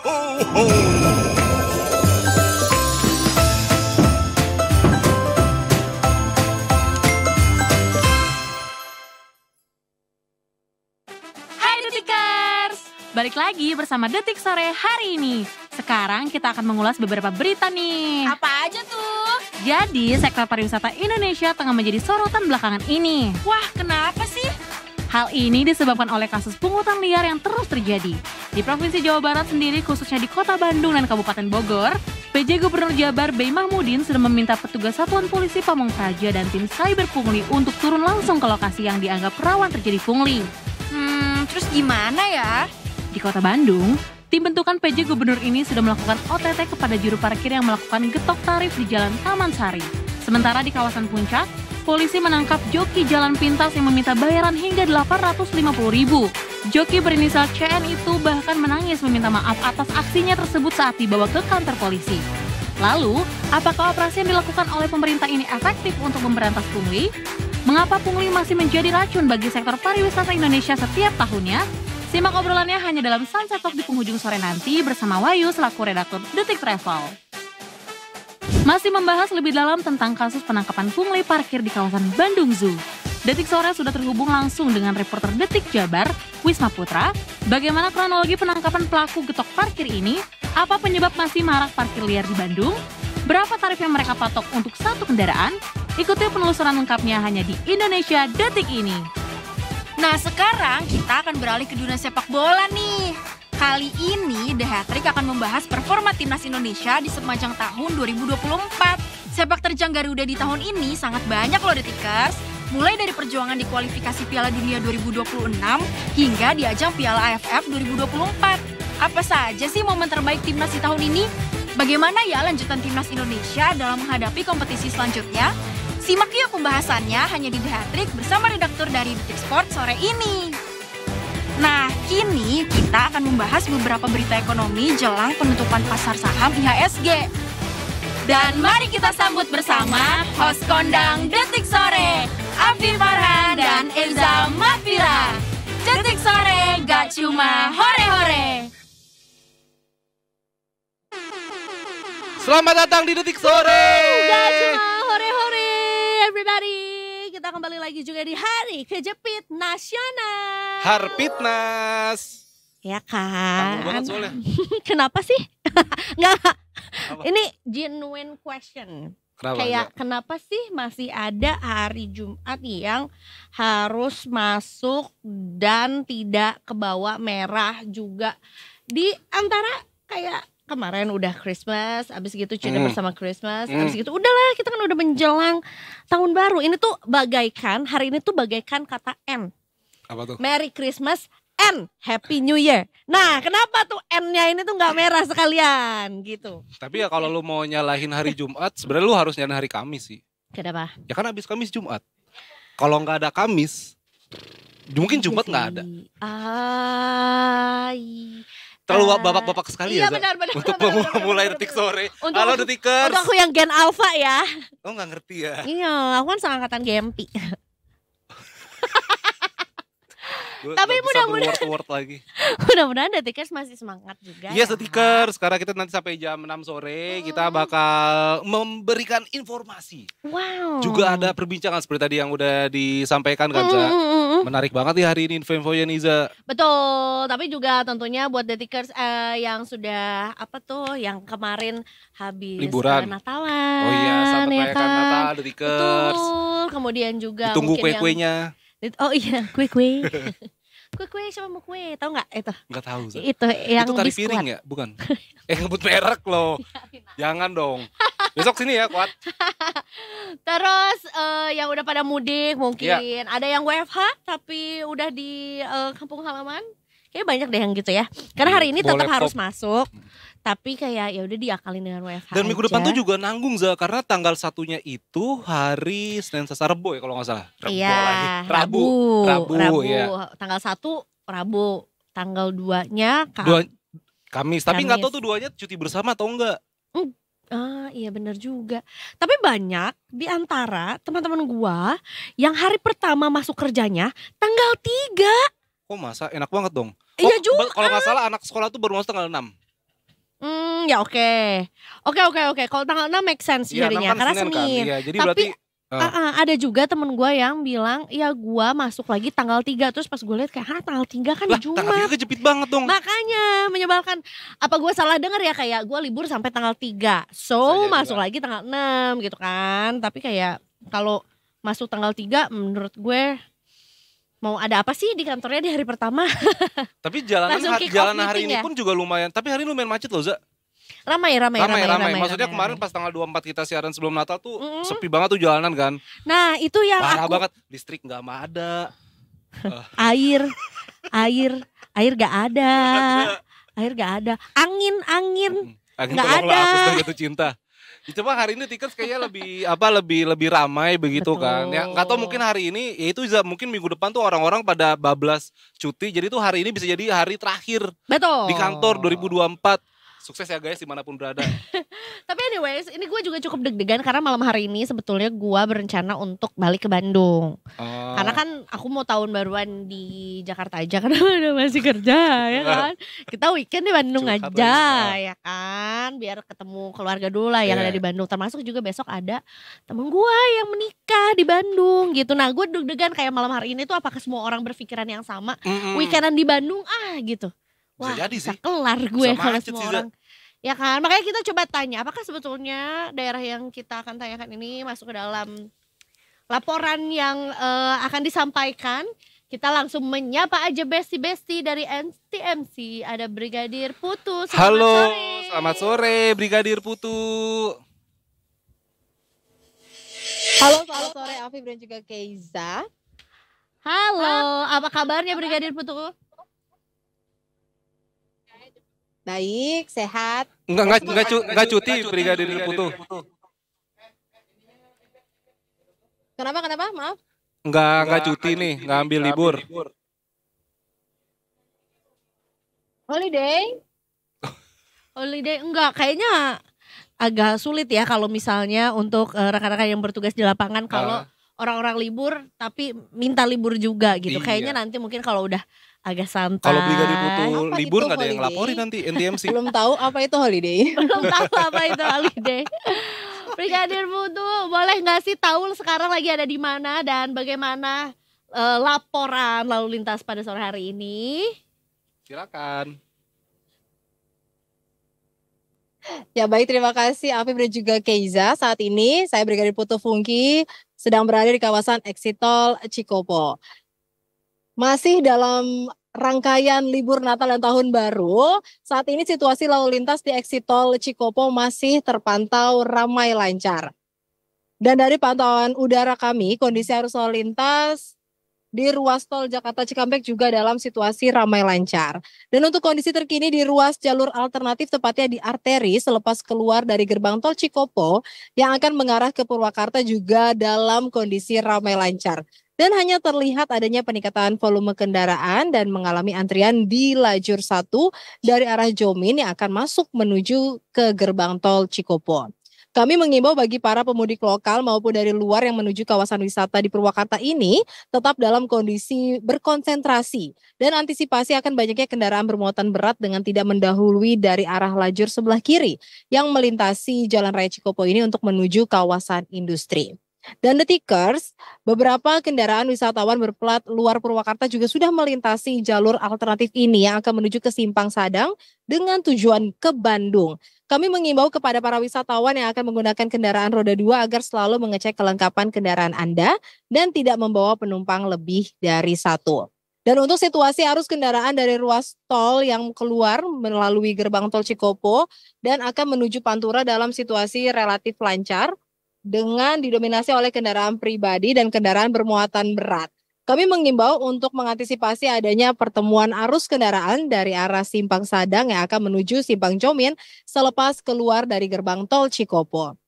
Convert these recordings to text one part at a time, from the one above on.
ho, ho. Hai Detikers, balik lagi bersama Detik Sore hari ini. Sekarang kita akan mengulas beberapa berita nih. Apa aja tuh? Jadi, sektor pariwisata Indonesia tengah menjadi sorotan belakangan ini. Wah, kenapa sih? Hal ini disebabkan oleh kasus pungutan liar yang terus terjadi. Di Provinsi Jawa Barat sendiri, khususnya di Kota Bandung dan Kabupaten Bogor, PJ Gubernur Jabar B. Mahmudin sudah meminta petugas Satuan Polisi Pamong Praja dan tim Cyber Pungli untuk turun langsung ke lokasi yang dianggap rawan terjadi pungli. Terus gimana ya? Di Kota Bandung, tim bentukan PJ Gubernur ini sudah melakukan OTT kepada juru parkir yang melakukan getok tarif di Jalan Taman Sari. Sementara di kawasan Puncak, polisi menangkap joki jalan pintas yang meminta bayaran hingga Rp850.000. Joki berinisial CN itu bahkan menangis meminta maaf atas aksinya tersebut saat dibawa ke kantor polisi. Lalu, apakah operasi yang dilakukan oleh pemerintah ini efektif untuk memberantas pungli? Mengapa pungli masih menjadi racun bagi sektor pariwisata Indonesia setiap tahunnya? Simak obrolannya hanya dalam Sunset Talk di penghujung sore nanti bersama Wahyu selaku redaktur Detik Travel. Masih membahas lebih dalam tentang kasus penangkapan pungli parkir di kawasan Bandung Zoo. Detik Sore sudah terhubung langsung dengan reporter Detik Jabar, Wisma Putra. Bagaimana kronologi penangkapan pelaku getok parkir ini? Apa penyebab masih marak parkir liar di Bandung? Berapa tarif yang mereka patok untuk satu kendaraan? Ikuti penelusuran lengkapnya hanya di Indonesia Detik ini. Nah, sekarang kita akan beralih ke dunia sepak bola nih. Kali ini The Hat-Trick akan membahas performa timnas Indonesia di sepanjang tahun 2024. Sepak terjang Garuda di tahun ini sangat banyak loh Detikers. Mulai dari perjuangan di kualifikasi Piala Dunia 2026 hingga di ajang Piala AFF 2024. Apa saja sih momen terbaik timnas di tahun ini? Bagaimana ya lanjutan timnas Indonesia dalam menghadapi kompetisi selanjutnya? Simak yuk pembahasannya hanya di The Hat-Trick bersama redaktur dari Detik Sport sore ini. Nah, kini kita akan membahas beberapa berita ekonomi jelang penutupan pasar saham IHSG. Dan mari kita sambut bersama host kondang Detik Sore, Afif Farhan dan Eza Mafira. Detik Sore gak cuma hore-hore. Selamat datang di Detik Sore. Gak cuma hore-hore everybody. Kita kembali lagi juga di Hari Kejepit Nasional. Harpitnas. Ya Tanggung kan? banget soalnya. Kenapa sih? Nggak. Apa? Ini genuine question. Kenapa? Kayak kenapa sih masih ada hari Jumat yang harus masuk dan tidak kebawa merah juga di antara kayak kemarin udah Christmas, abis gitu cinta bersama Christmas, abis gitu udahlah kita kan udah menjelang tahun baru. Ini tuh bagaikan, hari ini tuh bagaikan kata N. Apa tuh? Merry Christmas and Happy New Year. Nah kenapa tuh N-nya ini tuh gak merah sekalian gitu. Tapi ya kalau lu mau nyalahin hari Jumat, sebenarnya lu harus nyalahin hari Kamis sih. Kenapa? Ya kan habis Kamis Jumat. Kalau nggak ada Kamis, mungkin Jumat nggak ada. Terlalu bapak-bapak sekali iya, ya, Za? benar, Untuk memulai Detik Sore. Untuk- Halo Detikers. Untuk aku yang Gen Alpha ya. Oh nggak ngerti ya? Iya, aku kan seangkatan GMP. Gua Tapi nggak bisa mudah-mudahan- berword-word lagi. Mudah-mudahan Detikers masih semangat juga. Iya ya. Detikers, sekarang kita nanti sampai jam 6 sore kita bakal memberikan informasi. Wow. Juga ada perbincangan seperti tadi yang udah disampaikan kan, Za? Menarik banget ya hari ini info-infonya nih, Za. Betul, tapi juga tentunya buat Detikers yang sudah apa tuh yang kemarin habis Liburan. Natalan. Oh iya, selamat ya merayakan kan? Natal Detikers. Betul, kemudian juga Ditunggu mungkin yang- kue-kuenya. Oh iya, kue-kue. Kue-kue siapa mau kue? Tahu nggak itu? Nggak tahu, Za. Itu yang Itu tari biskuit. piring ya? Bukan? Ngebut merek loh. Jangan dong. Besok sini ya, Kuat. Terus yang udah pada mudik mungkin Iya. ada yang WFH tapi udah di kampung halaman. Kayaknya banyak deh yang gitu ya. Karena hari ini tetap Boleh harus pop. masuk. Tapi kayak ya udah diakalin dengan WFH. Dan minggu depan aja. tuh juga nanggung, Za, karena tanggal 1-nya itu hari Senin Selasa Rebo ya kalau nggak salah. Rebo Iya, lagi. Rabu, ya. Tanggal 1 Rabu, tanggal 2-nya Kamis. Tapi nggak Kamis. tahu tuh duanya cuti bersama atau enggak. Ah, iya benar juga. Tapi banyak di antara teman-teman gua yang hari pertama masuk kerjanya tanggal 3. Kok masa enak banget dong. Iya juga. Kalau nggak salah anak sekolah tuh baru masuk tanggal 6. Ya oke. Oke. Kalau tanggal 6 make sense Iya, 6 jadinya kan karena Senin kan. Senin. Iya, jadi Tapi berarti ada juga temen gue yang bilang, ya gue masuk lagi tanggal 3. Terus pas gue lihat kayak, hah tanggal 3 kan lah, di tanggal 3 Jumat. kejepit banget dong. Makanya menyebalkan. Apa gue salah denger ya, kayak gue libur sampai tanggal 3. Bisa So jadi, masuk Mbak. lagi tanggal 6 gitu kan. Tapi kayak kalau masuk tanggal 3 menurut gue mau ada apa sih di kantornya di hari pertama. Tapi Langsung kick off jalanan hari meeting ini ya? pun juga lumayan. Tapi hari ini lumayan macet loh, Za. Ramai. Maksudnya kemarin pas tanggal 24 kita siaran sebelum Natal tuh sepi banget tuh jalanan kan. Nah itu yang Parah aku banget. Listrik nggak ada. air gak ada. Air gak ada. Angin Angin nggak tolonglah ada. hapus dah jatuh cinta. Ya, coba hari ini tiket kayaknya lebih ramai begitu kan. Ya nggak tahu mungkin hari ini ya itu mungkin minggu depan tuh orang-orang pada bablas cuti. Jadi tuh hari ini bisa jadi hari terakhir Betul. di kantor 2024. Sukses ya guys dimanapun berada. Tapi anyways, ini gue juga cukup deg-degan karena malam hari ini sebetulnya gue berencana untuk balik ke Bandung. Karena kan aku mau tahun baruan di Jakarta aja karena udah masih kerja ya kan. Kita weekend di Bandung Curhat aja lagi. ya kan. Biar ketemu keluarga dulu lah yang Iya. ada di Bandung. Termasuk juga besok ada temen gue yang menikah di Bandung gitu. Nah gue deg-degan kayak malam hari ini tuh apakah semua orang berpikiran yang sama. Weekendan di Bandung gitu. Bisa Wah, jadi bisa sih. kelar gue Bisa kalau macet semua sih, Za. orang. Ya kan, makanya kita coba tanya, apakah sebetulnya daerah yang kita akan tanyakan ini masuk ke dalam laporan yang akan disampaikan. Kita langsung menyapa aja besti-besti dari NTMC. Ada Brigadir Putu, selamat Halo, sore. selamat sore Brigadir Putu. Halo, selamat sore Afif dan juga Keiza. Halo, apa kabarnya Brigadir Putu? Baik, sehat. Enggak cuti Brigadir Putu. Kenapa? Maaf. Enggak cuti nih, enggak ambil libur. Holiday? Holiday enggak, kayaknya agak sulit ya kalau misalnya untuk rekan-rekan yang bertugas di lapangan kalau orang-orang libur tapi minta libur juga gitu. Iya. Kayaknya nanti mungkin kalau udah agak santai. Kalau Brigadir Putu Apa libur itu nggak ada yang holiday? laporin nanti NTMC. Belum tahu apa itu holiday. Belum tahu apa itu holiday. Brigadir Putu, boleh nggak sih tahu sekarang lagi ada di mana dan bagaimana laporan lalu lintas pada sore hari ini? Silakan. Ya baik, terima kasih Afif dan juga Keiza. Saat ini saya Brigadir Putu Fungki sedang berada di kawasan Exit Tol Cikopo. Masih dalam rangkaian libur Natal dan Tahun Baru, saat ini situasi lalu lintas di Exit Tol Cikopo masih terpantau ramai lancar. Dan dari pantauan udara kami, kondisi arus lalu lintas di ruas tol Jakarta Cikampek juga dalam situasi ramai lancar. Dan untuk kondisi terkini di ruas jalur alternatif tepatnya di arteri selepas keluar dari gerbang tol Cikopo yang akan mengarah ke Purwakarta juga dalam kondisi ramai lancar. Dan hanya terlihat adanya peningkatan volume kendaraan dan mengalami antrian di lajur 1 dari arah Jomin yang akan masuk menuju ke gerbang tol Cikopo. Kami mengimbau bagi para pemudik lokal maupun dari luar yang menuju kawasan wisata di Purwakarta ini tetap dalam kondisi berkonsentrasi dan antisipasi akan banyaknya kendaraan bermuatan berat dengan tidak mendahului dari arah lajur sebelah kiri yang melintasi Jalan Raya Cikopo ini untuk menuju kawasan industri. Dan Detikers, beberapa kendaraan wisatawan berplat luar Purwakarta juga sudah melintasi jalur alternatif ini yang akan menuju ke Simpang Sadang dengan tujuan ke Bandung. Kami mengimbau kepada para wisatawan yang akan menggunakan kendaraan roda 2 agar selalu mengecek kelengkapan kendaraan Anda dan tidak membawa penumpang lebih dari 1. Dan untuk situasi arus kendaraan dari ruas tol yang keluar melalui gerbang tol Cikopo dan akan menuju Pantura dalam situasi relatif lancar, dengan didominasi oleh kendaraan pribadi dan kendaraan bermuatan berat. Kami mengimbau untuk mengantisipasi adanya pertemuan arus kendaraan dari arah Simpang Sadang yang akan menuju Simpang Jomin selepas keluar dari gerbang tol Cikopo.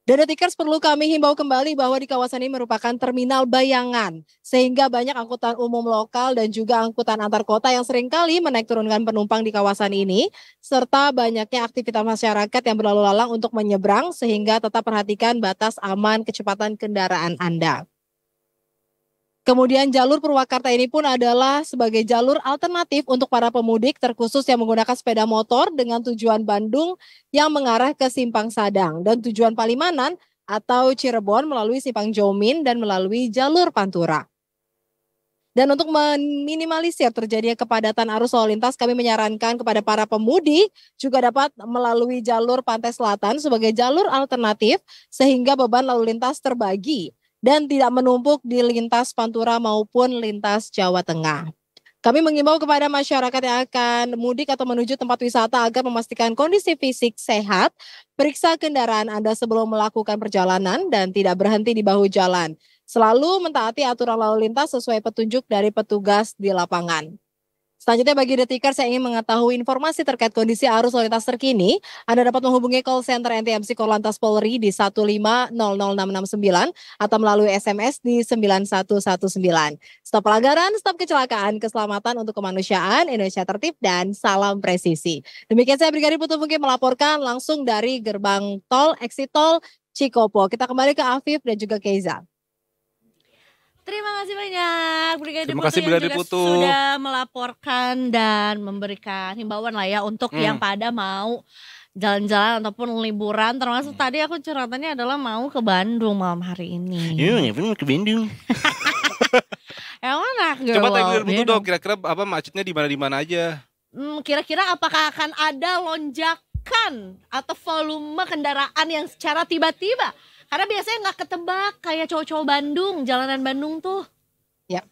Dan Detikers perlu kami himbau kembali bahwa di kawasan ini merupakan terminal bayangan, sehingga banyak angkutan umum lokal dan juga angkutan antar kota yang seringkali menaik turunkan penumpang di kawasan ini, serta banyaknya aktivitas masyarakat yang berlalu lalang untuk menyeberang, sehingga tetap perhatikan batas aman kecepatan kendaraan Anda. Kemudian jalur Purwakarta ini pun adalah sebagai jalur alternatif untuk para pemudik terkhusus yang menggunakan sepeda motor dengan tujuan Bandung yang mengarah ke Simpang Sadang dan tujuan Palimanan atau Cirebon melalui Simpang Jomin dan melalui jalur Pantura. Dan untuk meminimalisir terjadinya kepadatan arus lalu lintas, kami menyarankan kepada para pemudik juga dapat melalui jalur Pantai Selatan sebagai jalur alternatif sehingga beban lalu lintas terbagi dan tidak menumpuk di lintas Pantura maupun lintas Jawa Tengah. Kami mengimbau kepada masyarakat yang akan mudik atau menuju tempat wisata agar memastikan kondisi fisik sehat, periksa kendaraan Anda sebelum melakukan perjalanan dan tidak berhenti di bahu jalan. Selalu mentaati aturan lalu lintas sesuai petunjuk dari petugas di lapangan. Selanjutnya bagi Detikers yang ingin mengetahui informasi terkait kondisi arus lalu lintas terkini, Anda dapat menghubungi call center NTMC Korlantas Polri di 1500669 atau melalui SMS di 9119. Stop pelanggaran, stop kecelakaan, keselamatan untuk kemanusiaan, Indonesia tertib dan salam presisi. Demikian saya Brigadir Putu Funky melaporkan langsung dari gerbang tol exit tol Cikopo. Kita kembali ke Afif dan juga Keiza. Terima kasih banyak Brigadir Terima Putu kasih, yang Brigadir juga Putu. sudah melaporkan dan memberikan himbauan lah ya untuk yang pada mau jalan-jalan ataupun liburan. Termasuk tadi aku curhatannya adalah mau ke Bandung malam hari ini. Iya, mau ke Bandung. Enak Coba tanya Brigadir Putu dong, kira-kira apa macetnya di mana aja? Kira-kira apakah akan ada lonjakan atau volume kendaraan yang secara tiba-tiba? Karena biasanya nggak ketebak kayak cowok-cowok Bandung, jalanan Bandung tuh. Ya.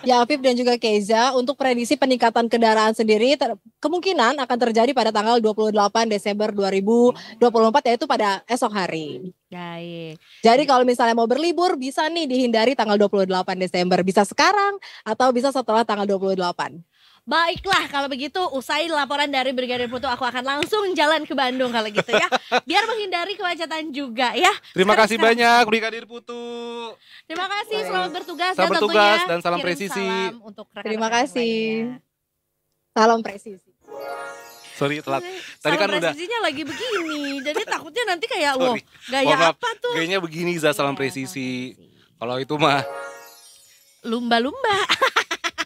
Ya Afif dan juga Keiza, untuk prediksi peningkatan kendaraan sendiri kemungkinan akan terjadi pada tanggal 28 Desember 2024 yaitu pada esok hari. Baik. Jadi kalau misalnya mau berlibur bisa nih dihindari tanggal 28 Desember. Bisa sekarang atau bisa setelah tanggal 28. Baiklah kalau begitu usai laporan dari Brigadir Putu aku akan langsung jalan ke Bandung kalau gitu ya. Biar menghindari kemacetan juga ya. Terima kasih banyak Brigadir Putu. Terima kasih, selamat bertugas Selamat dan bertugas tentunya dan salam kirim presisi. salam untuk rekan-rekan Terima yang kasih. lainnya. Salam presisi. Sorry telat. Tadi Salam kan udah. presisinya lagi begini. Jadi takutnya nanti kayak wah Sorry. gaya Mohon maaf, apa tuh? Gayanya begini Za, salam Iya, presisi. salam Kalau itu mah lumba-lumba.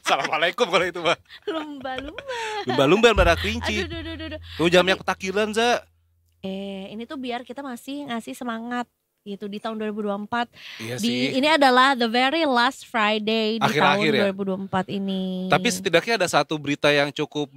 Assalamualaikum kalau itu mah. Lumba-lumba. Lumba-lumba pada kelinci. Aduh. Tuh jamnya ketakilan Za. Ini tuh biar kita masih ngasih semangat gitu di tahun 2024. Iya sih. Ini adalah the very last Friday di Akhir-akhir tahun ya. 2024 ini. Tapi setidaknya ada satu berita yang cukup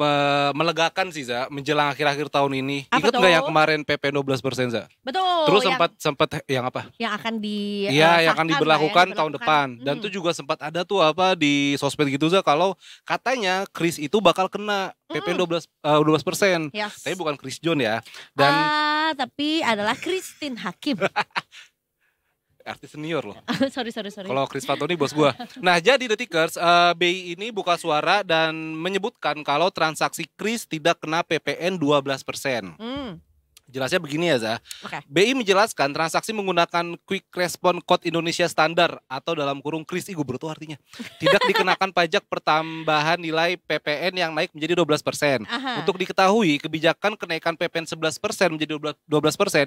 melegakan sih Za, menjelang akhir-akhir tahun ini. Apa Ingat tuh? nggak yang kemarin PP 12% Za? Betul. Terus yang, sempat yang apa? yang akan di Iya, yang akan sahkan lah ya, diberlakukan tahun depan. Dan Hmm. itu juga sempat ada tuh apa di sosmed gitu Za, kalau katanya Chris itu bakal kena PP 12%. Yes. Tapi bukan Chris John ya. Dan Tapi adalah Christine Hakim. artis senior loh. sorry. Kalau Chris Fatoni bos gua. Nah, jadi Detikers, BI ini buka suara dan menyebutkan kalau transaksi Chris tidak kena PPN 12%. Jelasnya begini ya Za. Oke. BI menjelaskan transaksi menggunakan Quick Response Code Indonesia Standar atau dalam kurung KRIS, gue tuh artinya, tidak dikenakan pajak pertambahan nilai PPN yang naik menjadi 12%. Aha. Untuk diketahui, kebijakan kenaikan PPN 11% menjadi 12%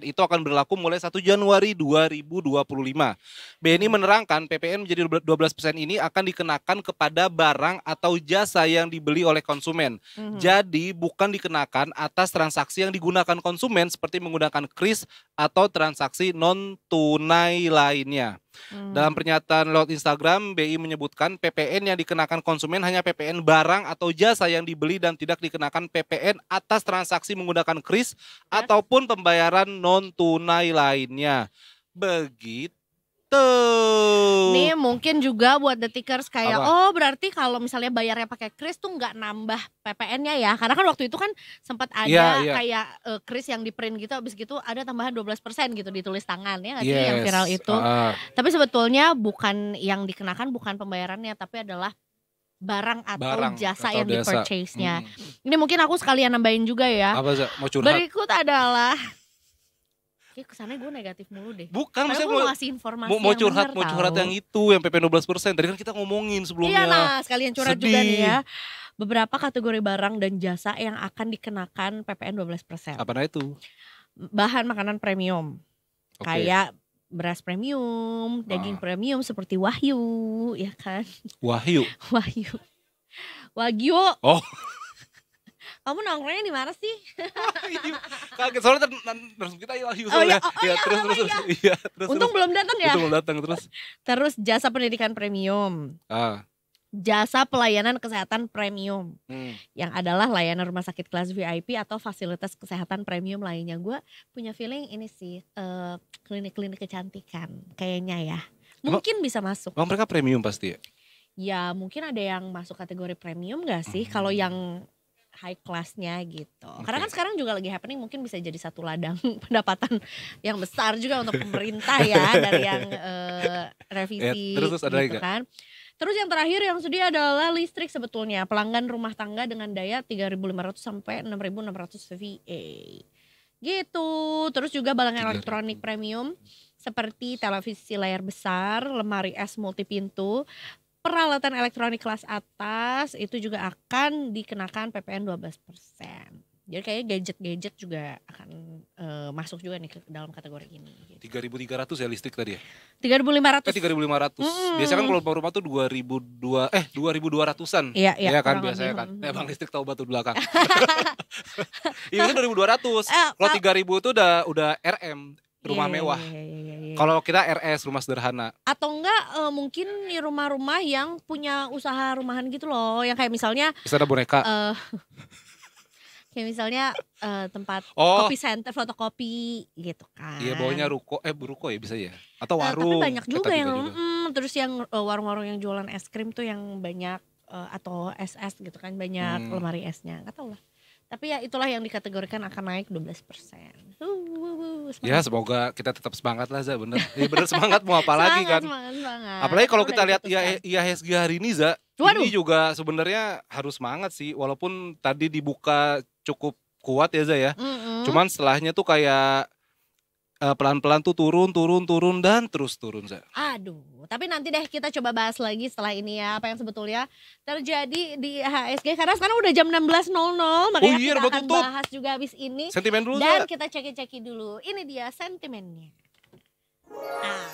itu akan berlaku mulai 1 Januari 2025. BNI menerangkan PPN menjadi 12% ini akan dikenakan kepada barang atau jasa yang dibeli oleh konsumen. Jadi bukan dikenakan atas transaksi yang digunakan konsumen seperti menggunakan KRIS atau transaksi non tunai lainnya. Dalam pernyataan lewat Instagram, BI menyebutkan PPN yang dikenakan konsumen hanya PPN barang atau jasa yang dibeli dan tidak dikenakan PPN atas transaksi menggunakan KRIS ataupun pembayaran non tunai lainnya. Begitu. Nih mungkin juga buat Detikers kayak Apa? oh berarti kalau misalnya bayarnya pakai Kris tuh nggak nambah PPN-nya ya. Karena kan waktu itu kan sempat ada Iya. kayak Kris yang di print gitu habis gitu ada tambahan 12% gitu ditulis tangan ya nggak sih yang viral itu. Tapi sebetulnya bukan yang dikenakan bukan pembayarannya tapi adalah barang atau jasa yang di purchase-nya. Ini mungkin aku sekalian nambahin juga ya. Apa Za? Mau curhat? Berikut adalah kesannya gue negatif mulu deh. Bukan, Padahal maksudnya gue mau ngasih informasi mau yang curhat, benar mau curhat tahu. yang itu yang PP 12%. Tadi kan kita ngomongin sebelumnya. Iya nah sekalian curhat juga nih Sedih. ya. Beberapa kategori barang dan jasa yang akan dikenakan PPN 12%. Apa itu? Bahan makanan premium. Oke. Kayak beras premium, daging Ah. premium seperti Wahyu, ya kan? Wahyu. Wahyu. Wagyu. Oh. Kamu nongkrongnya di mana sih? Kaget soalnya terus kita Wahyu Oh iya, soalnya. Iya, terus terus. Untung belum datang ya. Untung belum datang terus. Terus jasa pendidikan premium, Ah. jasa pelayanan kesehatan premium, Hmm. yang adalah layanan rumah sakit kelas VIP atau fasilitas kesehatan premium lainnya. Gue punya feeling ini sih klinik-klinik kecantikan kayaknya ya. Mungkin bisa masuk. Emang mereka premium pasti ya? Ya mungkin ada yang masuk kategori premium gak sih? Kalau yang high classnya gitu. Karena kan sekarang juga lagi happening, mungkin bisa jadi satu ladang pendapatan yang besar juga untuk pemerintah ya dari yang revisi terus ada lagi gitu nggak? kan. Terus yang terakhir yang sedia adalah listrik sebetulnya. Pelanggan rumah tangga dengan daya 3.500 sampai 6.600 VA. Gitu. Terus juga barang 3.000. elektronik premium seperti televisi layar besar, lemari es multipintu, peralatan elektronik kelas atas itu juga akan dikenakan PPN 12%. Jadi kayaknya gadget-gadget juga akan masuk juga nih ke dalam kategori ini. Gitu. 3.300 ya listrik tadi ya? 3.500. 3.500. Biasanya kan kalau rumah tuh 2.200-an. Iya, Iya kan kurang biasanya lebih. kan. Bang listrik tahu batu belakang. Iya itu 2.200. Kalau 3.000 itu udah RM, rumah Iya, mewah. iya. Kalau kita RS, rumah sederhana. Atau enggak mungkin di rumah-rumah yang punya usaha rumahan gitu loh, yang kayak misalnya Bisa ada boneka. kayak misalnya tempat Oh. kopi center, fotokopi gitu kan. Iya bawahnya ruko ya bisa ya. Atau Tapi warung. banyak juga Ketat yang juga. terus yang warung-warung yang jualan es krim tuh yang banyak atau es gitu kan, banyak lemari esnya, nggak tahu lah. Tapi ya itulah yang dikategorikan akan naik 12%. Ya semoga kita tetap semangat lah Za, bener. Ya bener semangat mau apa lagi kan. Semangat. Apalagi kalau Udah kita lihat diputuskan. IHSG hari ini Za, Waduh. ini juga sebenarnya harus semangat sih. Walaupun tadi dibuka cukup kuat ya Za ya. Cuman setelahnya tuh kayak pelan-pelan tuh turun dan terus turun Za. Aduh, tapi nanti deh kita coba bahas lagi setelah ini ya, apa yang sebetulnya terjadi di HSG, karena sekarang udah jam 16.00, makanya iya, kita udah akan tutup. bahas juga habis ini. Sentimen dulu Dan Za. kita ceki-ceki dulu, ini dia sentimennya. Nah.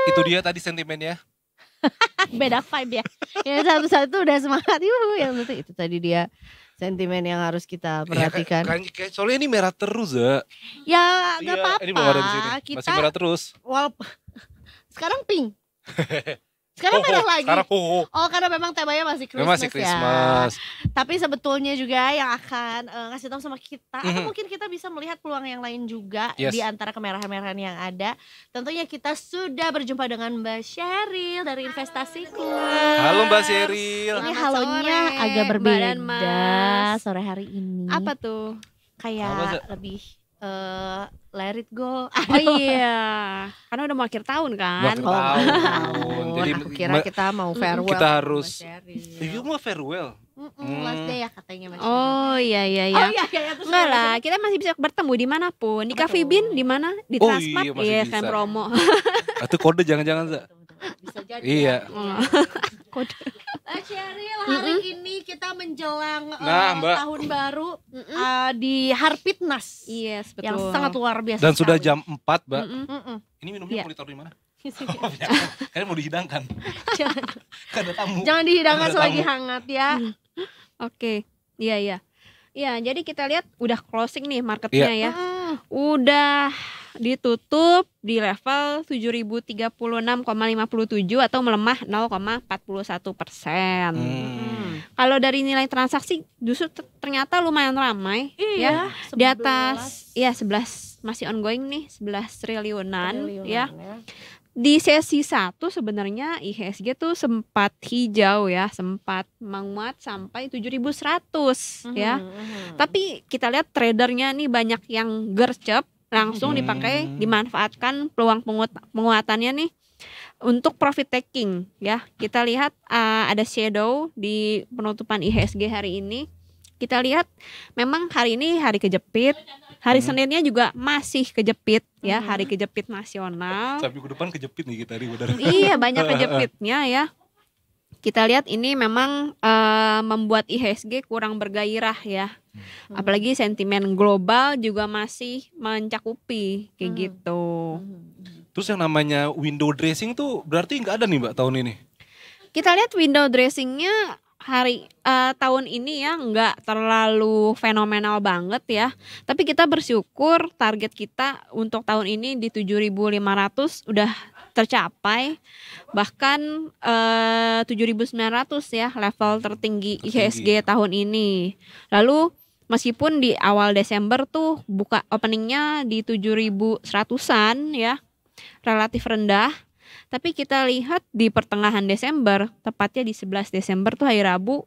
Itu dia tadi sentimennya. Beda vibe ya. Yang satu-satu udah semangat, yang satu itu tadi dia sentimen yang harus kita perhatikan. Kayak soalnya ini merah terus Za. Ya gak Iya, apa-apa. ini belum ada di sini. Kita Masih merah terus. sekarang pink. Sekarang merah lagi. Sekarang Oh karena memang temanya masih Christmas, masih Christmas. ya. Tapi sebetulnya juga yang akan ngasih tahu sama kita, atau mungkin kita bisa melihat peluang yang lain juga Yes. di antara kemerahan-merahan yang ada. Tentunya kita sudah berjumpa dengan Mbak Sheryl dari Investasiku. Halo Mbak Sheryl. Ini Selamat halonya sore, agak Mbak berbeda dan Mas. sore hari ini. Apa tuh? Kayak Apa, Za? lebih let it go. Oh iya, karena udah mau akhir tahun kan. Mau akhir tahun. Jadi Aku kira kita mau farewell. kita sama harus Mbak Sheryl. Iya mau farewell. Last day ya katanya Mas. Oh iya iya Oh iya. iya terus Enggak lah, kita masih bisa bertemu dimanapun. Di Cafe Betul. Bean di mana? Di Oh Transmart. iya, masih Iya bisa. kan promo. Itu kode jangan-jangan Za. bisa jadi. Iya. ya. kode. Sheryl, hari ini kita menjelang Nah, Mbak. tahun baru di Harpitnas. Yes, betul. Yang sangat luar biasa. Dan sudah sekali. jam 4, Mbak. Mm-mm. Ini minumnya Iya. mau ditaruh di mana? Kayaknya mau dihidangkan. Jangan, Kan ada tamu. jangan dihidangkan Ada selagi tamu. hangat ya. Oke. Iya. Ya, jadi kita lihat udah closing nih marketnya ya. Udah ditutup di level 7.036,57 atau melemah 0,41%. Kalau dari nilai transaksi justru ternyata lumayan ramai ya. Di atas 11 masih ongoing nih, 11 triliunan ya. Di sesi 1 sebenarnya IHSG tuh sempat hijau ya, sempat menguat sampai 7.100 ya. Tapi kita lihat tradernya nih banyak yang gercep, langsung dipakai, dimanfaatkan peluang penguatannya nih untuk profit taking ya. Kita lihat ada shadow di penutupan IHSG hari ini. Kita lihat memang hari ini hari kejepit. Hari Seninnya juga masih kejepit ya, hari kejepit nasional. Sampai minggu depan kejepit nih kita udara. Iya, banyak kejepitnya ya. Kita lihat ini memang membuat IHSG kurang bergairah ya. Apalagi sentimen global juga masih mencakupi kayak gitu. Terus yang namanya window dressing tuh berarti nggak ada nih Mbak tahun ini? Kita lihat window dressingnya tahun ini ya nggak terlalu fenomenal banget ya. Tapi kita bersyukur target kita untuk tahun ini di 7.500 udah tercapai. Bahkan 7.900 ya level tertinggi IHSG tahun ini. Lalu meskipun di awal Desember tuh buka openingnya di 7.100-an ya, relatif rendah. Tapi kita lihat di pertengahan Desember, tepatnya di 11 Desember tuh hari Rabu,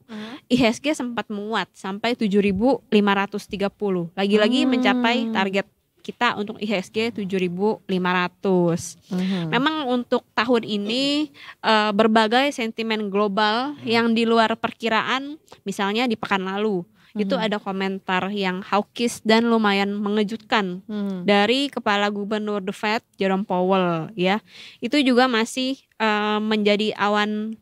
IHSG sempat menguat sampai 7.530. Lagi-lagi mencapai target kita untuk IHSG 7.500. Memang untuk tahun ini berbagai sentimen global yang di luar perkiraan, misalnya di pekan lalu. Itu ada komentar yang hawkish dan lumayan mengejutkan dari Kepala Gubernur The Fed Jerome Powell ya. Itu juga masih menjadi awan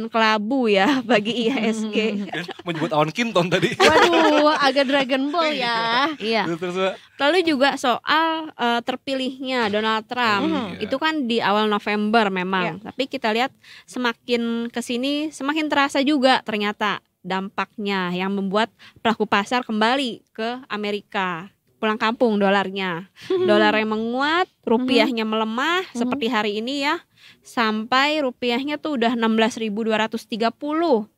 kelabu ya bagi IHSG. Menyebut awan Kinton tadi. Waduh, agak Dragon Ball ya. Iya. Terus, Mbak. Lalu juga soal terpilihnya Donald Trump. Itu kan di awal November memang. Tapi kita lihat semakin kesini semakin terasa juga ternyata dampaknya yang membuat pelaku pasar kembali ke Amerika, pulang kampung dolarnya. Dolarnya menguat, rupiahnya melemah seperti hari ini ya. Sampai rupiahnya tuh udah 16.230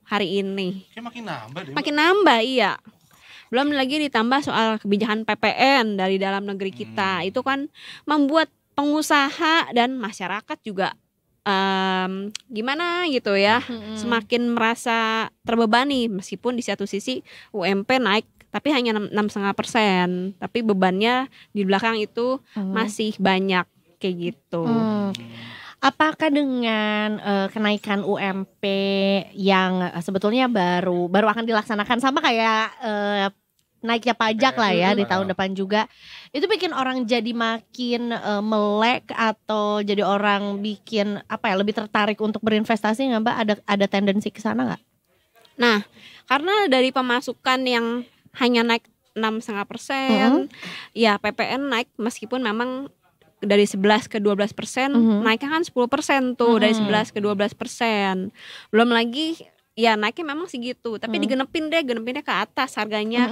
hari ini. Kayak makin nambah deh. Makin nambah iya. Belum lagi ditambah soal kebijakan PPN dari dalam negeri kita. Itu kan membuat pengusaha dan masyarakat juga gimana gitu ya, semakin merasa terbebani meskipun di satu sisi UMP naik tapi hanya 6,5%, tapi bebannya di belakang itu masih banyak kayak gitu. Apakah dengan kenaikan UMP yang sebetulnya baru akan dilaksanakan sama kayak naiknya pajak lah ya di tahun depan juga, itu bikin orang jadi makin melek atau jadi orang bikin lebih tertarik untuk berinvestasi nggak Mbak? Ada tendensi ke sana nggak? Nah, karena dari pemasukan yang hanya naik 6,5%, ya PPN naik meskipun memang dari 11 ke 12%, naiknya kan 10% tuh dari 11 ke 12%. Belum lagi ya naiknya memang segitu, tapi genepinnya ke atas harganya.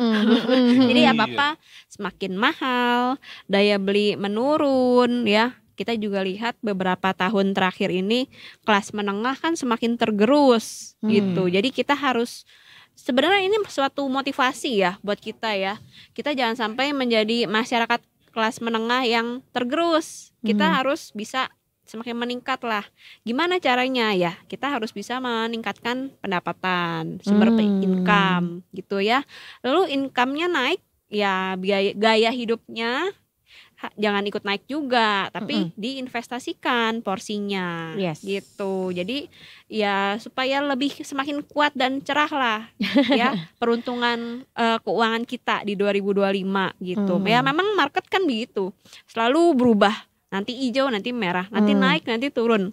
Jadi apa-apa semakin mahal, daya beli menurun ya. Kita juga lihat beberapa tahun terakhir ini kelas menengah kan semakin tergerus gitu. Jadi kita harus, sebenarnya ini suatu motivasi ya buat kita ya. Kita jangan sampai menjadi masyarakat kelas menengah yang tergerus. Kita harus bisa semakin meningkat lah. Gimana caranya ya? Kita harus bisa meningkatkan pendapatan, sumber income gitu ya. Lalu income-nya naik, ya gaya hidupnya jangan ikut naik juga, tapi diinvestasikan porsinya gitu. Jadi ya supaya lebih semakin kuat dan cerah lah ya peruntungan keuangan kita di 2025 gitu. Ya memang market kan begitu, selalu berubah nanti hijau, nanti merah, nanti naik, nanti turun.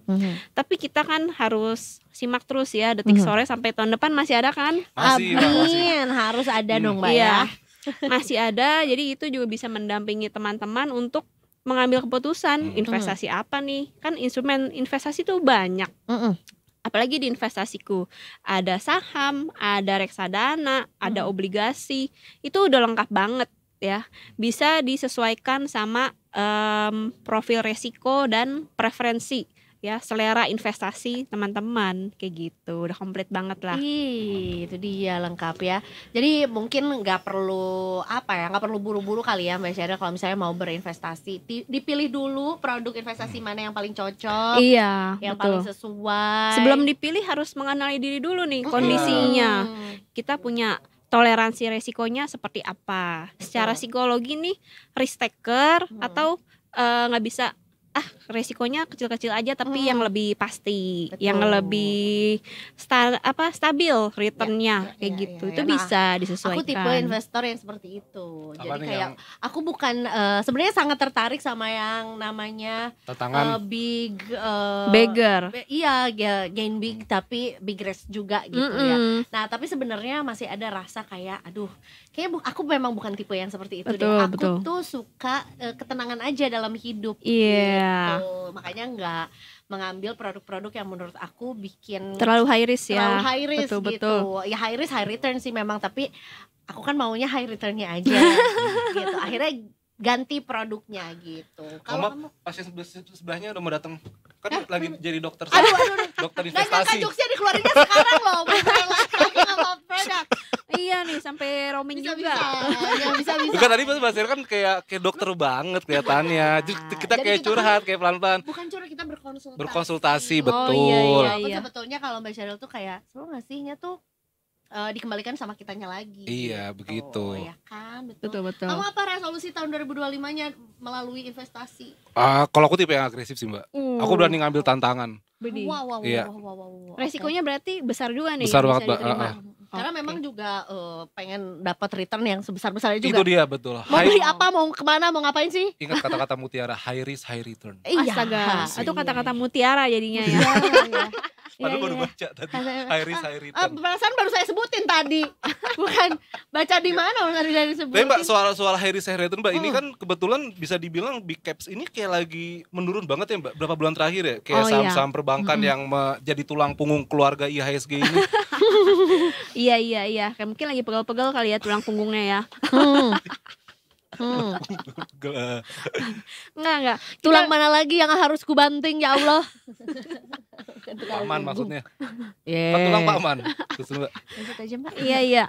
Tapi kita kan harus simak terus ya, detik sore sampai tahun depan masih ada kan? Masih, Mbak, masih. Amin, harus ada dong Mbak Iya, ya. masih ada. Jadi itu juga bisa mendampingi teman-teman untuk mengambil keputusan investasi apa nih. Kan instrumen investasi tuh banyak. Apalagi di investasiku ada saham, ada reksadana, ada obligasi. Itu udah lengkap banget ya. Bisa disesuaikan sama profil resiko dan preferensi ya, selera investasi teman-teman kayak gitu. Udah komplit banget lah. Itu dia lengkap ya. Jadi mungkin nggak perlu nggak perlu buru-buru kali ya Mbak Sheryl kalau misalnya mau berinvestasi. Dipilih dulu produk investasi mana yang paling cocok, Iya, yang betul. paling sesuai. Sebelum dipilih harus mengenali diri dulu nih kondisinya. Kita punya toleransi resikonya seperti apa. Secara psikologi nih risk taker atau nggak bisa resikonya kecil-kecil aja tapi yang lebih pasti, yang lebih stabil returnnya kayak gitu. Itu Nah, bisa disesuaikan. aku tipe investor yang seperti itu. Apa Jadi nih kayak aku bukan sebenarnya sangat tertarik sama yang namanya Tantangan. big Beggar. Iya, gain big tapi big risk juga gitu ya. Nah, tapi sebenarnya masih ada rasa kayak aduh, kayak aku memang bukan tipe yang seperti itu deh. Betul, Aku betul. tuh suka ketenangan aja dalam hidup. Iya. Gitu. Makanya nggak mengambil produk-produk yang menurut aku bikin Terlalu high risk ya. terlalu high risk Betul, gitu. betul. Ya high risk high return sih memang, tapi aku kan maunya high returnnya aja gitu. Akhirnya ganti produknya gitu. Kalau Mama kamu pasien sebelahnya udah mau datang. Kan lagi jadi dokter. aduh, Dokter nggak nyangka investasi. jokesnya dikeluarinnya sekarang loh. Bukan lagi sama produk. Iya nih sampai roaming Bisa juga. bisa. Bukan tadi Mas Basir kan kayak dokter banget kelihatannya. Kita Jadi kayak kita curhat kayak pelan-pelan. Bukan curhat, kita berkonsultasi. Berkonsultasi, Oh, betul. iya, iya. Walaupun sebetulnya kalau Mbak Sheryl tuh kayak selalu ngasihnya tuh dikembalikan sama kitanya lagi. Iya, begitu. Ya kan, betul. Betul. Kamu apa resolusi tahun 2025-nya melalui investasi? Kalau aku tipe yang agresif sih Mbak. Aku berani ngambil tantangan. Bedi. Wow. Iya. Resikonya berarti besar juga nih. Besar bisa banget, Mbak. diterima. Karena Oke. memang juga pengen dapat return yang sebesar-besarnya juga. Itu dia betul. Mau beli apa, mau kemana, mau ngapain sih? Ingat kata-kata mutiara, high risk high return. Astaga, itu kata-kata mutiara jadinya ya. Padahal baru iya. baca tadi. High risk high return. Perasaan baru saya sebutin tadi. Bukan baca di mana tadi dari sebutin. Tapi Mbak soal high risk high return Mbak, ini kan kebetulan bisa dibilang big caps ini kayak lagi menurun banget ya Mbak. Berapa bulan terakhir ya? Kayak Oh, saham-saham perbankan yang jadi tulang punggung keluarga IHSG ini. Iya. Kayak mungkin lagi pegel-pegel kali ya tulang punggungnya ya. Enggak. Tulang mana lagi yang harus kubanting ya Allah? Paman maksudnya. Yeah. Kan tulang paman. Terus Mbak. Lanjut aja Mbak. Iya.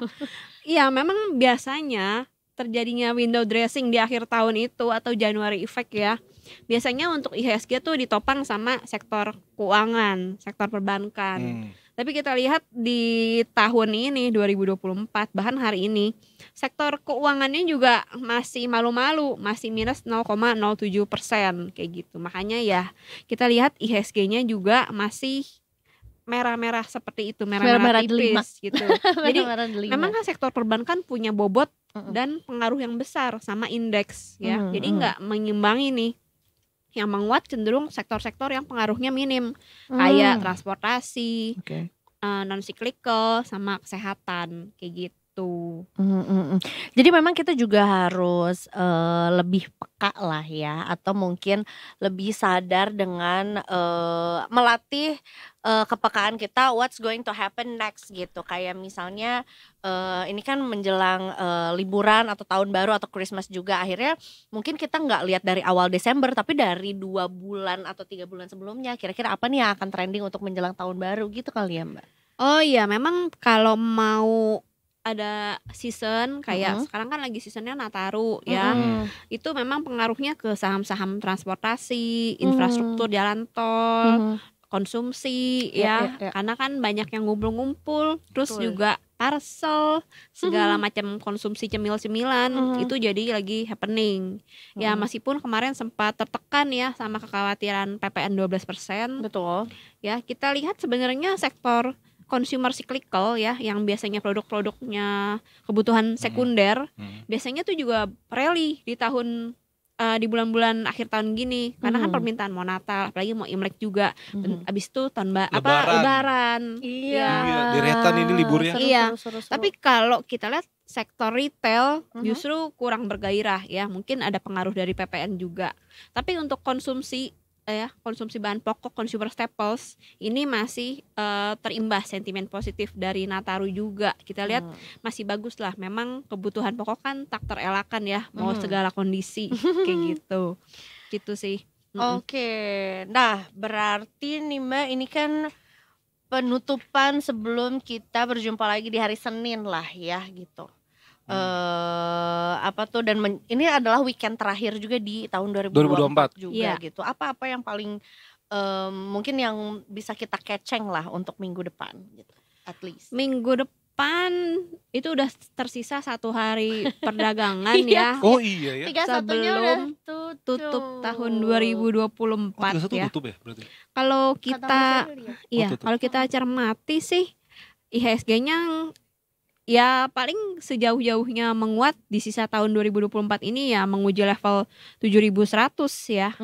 Iya, memang biasanya terjadinya window dressing di akhir tahun itu atau January effect ya. Biasanya untuk IHSG tuh ditopang sama sektor keuangan, sektor perbankan. Tapi kita lihat di tahun ini 2024, bahkan hari ini sektor keuangannya juga masih malu-malu, masih minus 0,07% kayak gitu. Makanya ya kita lihat IHSG-nya juga masih merah-merah seperti itu, merah-merah tipis gitu. Jadi memang kan sektor perbankan punya bobot dan pengaruh yang besar sama indeks ya. Jadi nggak mengimbangi nih. Yang menguat cenderung sektor-sektor yang pengaruhnya minim, kayak transportasi, non cyclical sama kesehatan kayak gitu. Jadi memang kita juga harus lebih peka lah ya, atau mungkin lebih sadar dengan melatih kepekaan kita what's going to happen next gitu. Kayak misalnya ini kan menjelang liburan atau tahun baru atau Christmas juga, akhirnya mungkin kita nggak lihat dari awal Desember tapi dari 2 bulan atau 3 bulan sebelumnya kira-kira apa nih yang akan trending untuk menjelang tahun baru gitu kali ya Mbak. Oh iya, memang kalau mau ada season kayak sekarang kan lagi seasonnya Nataru ya, itu memang pengaruhnya ke saham-saham transportasi, infrastruktur jalan tol, konsumsi ya. Karena kan banyak yang ngumpul-ngumpul, terus juga parcel, segala macam konsumsi cemil-cemilan itu jadi lagi happening. Ya meskipun kemarin sempat tertekan ya sama kekhawatiran PPN 12%. Betul. Ya, kita lihat sebenarnya sektor consumer cyclical ya, yang biasanya produk-produknya kebutuhan sekunder, biasanya tuh juga rally di tahun di bulan-bulan akhir tahun gini, karena kan permintaan mau Natal, apalagi mau Imlek juga, abis itu Lebaran. Iya. Deretan ini liburnya. Iya. Tapi kalau kita lihat sektor retail justru kurang bergairah ya, mungkin ada pengaruh dari PPN juga. Tapi untuk konsumsi bahan pokok, consumer staples ini masih terimbas sentimen positif dari Nataru juga. Kita lihat masih bagus lah. Memang kebutuhan pokok kan tak terelakkan ya, mau segala kondisi kayak gitu. Gitu sih. Oke. Nah, berarti nih Mbak, ini kan penutupan sebelum kita berjumpa lagi di hari Senin lah ya gitu. Ini adalah weekend terakhir juga di tahun 2024 juga gitu. Apa-apa yang paling mungkin yang bisa kita keceng lah untuk minggu depan gitu, at least. Minggu depan itu udah tersisa 1 hari perdagangan ya. Oh iya ya. 31-nya udah tutup tahun 2024 ya. Tutup ya berarti. Kalau kita cermati sih IHSG-nya ya paling sejauh-jauhnya menguat di sisa tahun 2024 ini ya menguji level 7.100 ya.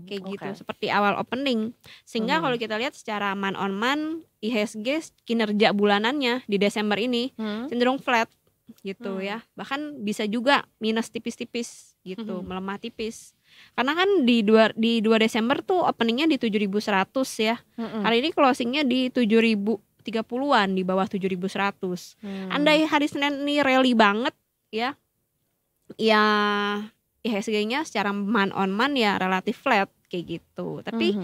Kayak gitu seperti awal opening. Sehingga kalau kita lihat secara month on month IHSG kinerja bulanannya di Desember ini cenderung flat gitu ya. Bahkan bisa juga minus tipis-tipis gitu, melemah tipis. Karena kan di 2 Desember tuh openingnya di 7.100 ya. Hari ini closingnya di 7.030-an, di bawah 7.100. Andai hari Senin ini rally banget ya IHSG-nya secara month on month ya relatif flat kayak gitu. Tapi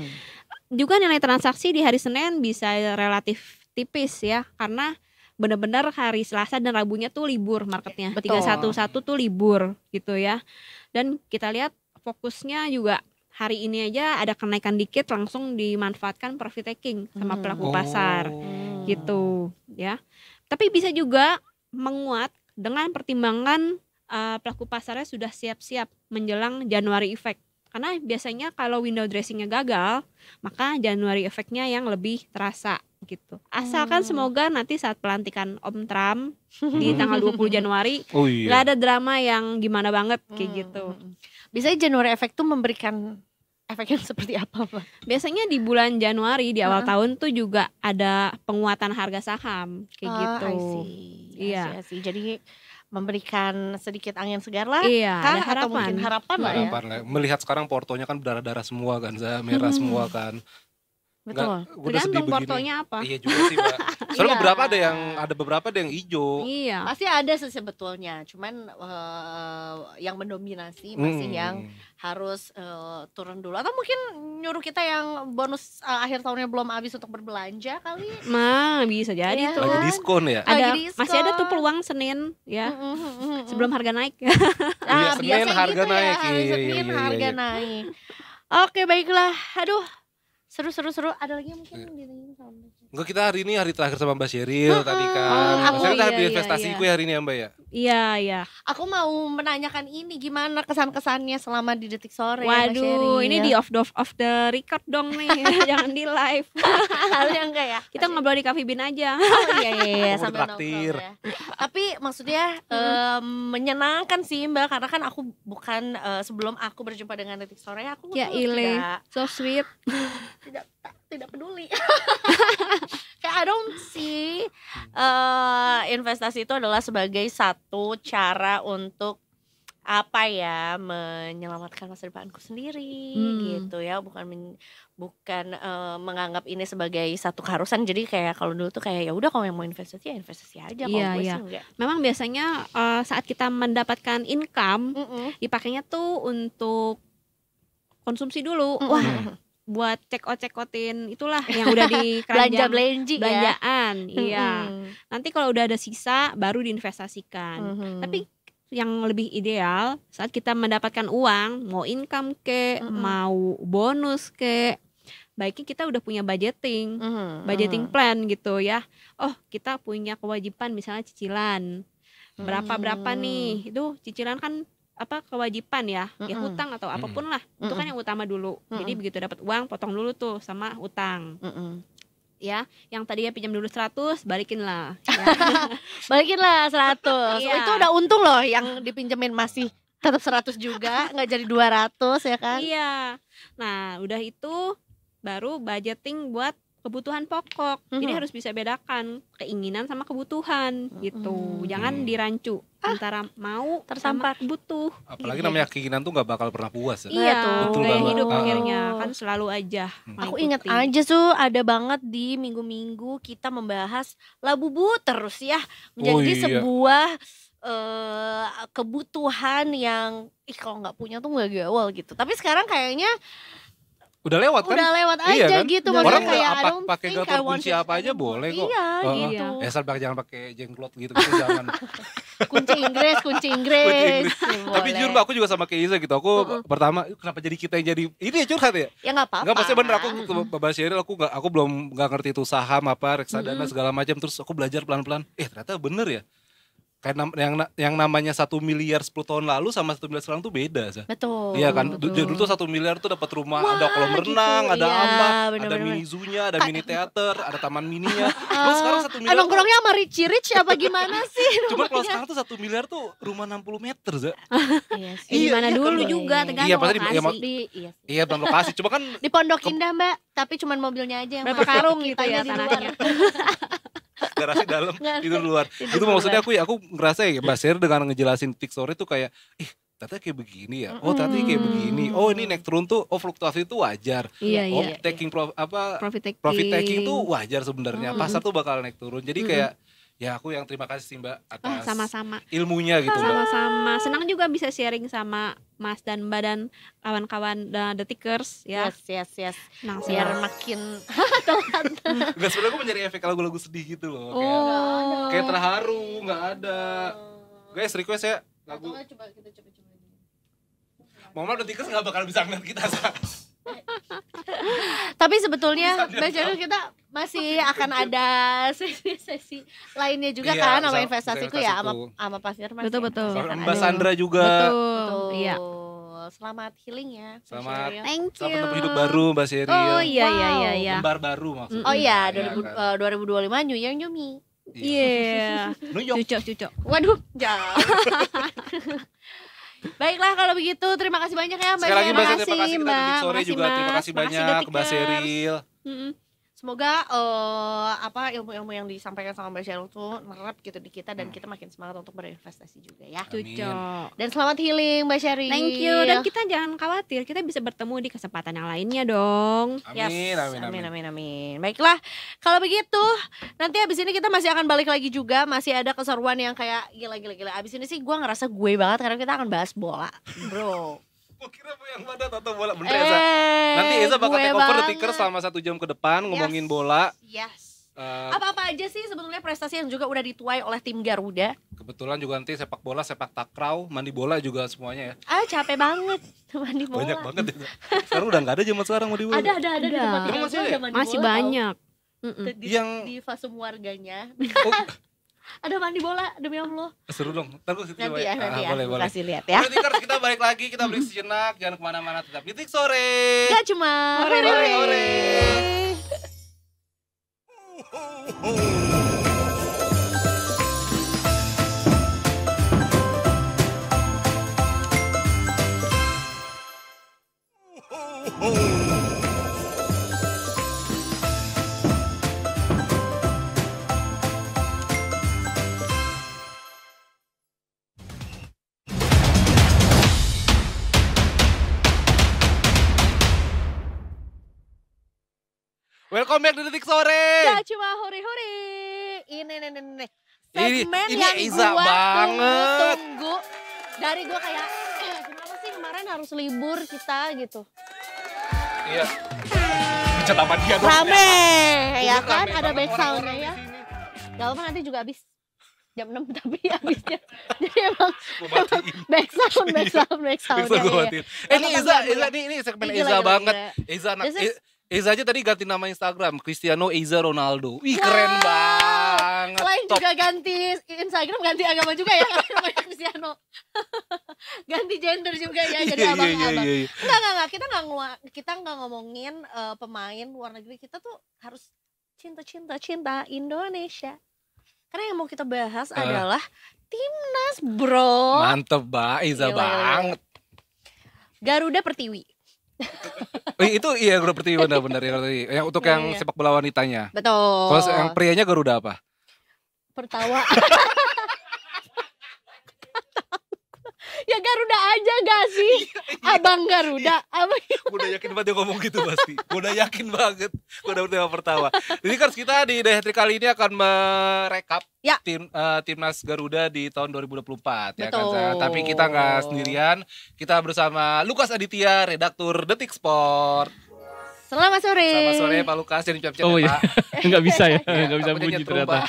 juga nilai transaksi di hari Senin bisa relatif tipis ya, karena benar-benar hari Selasa dan Rabunya tuh libur marketnya. 311 tuh libur gitu ya. Dan kita lihat fokusnya juga hari ini aja ada kenaikan dikit langsung dimanfaatkan profit taking sama pelaku pasar gitu ya. Tapi bisa juga menguat dengan pertimbangan pelaku pasarnya sudah siap-siap menjelang Januari effect. Karena biasanya kalau window dressingnya gagal, maka Januari effect-nya yang lebih terasa gitu. Asalkan semoga nanti saat pelantikan Om Trump di tanggal 20 Januari gak ada drama yang gimana banget kayak gitu. Biasanya Januari effect tuh memberikan efek yang seperti apa Pak? Biasanya di bulan Januari di awal tahun tuh juga ada penguatan harga saham kayak gitu. Iya. Jadi memberikan sedikit angin segar lah. Iya, ada harapan. Atau mungkin harapan lah ya. Melihat sekarang portonya kan berdarah-darah semua kan, merah semua kan. Betul. Tergantung portonya apa. Iya juga sih Mbak. Soalnya beberapa ada yang hijau. Iya. Pasti ada sih sebetulnya. Cuman yang mendominasi masih yang harus turun dulu. Atau mungkin nyuruh kita yang bonus akhir tahunnya belum habis untuk berbelanja kali. Bisa jadi tuh. Lagi diskon ya. Masih ada tuh peluang Senin ya. Sebelum harga naik. Senin harga gitu naik. Senin harga naik. Oke, baiklah. Aduh. Seru. Ada lagi yang mungkin ditanyain sama Mbak? Enggak, kita hari ini hari terakhir sama Mbak Sheryl tadi kan. Saya kan hari investasiku hari ini ya Mbak ya. Iya. Aku mau menanyakan ini, gimana kesan-kesannya selama di Detik Sore? Mbak Waduh, Sheryl? ini di off the record dong nih. Jangan di live. Halnya enggak ya? Kita ngobrol di Coffee Bean aja. Oh iya sambil traktir. nongkrong ya. Tapi maksudnya menyenangkan sih Mbak, karena kan aku bukan sebelum aku berjumpa dengan Detik Sore aku Ya tuh ile, so sweet. tidak peduli. Kayak I don't see investasi itu adalah sebagai satu cara untuk menyelamatkan masa depanku sendiri gitu ya, bukan menganggap ini sebagai satu keharusan. Jadi kayak kalau dulu tuh kayak ya udah kalau yang mau investasi ya investasi aja. Kalau gue sih enggak. Memang biasanya saat kita mendapatkan income dipakainya tuh untuk konsumsi dulu. Wah, buat cekot-cekotin itulah yang udah di keranjang belanjaan. Iya. Nanti kalau udah ada sisa baru diinvestasikan. Tapi yang lebih ideal saat kita mendapatkan uang, mau income mau bonus baiknya kita udah punya budgeting plan gitu ya. Oh, kita punya kewajiban misalnya cicilan. Berapa nih? Itu cicilan kan kewajiban ya hutang atau apapun lah, itu kan yang utama dulu. Jadi begitu dapat uang potong dulu tuh sama hutang. Ya, yang tadinya pinjam dulu 100 balikin lah ya. Balikin lah 100. Itu udah untung loh yang dipinjemin masih tetap 100 juga, nggak jadi 200 ya kan? Iya. Nah, udah itu baru budgeting buat kebutuhan pokok. Jadi harus bisa bedakan keinginan sama kebutuhan gitu. Jangan dirancu antara mau Tertampar. sama butuh. Apalagi namanya keinginan tuh nggak bakal pernah puas ya. Iya, Betul gaya banget. hidup Ah. akhirnya kan selalu aja. Aku ingat aja tuh ada banget di minggu-minggu kita membahas Labubu terus ya menjadi Oh, iya. sebuah kebutuhan yang kalau nggak punya tuh nggak gaul gitu. Tapi sekarang kayaknya Udah lewat kan? udah lewat Iya aja kan? gitu. Udah Maksudnya Orang kayak udah I don't pakai think I gator want kunci it apa aja anymore. boleh kok. Iya Heeh. gitu. Asal jangan pakai jenglot gitu jangan. Kunci Inggris. Kunci Inggris. Ya, Tapi boleh. jujur Mbak, aku juga sama kayak Iza gitu. Aku pertama kenapa jadi kita yang jadi ini ya curhat ya? Ya nggak apa-apa. Enggak, maksudnya bener aku ke Mbak Sheryl aku belum nggak ngerti itu saham apa reksadana segala macam, terus aku belajar pelan-pelan. Ternyata bener ya. Kayak yang namanya 1 miliar 10 tahun lalu sama 1 miliar sekarang tuh beda sih. Betul. Iya kan, betul. dulu tuh 1 miliar tuh dapat rumah, Wah, ada kolam gitu. renang, ada Iya, apa, bener, ada bener, mini bener. zoo-nya, ada mini teater, ada taman mininya. Terus sekarang 1 miliar tuh, Nongkrongnya sama Richie Rich apa gimana sih? cuma kalau rumahnya? sekarang tuh 1 miliar tuh rumah 60 meter, Zak. Iya sih. Di mana iya, dulu kan, juga tergantung Iya, pasti lokasi. Iya sih. Iya, bukan lokasi, cuma kan Di Pondok Indah Mbak, tapi cuman mobilnya aja yang Berapa masuk. karung gitu Kitanya ya di luar. tanahnya. garasi dalam, Nggak, itu luar. tidur Itu maksudnya luar. aku ngerasa ya Mbak Sheryl dengan ngejelasin tick story tuh kayak, ternyata kayak begini ya. Oh, ternyata kayak begini. Oh, ini naik turun tuh, fluktuasi itu wajar. Iya, Oh, iya. taking Profit profit taking tuh wajar sebenarnya. Pasar tuh bakal naik turun. Jadi Mm-mm. kayak ya aku yang terima kasih sih Mbak atas Sama-sama. ilmunya gitu Mbak. Sama-sama. Senang juga bisa sharing sama Mas dan Mbak dan kawan-kawan The Tickers ya. Yes. Nah, Biar senang. makin Enggak, sebenarnya aku mencari efek lagu-lagu sedih gitu loh. Oh. Kayak terharu, nggak ada. Guys, request ya lagu. coba kita coba. Mama The Tickers nggak bakal bisa ngeliat kita. Tapi sebetulnya Mbak Sheryl kita masih akan ada sesi lainnya juga Iya, kan sama sama investasiku ya investasiku. sama Pak Firman. Betul. Mbak Sandra juga. Betul. Iya. Selamat healing ya. Mbak Selamat. Sheryl. Thank you. Selamat menempuh hidup baru Mbak Sheryl. Oh iya Wow. iya iya iya. Lembar baru maksudnya. Oh iya, Iya 2025 New Year New Me. Iya. New York. Cucok. Waduh, jangan. Baiklah kalau begitu, terima kasih banyak ya Mbak Sekali lagi Mbak Sheryl. Sheryl, terima kasih kita di sore Makasih, juga. Terima Mas. kasih Makasih, banyak The Mbak Tickers. Sheryl. Mm-mm. Semoga ilmu-ilmu yang disampaikan sama Mbak Sheryl tuh nerap gitu di kita dan kita makin semangat untuk berinvestasi juga ya. Cucok. Dan selamat healing Mbak Sheryl. Thank you. Dan kita jangan khawatir, kita bisa bertemu di kesempatan yang lainnya dong. Yes, Amin. amin. Baiklah, kalau begitu nanti abis ini kita masih akan balik lagi juga. Masih ada keseruan yang kayak gila. Abis ini sih gue ngerasa gue banget karena kita akan bahas bola, bro. Gue kira Bu yang pada atau bola bener ya, Za? Nanti Eza bakal gue take over The banget. Tickers selama 1 jam ke depan ngomongin bola. Yes. Eh, Apa-apa aja sih sebetulnya prestasi yang juga udah dituai oleh tim Garuda? kebetulan juga nanti sepak bola, sepak takraw, mandi bola juga semuanya ya. Capek banget mandi bola. Banyak banget ya. Sekarang udah nggak ada zaman sekarang mandi bola. Ada di tempat Ada. tinggal Masih gue ada? ada mandi Masih bola, banyak. tau. Di, Yang- di fasum warganya Oh, ada mandi bola demi Allah. seru dong. Ntar gue Nanti ya, Boleh. gue kasih lihat ya. Oke, Tickers, kita balik lagi, kita break sejenak. Jangan kemana-mana, tetap di Tik Sore. Gak cuma Hore. Welcome back di Detik Sore. Gak cuma hore-hore. Ini. Segmen Ini yang Iza gua banget. tunggu. Dari gua kayak, kenapa sih kemarin harus libur kita gitu. Iya. Pencet apa dia dong? Rame, ya Rame kan? banget Ada back soundnya orang-orang ya. di sini. Gak apa nanti juga habis jam 6 tapi habisnya. Jadi emang Gua matiin. back sound Bisa ya. gue matiin. Ini Iza, ini segmen Gila, Iza gila, banget. gila. Iza This is- Iza aja tadi ganti nama Instagram, Cristiano Iza Ronaldo. Wih, keren banget. Selain Top. juga ganti Instagram, ganti agama juga ya namanya Cristiano. Ganti gender juga ya jadi abang-abang. Iya. Enggak. Kita nggak ngomongin pemain luar negeri. Kita tuh harus cinta Indonesia. Karena yang mau kita bahas adalah timnas Bagus bro. Mantep, Mbak. Iza Gila, banget. Garuda Pertiwi. Itu iya Garuda Pertiwi benar-benar ya tadi. Yang untuk yang Iya. sepak bola wanitanya. Betul. Kalau yang prianya Garuda apa? Pertawa. Ya Garuda aja gak sih? Abang Garuda. Abang. Gue udah yakin banget dia ngomong gitu pasti. Gue udah yakin banget. Gue udah tema pertama. Jadi kan kita di The Hat Trick kali ini akan merekap Ya. timnas Garuda di tahun 2024 ya kan. Betul. Zah? Tapi kita nggak sendirian. Kita bersama Lukas Aditya, redaktur Detik Sport. Selamat sore. Selamat sore Pak Lukas, jadi ucap-ucap Oh ya, iya, Pak. nggak bisa ya, Iya, nggak bisa takutnya bunyi nyetrum, ternyata. Pak.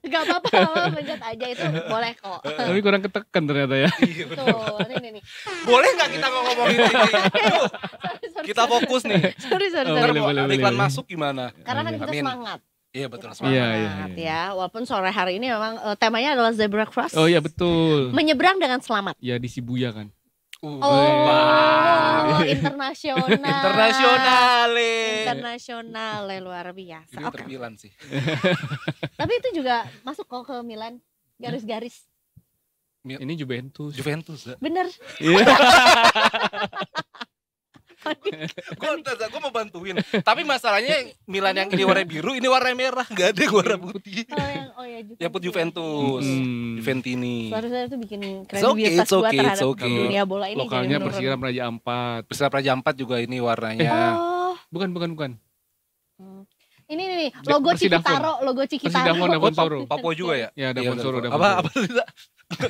Gak apa-apa, pencet aja itu boleh kok. Tapi kurang ketekan ternyata ya. Iya betul. Tuh, nih. Boleh nggak kita ngomongin ini? Yuk, kita fokus nih. Sorry. Oh, Ntar boleh, mau boleh, ada iklan boleh. masuk gimana? Karena kan kita Amin. semangat. Iya betul. Kita Iya, semangat iya. ya. Walaupun sore hari ini memang temanya adalah zebra cross. Oh iya betul. Menyeberang dengan selamat. Ya di Shibuya kan. Oh, Wah. internasional. Internasional luar biasa. Ini Oke. terpilan sih. Tapi itu juga masuk kok ke Milan. Garis-garis. Ini Juventus. Juventus. Bener. Iya. Gue mau bantuin. Tapi masalahnya Milan yang ini warna biru, ini warna merah, nggak ada yang warna putih. Oh ya Juventus. Yang put Juventus, Juventini. Suara-suara itu bikin It's okay, kredibilitas it's gua okay, terhadap it's okay. dunia bola ini Lokalnya jadi menurun. Persiram Raja Ampat. Persela Praja 4 juga ini warnanya. Oh, Bukan. ini nih logo Persidafon. Cikitaro, logo Cikitaro. Persidafon Oh, Davonsoro. Papua juga ya? Ya, Iya, Davonsoro, betul. Davonsoro. Apa tadi?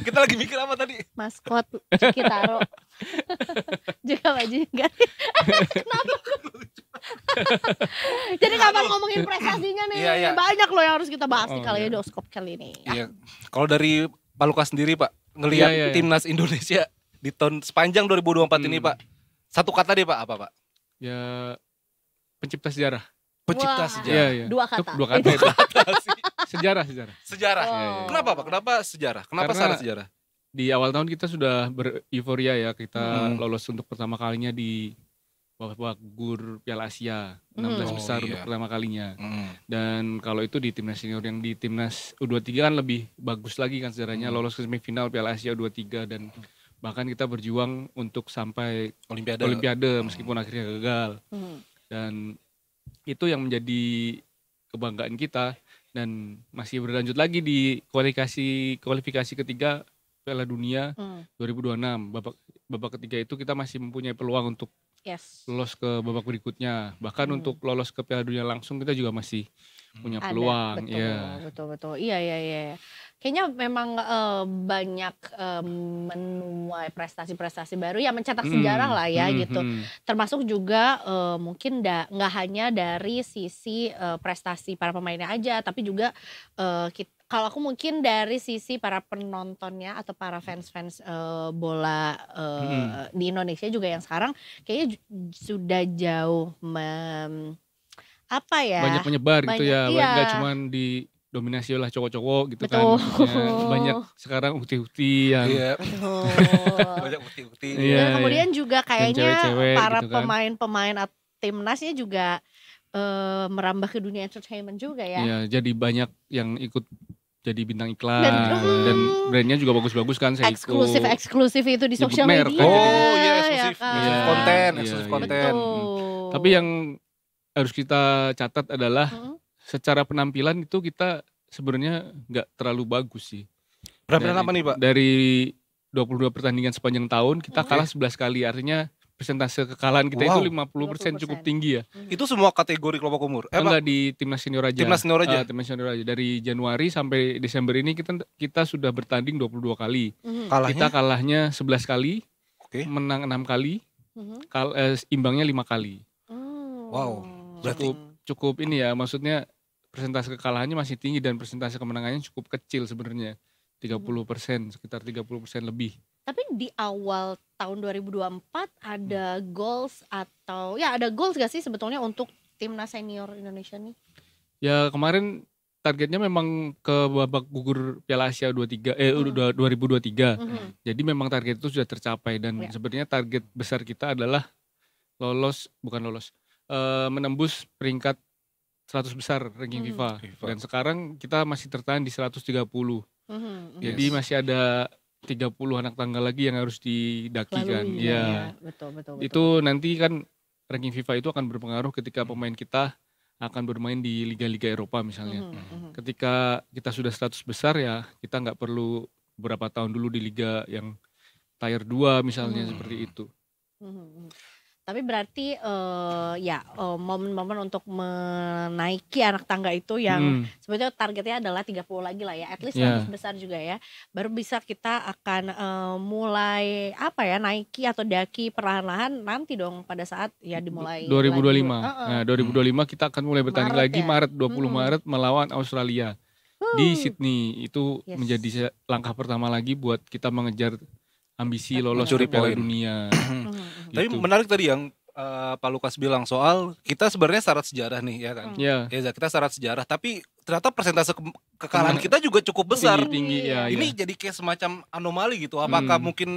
Kita lagi mikir apa tadi? Maskot Cikitaro. Juga baju enggak. Kenapa? Jadi kapan ngomongin prestasinya nih? Iya, iya. Banyak loh yang harus kita bahas nih Oh, kali iya. Doskop kali ini. Iya. Kalau dari Pak Lukas sendiri Pak, ngelihat Iya, iya. timnas Indonesia di tahun sepanjang 2024 ini Pak, satu kata deh Pak, apa Pak? Ya pencipta sejarah. Pencipta Wah. sejarah. Iya. Dua kata. Dua kata itu. Sejarah. Sejarah. Wow. Iya, iya. Kenapa Pak? Kenapa sejarah? Kenapa Karena syarat sejarah? Di awal tahun kita sudah bereuforiya ya, kita Hmm. lolos untuk pertama kalinya di babak gugur Piala Asia 16 Hmm. besar Oh, untuk iya. pertama kalinya. Mm. Dan kalau itu di timnas senior, yang di timnas U23 kan lebih bagus lagi kan sejarahnya, lolos ke semifinal Piala Asia U23 dan bahkan kita berjuang untuk sampai Olimpiade meskipun akhirnya gagal. Hmm. Dan itu yang menjadi kebanggaan kita, dan masih berlanjut lagi di kualifikasi ketiga Piala Dunia Hmm. 2026. Babak ketiga itu kita masih mempunyai peluang untuk Yes. lolos ke babak berikutnya. Bahkan Hmm. untuk lolos ke Piala Dunia langsung kita juga masih punya Ada, peluang. betul, Ya. betul. Iya. Kayaknya memang banyak menuai prestasi-prestasi baru yang mencetak sejarah lah ya gitu. Termasuk juga mungkin nggak hanya dari sisi prestasi para pemainnya aja, tapi juga kalau aku mungkin dari sisi para penontonnya atau para fans-fans bola di Indonesia juga yang sekarang kayaknya sudah jauh apa ya? Banyak menyebar gitu ya. Banyak, iya. Nggak cuma didominasi oleh cowok-cowok gitu Betul. kan. Ya, banyak sekarang ukti-ukti yang Iya. Betul. Banyak bukti-bukti. Iya, Dan kemudian juga kayaknya cewek-cewek para gitu kan. pemain-pemain timnasnya juga merambah ke dunia entertainment juga ya. ya, jadi banyak yang ikut jadi bintang iklan Dan- dan brandnya juga bagus-bagus kan. Seiko. Eksklusif itu di Nyebut sosial merek media. kan. Oh iya, ya eksklusif kan? Iya. konten, Iya, eksklusif iya. konten. Betul. Tapi yang harus kita catat adalah Mm. secara penampilan itu kita sebenarnya nggak terlalu bagus sih. Penampilan apa nih Pak? Dari 22 pertandingan sepanjang tahun kita kalah 11 kali, artinya persentase kekalahan kita Wow. itu 50% cukup tinggi ya. Itu semua kategori kelompok umur. Enggak, di timnas senior aja. Timnas senior aja? Timnas senior aja. Dari Januari sampai Desember ini kita sudah bertanding 22 kali. Mhm. Kita kalahnya 11 kali, Oke. menang 6 kali, Mhm. imbangnya 5 kali. Hmm. Wow. Berarti- Cukup ini ya, maksudnya persentase kekalahannya masih tinggi dan persentase kemenangannya cukup kecil sebenarnya. 30%, sekitar 30% lebih. Tapi di awal tahun 2024 ada goals atau ya ada goals gak sih sebetulnya untuk timnas senior Indonesia nih? Ya kemarin targetnya memang ke babak gugur Piala Asia 2023. Mhm. Jadi memang target itu sudah tercapai, dan Ya. sebenarnya target besar kita adalah menembus peringkat 100 besar ranking Mhm. FIFA. FIFA. Dan sekarang kita masih tertahan di 130. Jadi masih ada 30 anak tangga lagi yang harus didaki kan. Iya, betul. Itu nanti kan ranking FIFA itu akan berpengaruh ketika pemain kita akan bermain di liga-liga Eropa misalnya. Ketika kita sudah status besar ya kita nggak perlu beberapa tahun dulu di liga yang tier 2 misalnya seperti itu. Tapi berarti momen-momen untuk menaiki anak tangga itu yang sebetulnya targetnya adalah 30 lagi lah ya, at least status besar juga ya. Baru bisa kita akan mulai naiki atau daki perlahan-lahan nanti dong pada saat ya dimulai 2025. Nah, 2025 kita akan mulai bertanding Maret lagi ya? Maret 20 Maret melawan Australia di Sydney. Itu menjadi langkah pertama lagi buat kita mengejar ambisi lolos ke Piala Dunia. Tapi menarik tadi yang Pak Lukas bilang soal kita sebenarnya syarat sejarah nih ya kan. Ya. Ya kita syarat sejarah tapi ternyata persentase kekalahan kita juga cukup besar. Tinggi ya. Ini jadi kayak semacam anomali gitu. Apakah mungkin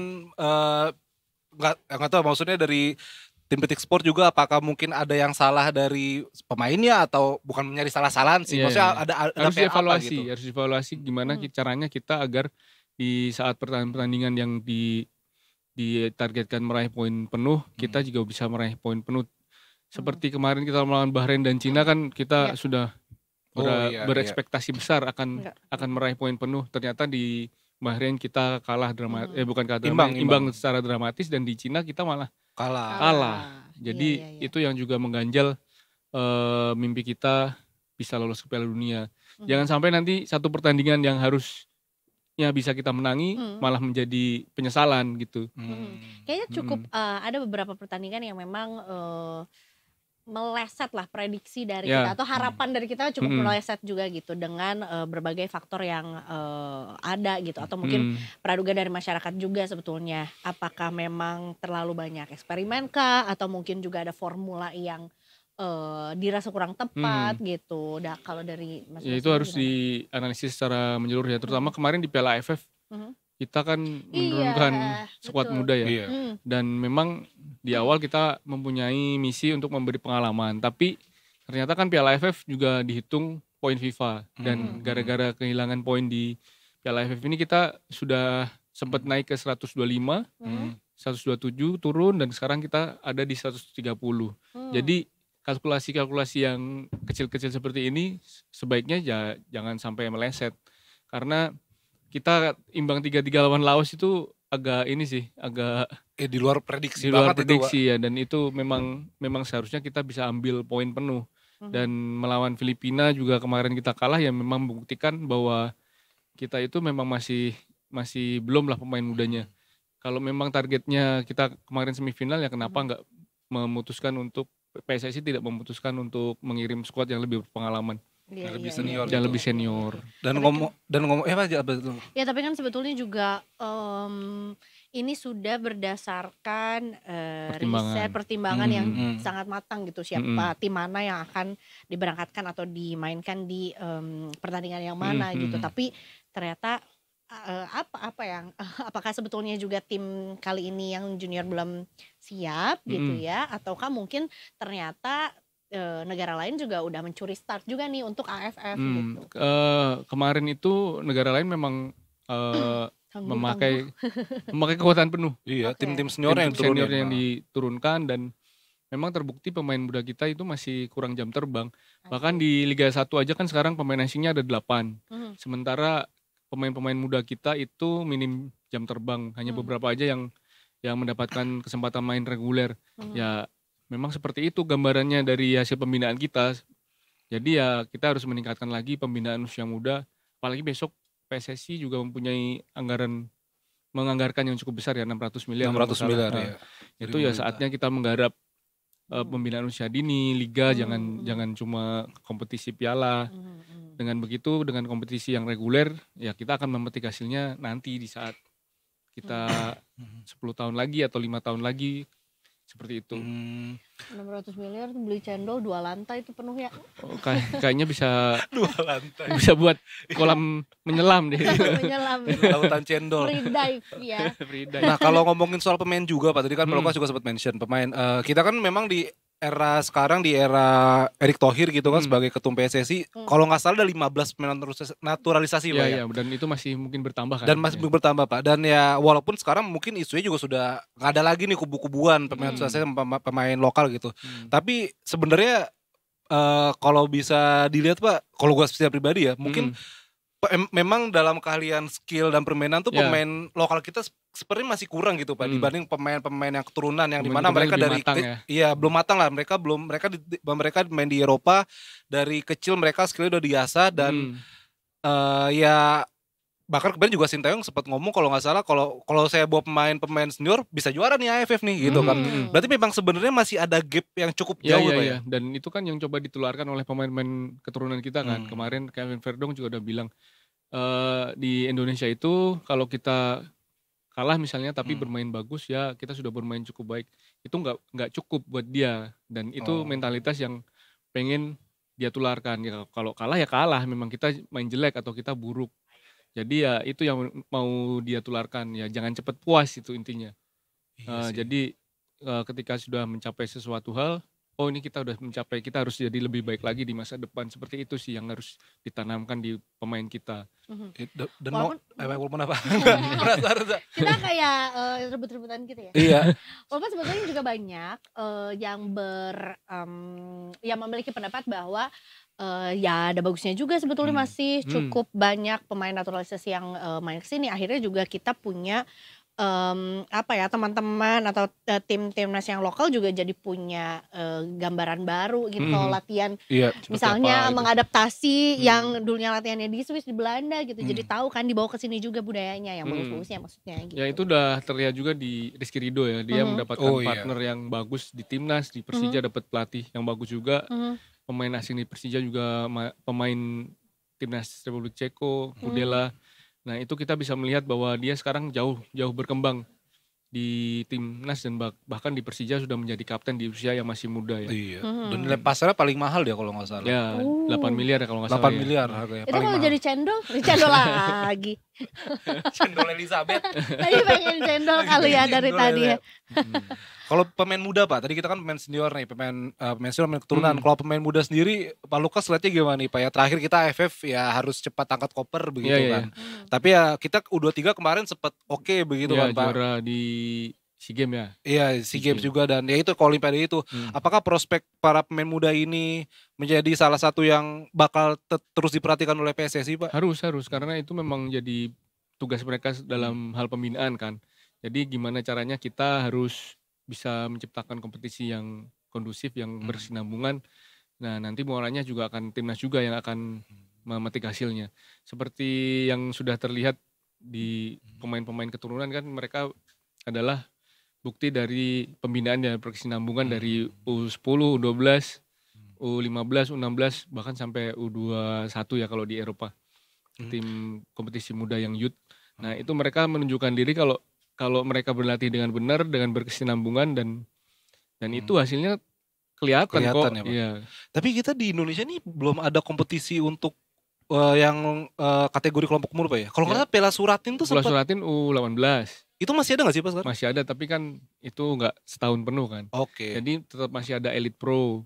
nggak tahu maksudnya dari tim Petik Sport juga apakah mungkin ada yang salah dari pemainnya atau bukan nyari salah-salahan sih. Maksudnya ada harus dievaluasi, gitu. harus dievaluasi gimana caranya kita agar di saat pertandingan yang ditargetkan meraih poin penuh, kita juga bisa meraih poin penuh. Seperti kemarin kita melawan Bahrain dan Cina kan kita sudah berekspektasi besar akan meraih poin penuh. Ternyata di Bahrain kita kalah imbang secara dramatis, dan di Cina kita malah kalah. Jadi itu yang juga mengganjal mimpi kita bisa lolos ke Piala Dunia. Jangan sampai nanti satu pertandingan yang harusnya bisa kita menangi malah menjadi penyesalan gitu. Kayaknya cukup ada beberapa pertandingan yang memang meleset lah prediksi dari kita atau harapan dari kita cukup meleset juga gitu dengan berbagai faktor yang ada gitu, atau mungkin praduga dari masyarakat juga sebetulnya. Apakah memang terlalu banyak eksperimen kah, atau mungkin juga ada formula yang dirasa kurang tepat gitu. Kalau dari Mas itu harus dianalisis secara menyeluruh ya, terutama kemarin di Piala AFF kita kan menurunkan skuad muda ya. Dan memang di awal kita mempunyai misi untuk memberi pengalaman, tapi ternyata kan Piala AFF juga dihitung poin FIFA, dan gara-gara kehilangan poin di Piala AFF ini kita sudah sempat naik ke 125, 127 turun, dan sekarang kita ada di 130. Jadi kalkulasi-kalkulasi yang kecil-kecil seperti ini sebaiknya jangan sampai meleset. Karena kita imbang 3-3 lawan Laos itu agak di luar prediksi ya, dan itu memang seharusnya kita bisa ambil poin penuh. Dan melawan Filipina juga kemarin kita kalah, ya memang membuktikan bahwa kita itu memang masih belum lah pemain mudanya. Kalau memang targetnya kita kemarin semifinal, ya kenapa nggak memutuskan untuk PSSI tidak memutuskan untuk mengirim skuad yang lebih berpengalaman, yang lebih senior, lebih senior. Dan ya, tapi kan sebetulnya juga ini sudah berdasarkan pertimbangan yang sangat matang gitu, siapa tim mana yang akan diberangkatkan atau dimainkan di pertandingan yang mana gitu. Tapi ternyata apakah sebetulnya juga tim kali ini yang junior belum siap gitu ya, ataukah mungkin ternyata negara lain juga udah mencuri start juga nih untuk AFF gitu. Kemarin itu negara lain memang memakai kekuatan penuh. Iya, tim-tim senior yang diturunkan, dan memang terbukti pemain muda kita itu masih kurang jam terbang. Bahkan di Liga 1 aja kan sekarang pemain asingnya ada 8. Sementara pemain-pemain muda kita itu minim jam terbang, hanya beberapa aja yang mendapatkan kesempatan main reguler. Ya memang seperti itu gambarannya dari hasil pembinaan kita. Jadi ya kita harus meningkatkan lagi pembinaan usia muda, apalagi besok PSSI juga mempunyai menganggarkan yang cukup besar ya, 600 miliar. Ya. Itu ya saatnya kita menggarap pembinaan usia dini, liga, jangan cuma kompetisi piala. Dengan begitu, dengan kompetisi yang reguler, ya kita akan memetik hasilnya nanti di saat kita 10 tahun lagi atau 5 tahun lagi, seperti itu. 600 miliar tuh beli cendol 2 lantai itu penuh ya? Kayaknya bisa 2 lantai. Bisa buat kolam menyelam deh. Menyelam. Lautan cendol. Free dive ya. Nah, kalau ngomongin soal pemain juga Pak, tadi kan Pak Lukas juga sempat mention pemain. Kita kan memang di era sekarang di era Erick Thohir gitu kan sebagai ketum PSSI, kalau nggak salah ada 15 pemain naturalisasi Pak ya. Iya, dan itu masih mungkin bertambah kan. Dan masih bertambah Pak. Dan ya walaupun sekarang mungkin isunya juga sudah nggak ada lagi nih kubu-kubuan pemain naturalisasi sama pemain lokal gitu. Tapi sebenarnya kalau bisa dilihat Pak, kalau gue secara pribadi ya, mungkin memang dalam keahlian skill dan permainan tuh pemain lokal kita sepertinya masih kurang gitu Pak dibanding pemain-pemain yang keturunan yang dimana mereka dari belum matang lah, mereka main di Eropa dari kecil, mereka skillnya udah diasah dan ya bahkan kemarin juga Sintayong sempat ngomong kalau nggak salah kalau saya bawa pemain senior bisa juara nih AFF nih gitu kan. Berarti memang sebenarnya masih ada gap yang cukup jauh Pak ya. Dan itu kan yang coba ditularkan oleh pemain-pemain keturunan kita kan. Kemarin Kevin Verdong juga udah bilang di Indonesia itu kalau kita kalah misalnya tapi bermain bagus ya kita sudah bermain cukup baik. Itu nggak cukup buat dia dan itu mentalitas yang pengen dia tularkan. Ya kalau kalah ya kalah, memang kita main jelek atau kita buruk. Jadi ya itu yang mau dia tularkan, ya jangan cepat puas itu intinya. Jadi ketika sudah mencapai sesuatu hal, oh ini kita udah mencapai, kita harus jadi lebih baik lagi di masa depan. Seperti itu sih yang harus ditanamkan di pemain kita. Dan walaupun apa? Kita kayak rebut-rebutan gitu ya. Iya. Walaupun sebetulnya juga banyak yang yang memiliki pendapat bahwa ya ada bagusnya juga sebetulnya masih cukup banyak pemain naturalisasi yang main kesini. Akhirnya juga kita punya teman-teman atau timnas yang lokal juga jadi punya gambaran baru gitu latihan. Misalnya mengadaptasi yang dulunya latihannya di Swiss, di Belanda gitu. Jadi tahu kan dibawa ke sini juga budayanya yang bagus-bagusnya maksudnya gitu. Ya itu udah terlihat juga di Rizky Ridho ya. Dia mendapatkan partner yang bagus di timnas, di Persija dapat pelatih yang bagus juga. Pemain asing di Persija juga pemain timnas Republik Ceko, Kudela. Nah itu kita bisa melihat bahwa dia sekarang jauh berkembang di timnas dan bahkan di Persija sudah menjadi kapten di usia yang masih muda ya. Iya. Dan nilai pasarnya paling mahal dia kalau nggak salah. Ya 8 miliar ya kalau nggak salah. 8 miliar harganya. Itu kalau jadi cendol lagi. Cendol Elizabeth. Tadi pengen cendol kali ya dari tadi ya. Kalau pemain muda Pak, tadi kita kan pemain senior nih, pemain senior, pemain keturunan. Kalau pemain muda sendiri, Pak Lukas lihatnya gimana nih Pak ya? Terakhir kita AFF ya harus cepat angkat koper begitu kan. Tapi ya kita U23 kemarin sempat oke begitu kan Pak. Juara di SEA Games ya. Iya, SEA Games juga dan ya itu ke Olimpiade itu. Apakah prospek para pemain muda ini menjadi salah satu yang bakal terus diperhatikan oleh PSSI Pak? Harus karena itu memang jadi tugas mereka dalam hal pembinaan kan. Jadi gimana caranya kita harus bisa menciptakan kompetisi yang kondusif, yang berkesinambungan. Nah nanti muaranya juga akan timnas juga yang akan memetik hasilnya. Seperti yang sudah terlihat di pemain-pemain keturunan kan, mereka adalah bukti dari pembinaan dan berkesinambungan dari U10, U12, U15, U16, bahkan sampai U21 ya kalau di Eropa. Tim kompetisi muda yang youth. Nah itu mereka menunjukkan diri kalau mereka berlatih dengan benar, dengan berkesinambungan dan itu hasilnya kelihatan kok. Ya, Pak. Iya. Tapi kita di Indonesia nih belum ada kompetisi untuk yang kategori kelompok umur Pak ya. Kalau nggak salah Piala Suratin tuh Piala Suratin U18. Itu masih ada nggak sih Pak sekarang? Masih ada, tapi kan itu nggak setahun penuh kan. Oke. Jadi tetap masih ada Elite Pro,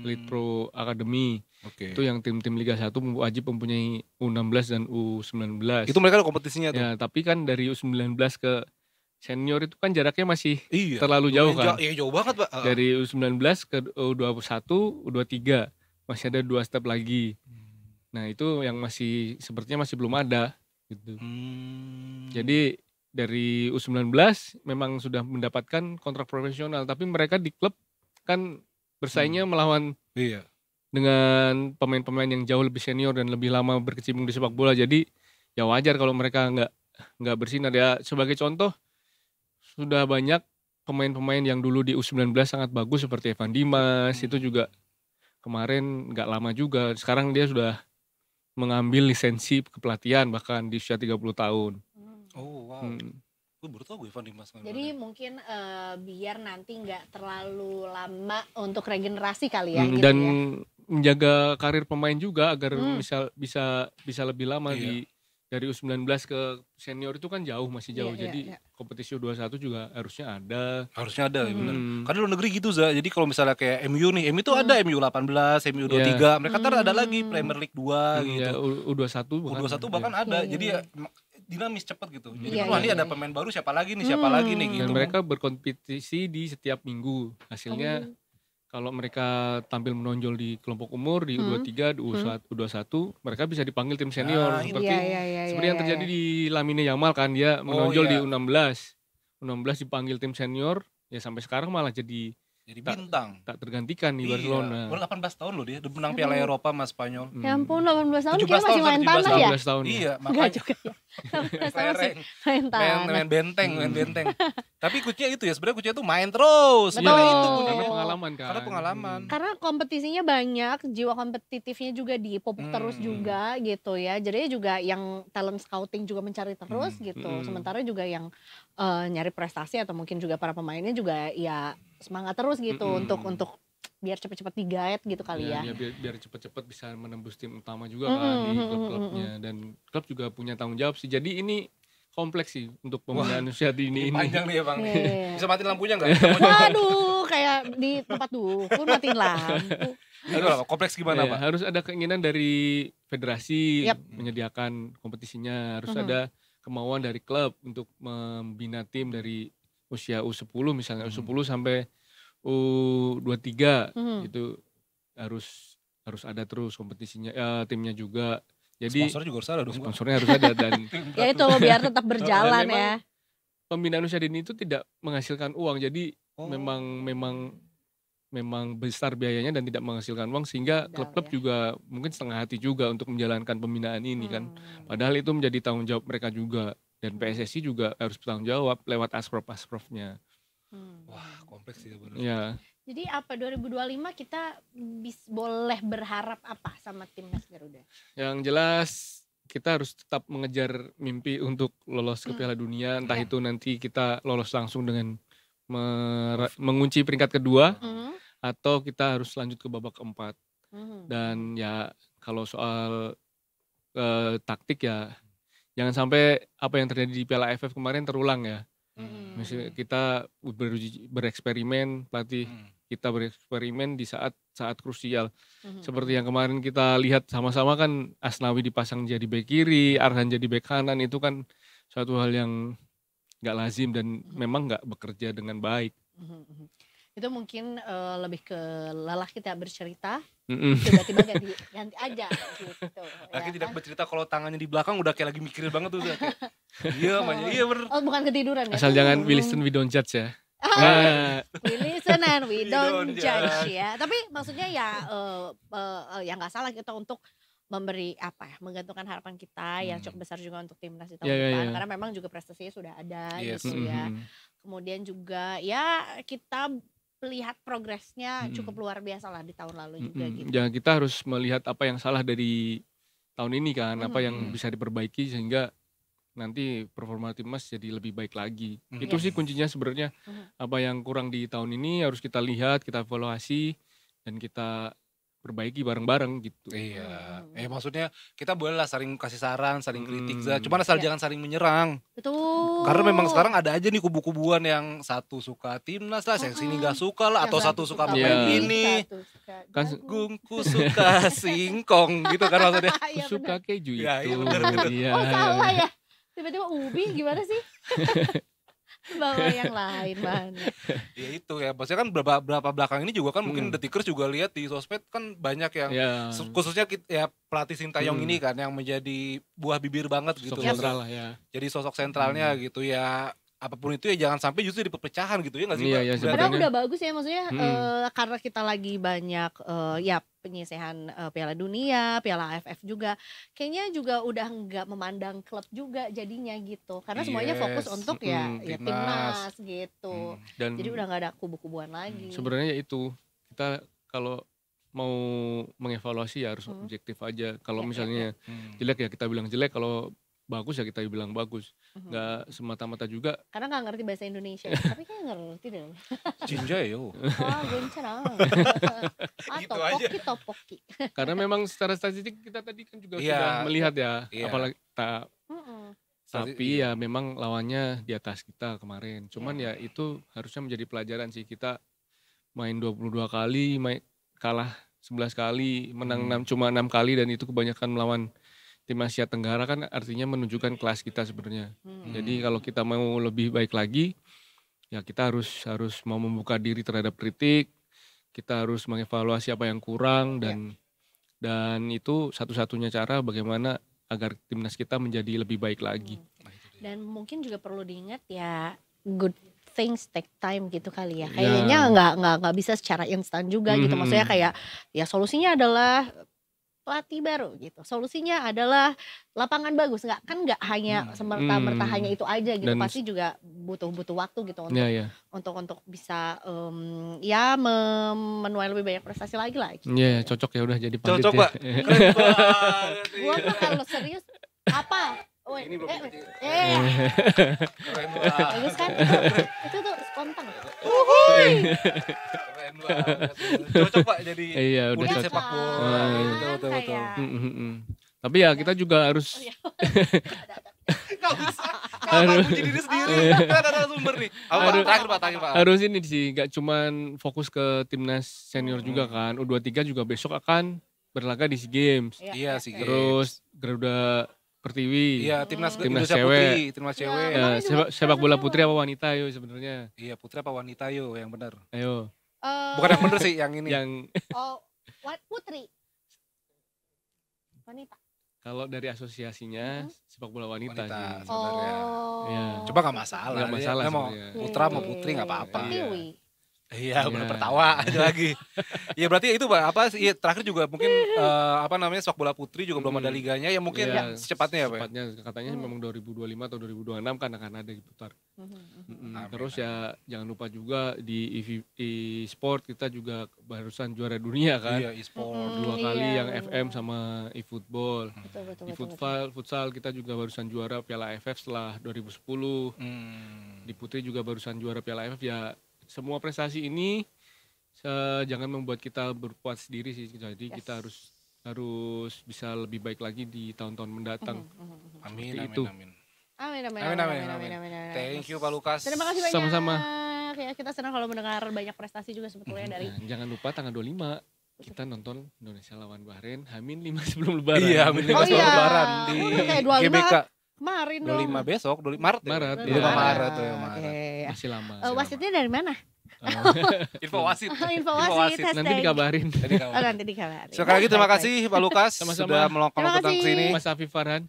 Elite Pro Academy. Itu yang tim-tim Liga 1 wajib mempunyai U16 dan U19. Itu mereka ada kompetisinya tuh. Ya, tapi kan dari U19 ke senior itu kan jaraknya masih terlalu jauh kan. Iya jauh banget Pak. Dari U19 ke U21, U23 masih ada 2 step lagi. Nah itu yang sepertinya masih belum ada gitu. Jadi dari U19 memang sudah mendapatkan kontrak profesional, tapi mereka di klub kan bersaingnya melawan dengan pemain-pemain yang jauh lebih senior dan lebih lama berkecimpung di sepak bola. Jadi ya wajar kalau mereka nggak bersinar ya. Sebagai contoh, sudah banyak pemain-pemain yang dulu di U19 sangat bagus seperti Evan Dimas, itu juga kemarin nggak lama juga. Sekarang dia sudah mengambil lisensi kepelatihan bahkan di usia 30 tahun. Oh wow. Gue baru tau gue Evan Dimas. Jadi mungkin biar nanti nggak terlalu lama untuk regenerasi kali ya. Gitu dan ya. Menjaga karir pemain juga agar bisa lebih lama dari U19 ke senior itu kan jauh, masih jauh. Iya, Jadi iya. kompetisi U21 juga harusnya ada. Harusnya ada ya benar. Hmm. Karena luar negeri gitu Za. Jadi kalau misalnya kayak MU nih, MU itu ada MU 18, MU 23. Mereka ntar ada lagi Premier League 2 gitu. Ya, U21 U21 bahkan ya. ada. Iya, Jadi iya. ya dinamis cepet gitu. Jadi Iya, wah iya, ini ada iya. pemain baru siapa lagi nih, siapa lagi nih gitu. Dan mereka berkompetisi di setiap minggu. Hasilnya kalau mereka tampil menonjol di kelompok umur di U23, di U21, mereka bisa dipanggil tim senior. Nah, seperti Iya, seperti yang terjadi di Lamine Yamal kan, dia menonjol di iya. U16. U16 dipanggil tim senior, ya sampai sekarang malah jadi bintang. tak tergantikan di Barcelona. Baru 18 tahun loh dia, udah menang Piala Eropa sama Spanyol. Ya ampun 18 tahun 17 dia masih tahun, main 17 tanah ya? 18 tahun. Iya, Enggak makanya juga ya. 18 tahun masih main, main tanah. main benteng. Tapi kuncinya itu ya, sebenarnya kuncinya itu main terus. Betul. Karena itu Karena kuncinya. pengalaman kan. Karena pengalaman. Karena kompetisinya banyak, jiwa kompetitifnya juga dipupuk terus juga gitu ya. Jadi juga yang talent scouting juga mencari terus gitu. Sementara juga yang nyari prestasi atau mungkin juga para pemainnya juga ya semangat terus gitu untuk biar cepet-cepet digaet gitu kali ya. Ya, biar cepet-cepet bisa menembus tim utama juga kan di klub-klubnya, dan klub juga punya tanggung jawab sih. Jadi ini kompleks sih untuk pembinaan usia dini ini. Panjang nih ya Bang. Iya. Bisa matiin lampunya enggak? Waduh, kayak di tempat dukun matiin lampu. Aduh, kompleks gimana Ya, Pak? harus ada keinginan dari federasi Yap. menyediakan kompetisinya, harus ada kemauan dari klub untuk membina tim dari usia U10 misalnya, U10 sampai U23 itu harus ada terus kompetisinya, timnya juga. Jadi Sponsor juga harus ada dong. Bang. sponsornya harus ada, dan Ya itu biar tetap berjalan Dan ya. pembinaan usia dini itu tidak menghasilkan uang. Jadi Oh. memang besar biayanya dan tidak menghasilkan uang, sehingga Modal klub-klub ya. juga mungkin setengah hati juga untuk menjalankan pembinaan ini kan. Padahal itu menjadi tanggung jawab mereka juga, dan PSSI juga harus bertanggung jawab lewat asprof-asprofnya. Wah, kompleks sih benar. Ya, Jadi apa 2025 kita boleh berharap apa sama timnas Garuda? yang jelas kita harus tetap mengejar mimpi untuk lolos ke Piala Dunia, entah Ya. itu nanti kita lolos langsung dengan mengunci peringkat kedua, atau kita harus lanjut ke babak keempat. Dan ya kalau soal taktik ya jangan sampai apa yang terjadi di Piala AFF kemarin terulang ya. Misalnya kita bereksperimen, pelatih kita bereksperimen di saat krusial. Seperti yang kemarin kita lihat sama-sama kan, Asnawi dipasang jadi bek kiri, Arhan jadi bek kanan, itu kan suatu hal yang nggak lazim dan memang nggak bekerja dengan baik. Itu mungkin lebih ke lelah kita bercerita, Mm-mm. tiba-tiba ganti aja gitu. Lagi ya tidak kan? bercerita kalau tangannya di belakang udah kayak lagi mikirin banget tuh. Kayak, iya, makanya iya bener. Oh bukan ketiduran ya? Asal jangan we listen we don't judge ya. Nah, We listen and we don't don't judge ya. Tapi maksudnya ya ya nggak salah kita untuk memberi menggantungkan harapan kita yang cukup besar juga untuk timnas di tahun Ya, ya, depan, ya. karena memang juga prestasinya sudah ada Yes. gitu ya. mm-mm. Kemudian juga ya kita lihat progresnya cukup luar biasa lah di tahun lalu juga Mm-mm. gitu. Ya, kita harus melihat apa yang salah dari tahun ini kan, apa yang bisa diperbaiki sehingga nanti performa timnas jadi lebih baik lagi. Itu sih kuncinya sebenarnya. Apa yang kurang di tahun ini harus kita lihat, kita evaluasi, dan kita perbaiki bareng-bareng gitu. Iya. Maksudnya kita boleh lah saling kasih saran, saling kritik. Cuman asal jangan saling menyerang. Betul. Karena memang sekarang ada aja nih kubu-kubuan yang satu suka timnas lah, yang sini gak suka lah, atau satu suka suka pemain Iya. ini. satu suka Kan jagung. Gungku suka singkong gitu kan maksudnya. Iya, Suka benar. keju itu. Iya, iya, benar. Iya. Oh salah ya. Tiba-tiba ubi gimana sih? Bawa yang lain mana? Ya itu ya, maksudnya kan berapa belakang ini juga kan mungkin Detikers juga lihat di sosmed kan banyak yang Ya. khususnya ya pelatih Sintayong ini kan yang menjadi buah bibir banget gitu. Sosok sentral lah ya. Jadi sosok sentralnya gitu ya. Apapun itu ya jangan sampai justru di perpecahan gitu ya nggak sih? Iya, Mbak? iya, Padahal Sebenarnya- udah bagus ya maksudnya karena kita lagi banyak ya penyisihan Piala Dunia, Piala AFF juga. Kayaknya juga udah nggak memandang klub juga jadinya gitu. Karena semuanya Yes. fokus untuk ya Timnas. timnas gitu. Dan Jadi udah nggak ada kubu-kubuan lagi. sebenarnya ya itu, kita kalau mau mengevaluasi ya harus objektif aja. Kalau misalnya jelek ya kita bilang jelek, kalau bagus ya kita bilang bagus. Nggak semata-mata juga. Karena nggak ngerti bahasa Indonesia. Tapi kayak ngerti deh. Cinjay yo. Wah, goncerang. Gitu aja. Topoki. Karena memang secara statistik kita tadi kan juga Iya. sudah melihat ya. Iya. Apalagi kita. Tapi ya memang lawannya di atas kita kemarin. Cuman ya itu harusnya menjadi pelajaran sih. Kita main 22 kali, kalah 11 kali, menang cuma 6 kali, dan itu kebanyakan melawan tim Asia Tenggara, kan artinya menunjukkan kelas kita sebenarnya. Jadi kalau kita mau lebih baik lagi, ya kita harus mau membuka diri terhadap kritik. Kita harus mengevaluasi apa yang kurang, dan itu satu-satunya cara bagaimana agar timnas kita menjadi lebih baik lagi. Dan mungkin juga perlu diingat ya, good things take time gitu kali ya. Kayaknya nggak bisa secara instan juga gitu. Maksudnya kayak ya solusinya adalah pelatih baru gitu. Solusinya adalah lapangan bagus. Nggak hanya semerta-merta hanya itu aja gitu. Dan pasti juga butuh waktu gitu untuk bisa menuai lebih banyak prestasi lagi lah. Gitu. Cocok ya udah jadi pandit. Cocok, Pak. Gua mah kalau serius apa? Ini belum keren banget. Bagus kan? Itu tuh spontan. Keren banget. Cocok Pak jadi udah cocok. Sepak bola. Betul. Tapi ya kita juga harus Gak bisa. Kalau puji diri sendiri kan ada sumber nih. Terakhir Pak. Harus ini sih, gak cuman fokus ke timnas senior juga kan. U23 juga besok akan berlaga di SEA Games. Iya, SEA Games. Terus Garuda Pertiwi. Iya, timnas cewek. Timnas cewek. Sepak bola putri apa wanita yo sebenarnya? Iya, putri apa wanita yo yang benar. Ayo. Bukan yang benar sih, yang ini. Putri. Wanita. Kalau dari asosiasinya sepak bola wanita sih. Sebenarnya. Iya. Coba gak masalah. Gak masalah mau putra mau putri gak apa-apa. Iya, udah Iya. tertawa aja lagi. Ya berarti itu Pak, terakhir juga mungkin sepak bola putri juga belum ada liganya, ya mungkin secepatnya ya Pak. Secepatnya katanya memang 2025 atau 2026 kan akan ada diputar. Terus ya jangan lupa juga di e-sport kita juga barusan juara dunia kan. Iya, e-sport. 2 kali yang FM sama e-football. Betul. Futsal kita juga barusan juara Piala AFF setelah 2010. Di putri juga barusan juara Piala AFF ya. Semua prestasi ini jangan membuat kita berpuas diri sih. Jadi kita harus bisa lebih baik lagi di tahun-tahun mendatang. Amin. Thank you Pak Lukas. Terima kasih banyak. Sama-sama. Ya, kita senang kalau mendengar banyak prestasi juga sebetulnya dari. Jangan lupa tanggal 25 kita nonton Indonesia lawan Bahrain H-5 sebelum Lebaran. Iya, H-5 sebelum Lebaran di GBK. Kemarin dong. 25 besok, Maret. 25 Maret. Masih lama. Wasitnya dari mana? Info wasit. Info wasit. Nanti dikabarin. Nanti dikabarin. Sekali lagi terima kasih Pak Lukas sudah meluangkan waktu datang sini. Mas Afif Farhan.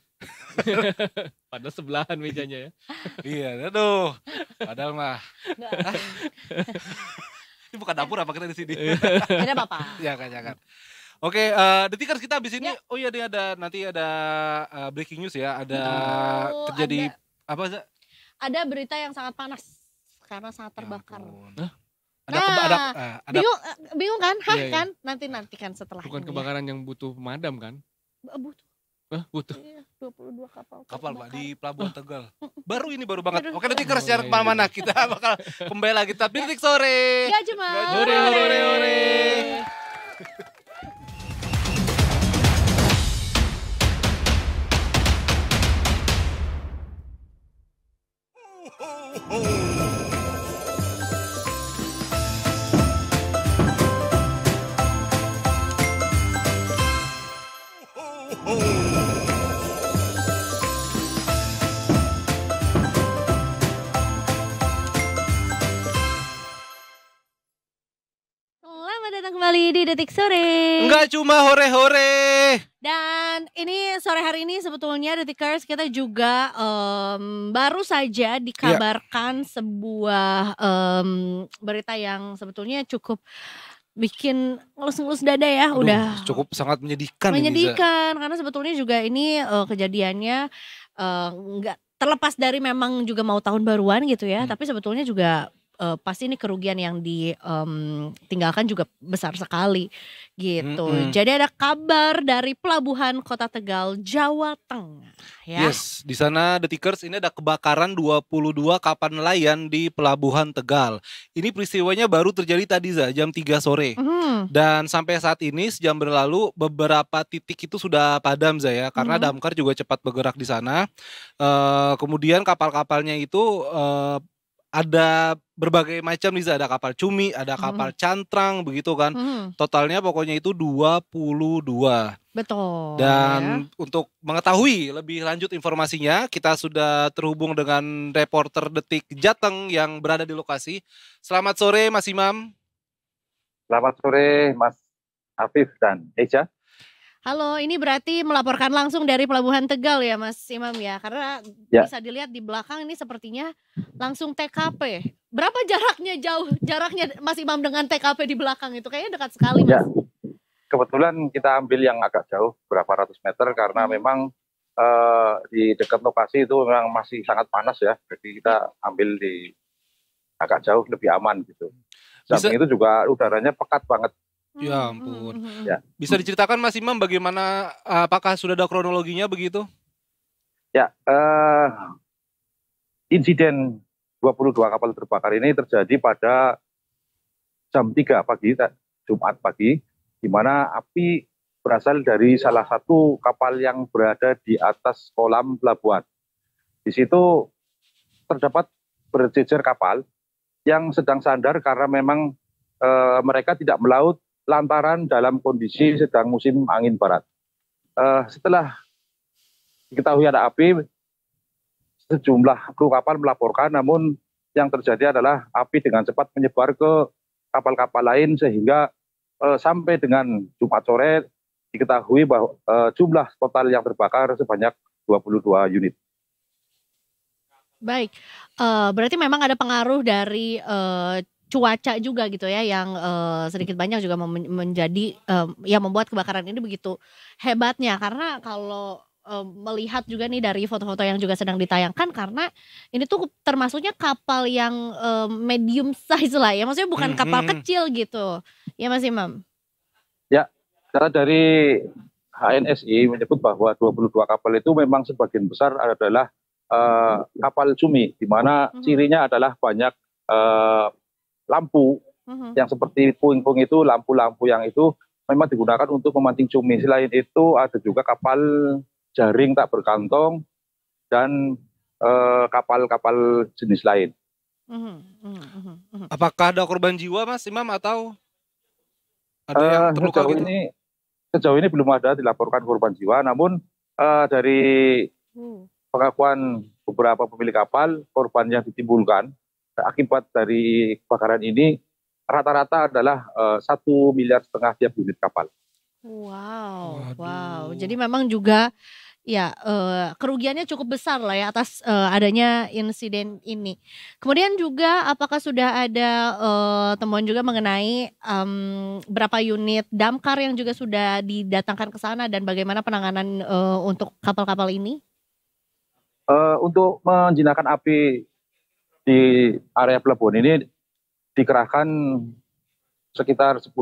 Padahal sebelahan mejanya ya. Iya, aduh. Padahal mah. Ini bukan dapur apa kita di sini? Tidak apa-apa. Jangan. Oke, Detikers kita habis ini, dia nanti ada breaking news ya, terjadi apa sih? Ada berita yang sangat panas karena sangat terbakar. Bingung kan? Kan? Nantikan setelah Bukan ini. Kebakaran yang butuh pemadam kan? Butuh. Iya, 22 kapal Pak di Pelabuhan Tegal. Baru banget. Oke, Detikers jangan kemana-mana, kita bakal kembali lagi tapi Detik sore. Ya cuma. Hore. Selamat datang kembali di Detik Sore. Enggak cuma hore-hore. Dan ini sore hari ini sebetulnya Detikers kita juga baru saja dikabarkan sebuah berita yang sebetulnya cukup bikin ngelus-ngelus dada ya. Udah cukup sangat menyedihkan. Karena sebetulnya juga ini kejadiannya nggak terlepas dari memang juga mau tahun baruan gitu ya. Tapi sebetulnya juga pasti ini kerugian yang ditinggalkan juga besar sekali gitu. Mm-mm. Jadi ada kabar dari Pelabuhan Kota Tegal, Jawa Tengah ya. Yes, di sana Detikers ini ada kebakaran 22 kapal nelayan di Pelabuhan Tegal. Ini peristiwanya baru terjadi tadi jam 3 sore. Dan sampai saat ini sejam berlalu beberapa titik itu sudah padam ya, karena damkar juga cepat bergerak di sana. Kemudian kapal-kapalnya itu ada berbagai macam nih, ada kapal cumi, ada kapal cantrang begitu kan. Totalnya pokoknya itu 22. Betul. Dan untuk mengetahui lebih lanjut informasinya, kita sudah terhubung dengan reporter Detik Jateng yang berada di lokasi. Selamat sore Mas Imam. Selamat sore Mas Afif dan Eja. Halo, ini berarti melaporkan langsung dari Pelabuhan Tegal ya Mas Imam ya, karena bisa dilihat di belakang ini sepertinya langsung TKP. Berapa jaraknya Mas Imam dengan TKP di belakang itu? Kayaknya dekat sekali Mas. Ya, kebetulan kita ambil yang agak jauh, berapa ratus meter, karena memang di dekat lokasi itu memang masih sangat panas ya, jadi kita ambil di agak jauh lebih aman gitu. Samping itu juga udaranya pekat banget. Ya ampun. Ya. Bisa diceritakan Mas Imam bagaimana, apakah sudah ada kronologinya begitu? Ya, insiden 22 kapal terbakar ini terjadi pada jam 3 pagi, Jumat pagi, di mana api berasal dari salah satu kapal yang berada di atas kolam pelabuhan. Di situ terdapat berjejer kapal yang sedang sandar karena memang mereka tidak melaut lantaran dalam kondisi sedang musim angin barat. Setelah diketahui ada api, sejumlah kru kapal melaporkan, namun yang terjadi adalah api dengan cepat menyebar ke kapal-kapal lain sehingga sampai dengan Jumat sore diketahui bahwa jumlah total yang terbakar sebanyak 22 unit. Baik, berarti memang ada pengaruh dari cuaca juga gitu ya, yang sedikit banyak juga menjadi yang membuat kebakaran ini begitu hebatnya. Karena kalau melihat juga nih dari foto-foto yang juga sedang ditayangkan, karena ini tuh termasuknya kapal yang medium size lah ya, maksudnya bukan kapal kecil gitu ya Mas Imam. Ya, karena dari HNSI menyebut bahwa 22 kapal itu memang sebagian besar adalah kapal cumi, di mana cirinya adalah banyak lampu yang seperti puing-puing itu, lampu-lampu yang itu memang digunakan untuk memancing cumi. Selain itu ada juga kapal jaring tak berkantong dan kapal-kapal jenis lain. Apakah ada korban jiwa Mas Imam atau ada yang terluka gitu? Sejauh ini belum ada dilaporkan korban jiwa, namun dari pengakuan beberapa pemilik kapal, korban yang ditimbulkan akibat dari kebakaran ini rata-rata adalah 1,5 miliar tiap unit kapal. Wow. Jadi memang juga ya kerugiannya cukup besar lah ya atas adanya insiden ini. Kemudian juga apakah sudah ada temuan juga mengenai berapa unit damkar yang juga sudah didatangkan ke sana dan bagaimana penanganan untuk kapal-kapal ini? Untuk menjinakkan api di area pelabuhan ini dikerahkan sekitar 10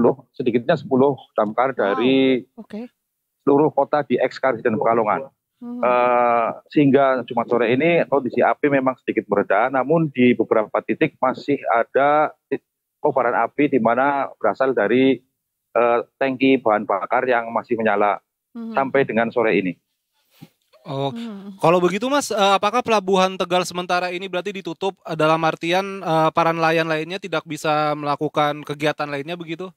damkar dari seluruh kota di Eks-Karsi dan Pekalongan. Sehingga Jumat sore ini kondisi api memang sedikit mereda, namun di beberapa titik masih ada kobaran api di mana berasal dari tangki bahan bakar yang masih menyala sampai dengan sore ini. Oh, kalau begitu Mas, apakah Pelabuhan Tegal sementara ini berarti ditutup dalam artian para nelayan lainnya tidak bisa melakukan kegiatan lainnya begitu?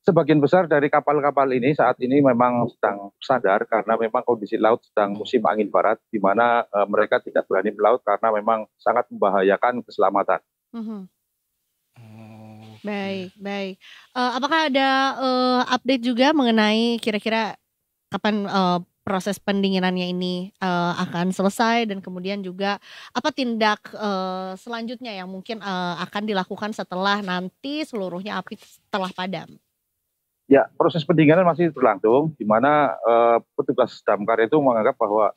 Sebagian besar dari kapal-kapal ini saat ini memang sedang sadar karena memang kondisi laut sedang musim angin barat, di mana mereka tidak berani melaut karena memang sangat membahayakan keselamatan. Baik. Apakah ada update juga mengenai kira-kira kapan proses pendinginannya ini akan selesai, dan kemudian juga apa tindak selanjutnya yang mungkin akan dilakukan setelah nanti seluruhnya api telah padam? Ya, proses pendinginan masih berlangsung, di mana petugas damkar itu menganggap bahwa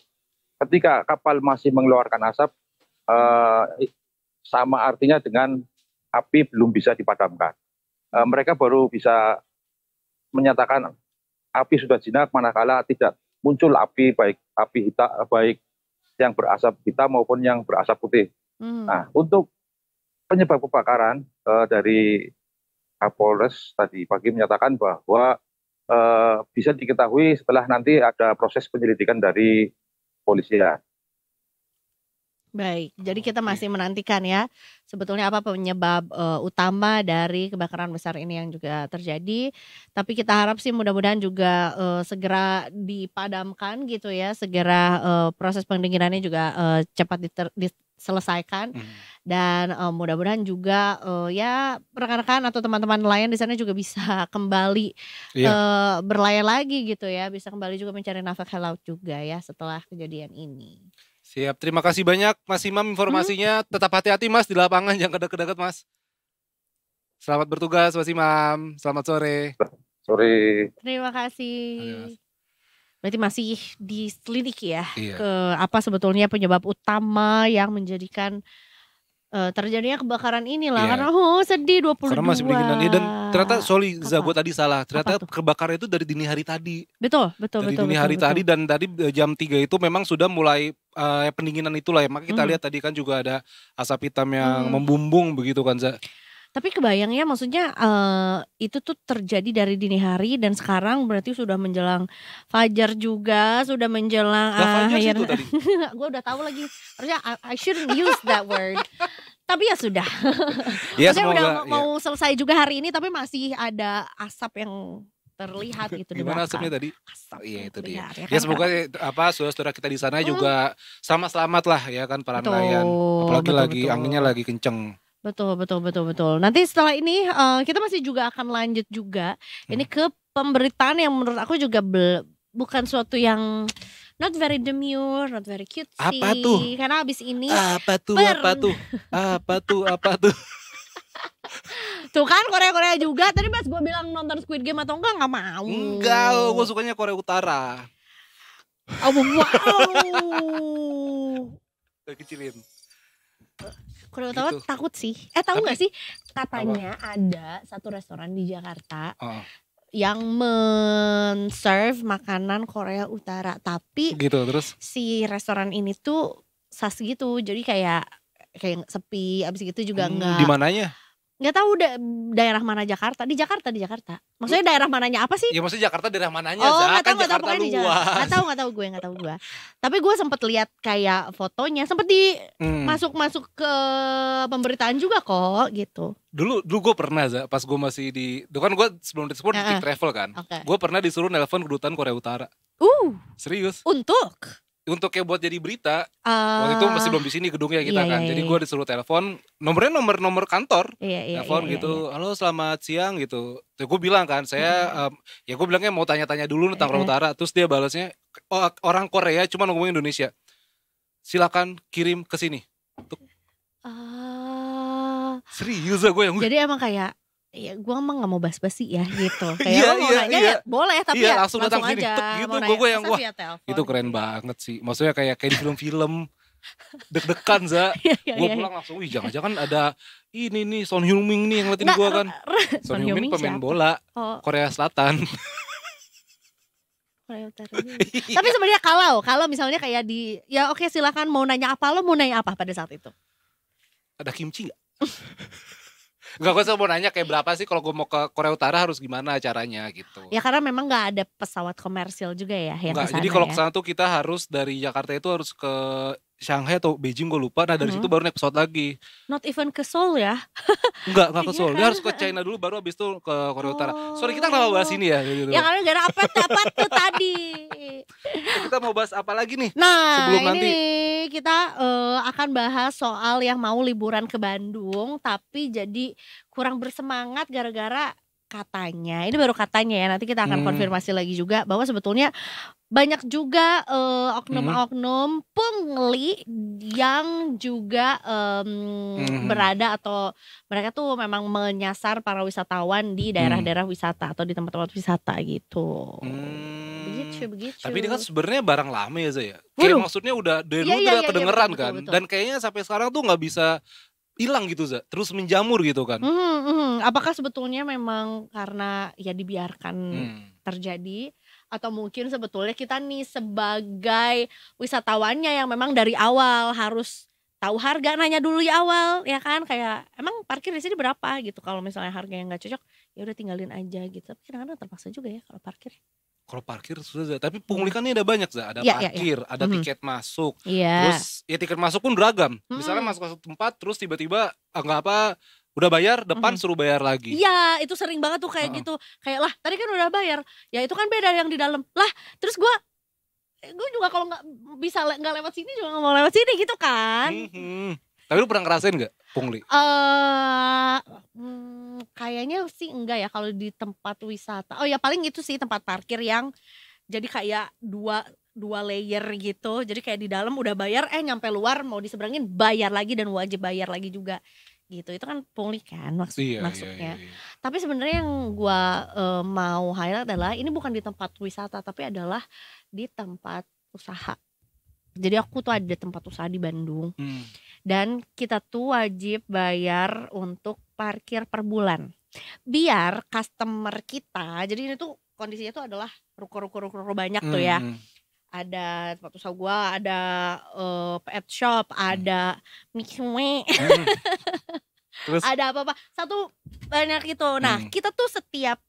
ketika kapal masih mengeluarkan asap, sama artinya dengan api belum bisa dipadamkan. Mereka baru bisa menyatakan api sudah jinak manakala tidak muncul api, baik api hitam, baik yang berasap hitam maupun yang berasap putih. Nah, untuk penyebab kebakaran dari Kapolres tadi pagi menyatakan bahwa bisa diketahui setelah nanti ada proses penyelidikan dari polisian. Baik, jadi kita masih menantikan ya sebetulnya apa penyebab utama dari kebakaran besar ini yang juga terjadi. Tapi kita harap sih mudah-mudahan juga segera dipadamkan gitu ya, segera proses pendinginannya juga cepat diselesaikan. Dan mudah-mudahan juga ya rekan-rekan atau teman-teman nelayan di sana juga bisa kembali berlayar lagi gitu ya, bisa kembali juga mencari nafkah laut juga ya setelah kejadian ini. Siap, terima kasih banyak Mas Imam informasinya. Tetap hati-hati Mas di lapangan, jangan kedeket-deket Mas. Selamat bertugas Mas Imam, selamat sore. Sore. Terima kasih. Berarti masih diselidiki ya ke apa sebetulnya penyebab utama yang menjadikan terjadinya kebakaran inilah karena sedih 22. Karena masih pendinginan dan ternyata gue tadi salah. Ternyata kebakaran itu dari dini hari tadi. Betul. Dari dini hari tadi dan tadi jam 3 itu memang sudah mulai pendinginan itulah ya. Maka kita lihat tadi kan juga ada asap hitam yang membumbung begitu kan Za. Tapi kebayangnya maksudnya itu tuh terjadi dari dini hari dan sekarang berarti sudah menjelang fajar juga, sudah menjelang akhir. Gue udah tahu lagi. Harusnya I shouldn't use that word. Tapi ya sudah. Ya, maksudnya udah mau selesai juga hari ini tapi masih ada asap yang terlihat gitu. Gimana asapnya tadi? Asap iya itu dia. Ya, Ya semoga saudara-saudara kita di sana juga sama selamat lah ya kan para nelayan. Apalagi lagi anginnya lagi kenceng. Betul. Nanti setelah ini kita masih juga akan lanjut juga. Ini ke pemberitaan yang menurut aku juga bukan suatu yang not very demure, not very cutesy. Apa tuh? Karena abis ini Apa tuh? Tuh kan Korea juga. Tadi pas gue bilang nonton Squid Game atau enggak mau. Enggak, gue sukanya Korea Utara. Oh wow. Kecilin. Korea Utara gitu. Takut sih. Tahu nggak sih katanya ada satu restoran di Jakarta yang men-serve makanan Korea Utara, tapi gitu terus si restoran ini tuh sas gitu, jadi kayak sepi. Abis gitu juga enggak. Di mananya? Nggak tahu daerah mana Jakarta. Di Jakarta. Maksudnya daerah mananya apa sih? Ya maksudnya Jakarta daerah mananya? Nggak kan tahu, Jakarta luas. Nggak tahu gue. Tapi gue sempet lihat kayak fotonya, sempet masuk ke pemberitaan juga kok gitu. Dulu gue pernah pas gue masih di, kan gue sebelum di sport di travel kan. Gue pernah disuruh nelpon kedutaan Korea Utara. Serius? Untuk kayak buat jadi berita. Waktu itu masih belum di sini gedungnya kita kan. Jadi gue disuruh telepon, nomornya nomor kantor. Telepon gitu. Halo selamat siang gitu. Terus gue bilang kan, saya ya gue bilangnya mau tanya-tanya dulu tentang Korea Utara. Terus dia balasnya orang Korea cuma ngomongin Indonesia. Silakan kirim ke sini. Serius gue yang. Jadi emang kayak ya gue emang gak mau basa-basi ya gitu. Kayak mau nanya ya boleh tapi ya langsung datang aja. Gitu gue yang wah itu keren banget sih. Maksudnya kayak di film-film deg-degan Za. Gue pulang langsung jangan-jangan ada ini nih Son Heung-min nih yang ngeliatin gue kan. Son Heung-min pemain bola Korea Selatan. Korea Utara. Tapi sebenarnya kalau misalnya kayak ya oke silakan mau nanya apa pada saat itu? Ada kimchi gak? Enggak, gue mau nanya kayak berapa sih kalau gue mau ke Korea Utara harus gimana caranya gitu. Ya karena memang gak ada pesawat komersil juga ya yang kesana. Jadi kalau kesana tuh kita harus dari Jakarta itu harus ke Shanghai atau Beijing gue lupa. Nah dari situ baru naik pesawat lagi. Not even ke Seoul ya? Enggak ke Seoul. Dia harus ke China dulu baru abis itu ke Korea Utara. Sorry kita kenapa bahas ini ya? Gitu. Ya karena gara apa tuh tadi. Kita mau bahas apa lagi nih? Nah sebelum ini nanti kita akan bahas soal yang mau liburan ke Bandung tapi jadi kurang bersemangat gara-gara katanya, ini baru katanya ya, nanti kita akan konfirmasi lagi juga bahwa sebetulnya banyak juga oknum-oknum pungli yang juga berada atau mereka tuh memang menyasar para wisatawan di daerah-daerah wisata atau di tempat-tempat wisata gitu. Begitu. Tapi ini kan sebenarnya barang lama ya Zaya. Kayak maksudnya udah dari dulu udah kedengeran kan. Betul. Dan kayaknya sampai sekarang tuh nggak bisa hilang gitu Za, terus menjamur gitu kan. Apakah sebetulnya memang karena ya dibiarkan terjadi, atau mungkin sebetulnya kita nih sebagai wisatawannya yang memang dari awal harus tahu harga, nanya dulu di awal ya kan, kayak emang parkir di sini berapa gitu, kalau misalnya harganya nggak cocok ya udah tinggalin aja gitu. Tapi kadang-kadang terpaksa juga ya kalau parkir. Kalau parkir sudah Za, tapi pungli kan ini ada banyak Za, ada Iya, iya, iya. parkir, ada tiket masuk. Iya. Terus ya tiket masuk pun beragam. Misalnya masuk ke satu tempat terus tiba-tiba nggak apa udah bayar depan suruh bayar lagi. Iya, itu sering banget tuh kayak gitu. Kayak lah tadi kan udah bayar, ya itu kan beda yang di dalam. Lah terus gue juga kalau nggak bisa nggak lewat sini juga nggak mau lewat sini gitu kan. Tapi lu pernah ngerasain nggak pungli? Kayaknya sih enggak ya kalau di tempat wisata. Oh ya paling itu sih tempat parkir yang jadi kayak dua layer gitu. Jadi kayak di dalam udah bayar, nyampe luar mau diseberangin bayar lagi dan wajib bayar lagi juga. Gitu. Itu kan pungli kan maksudnya. Iya. Tapi sebenarnya yang gua mau highlight adalah ini bukan di tempat wisata tapi adalah di tempat usaha. Jadi aku tuh ada tempat usaha di Bandung. Dan kita tuh wajib bayar untuk parkir per bulan. Biar customer kita, jadi ini tuh kondisinya tuh adalah ruko-ruko banyak tuh ya. Ada tempat usaha gua, ada pet shop, ada Mixue. Terus? Ada apa-apa, satu banyak itu. Nah, kita tuh setiap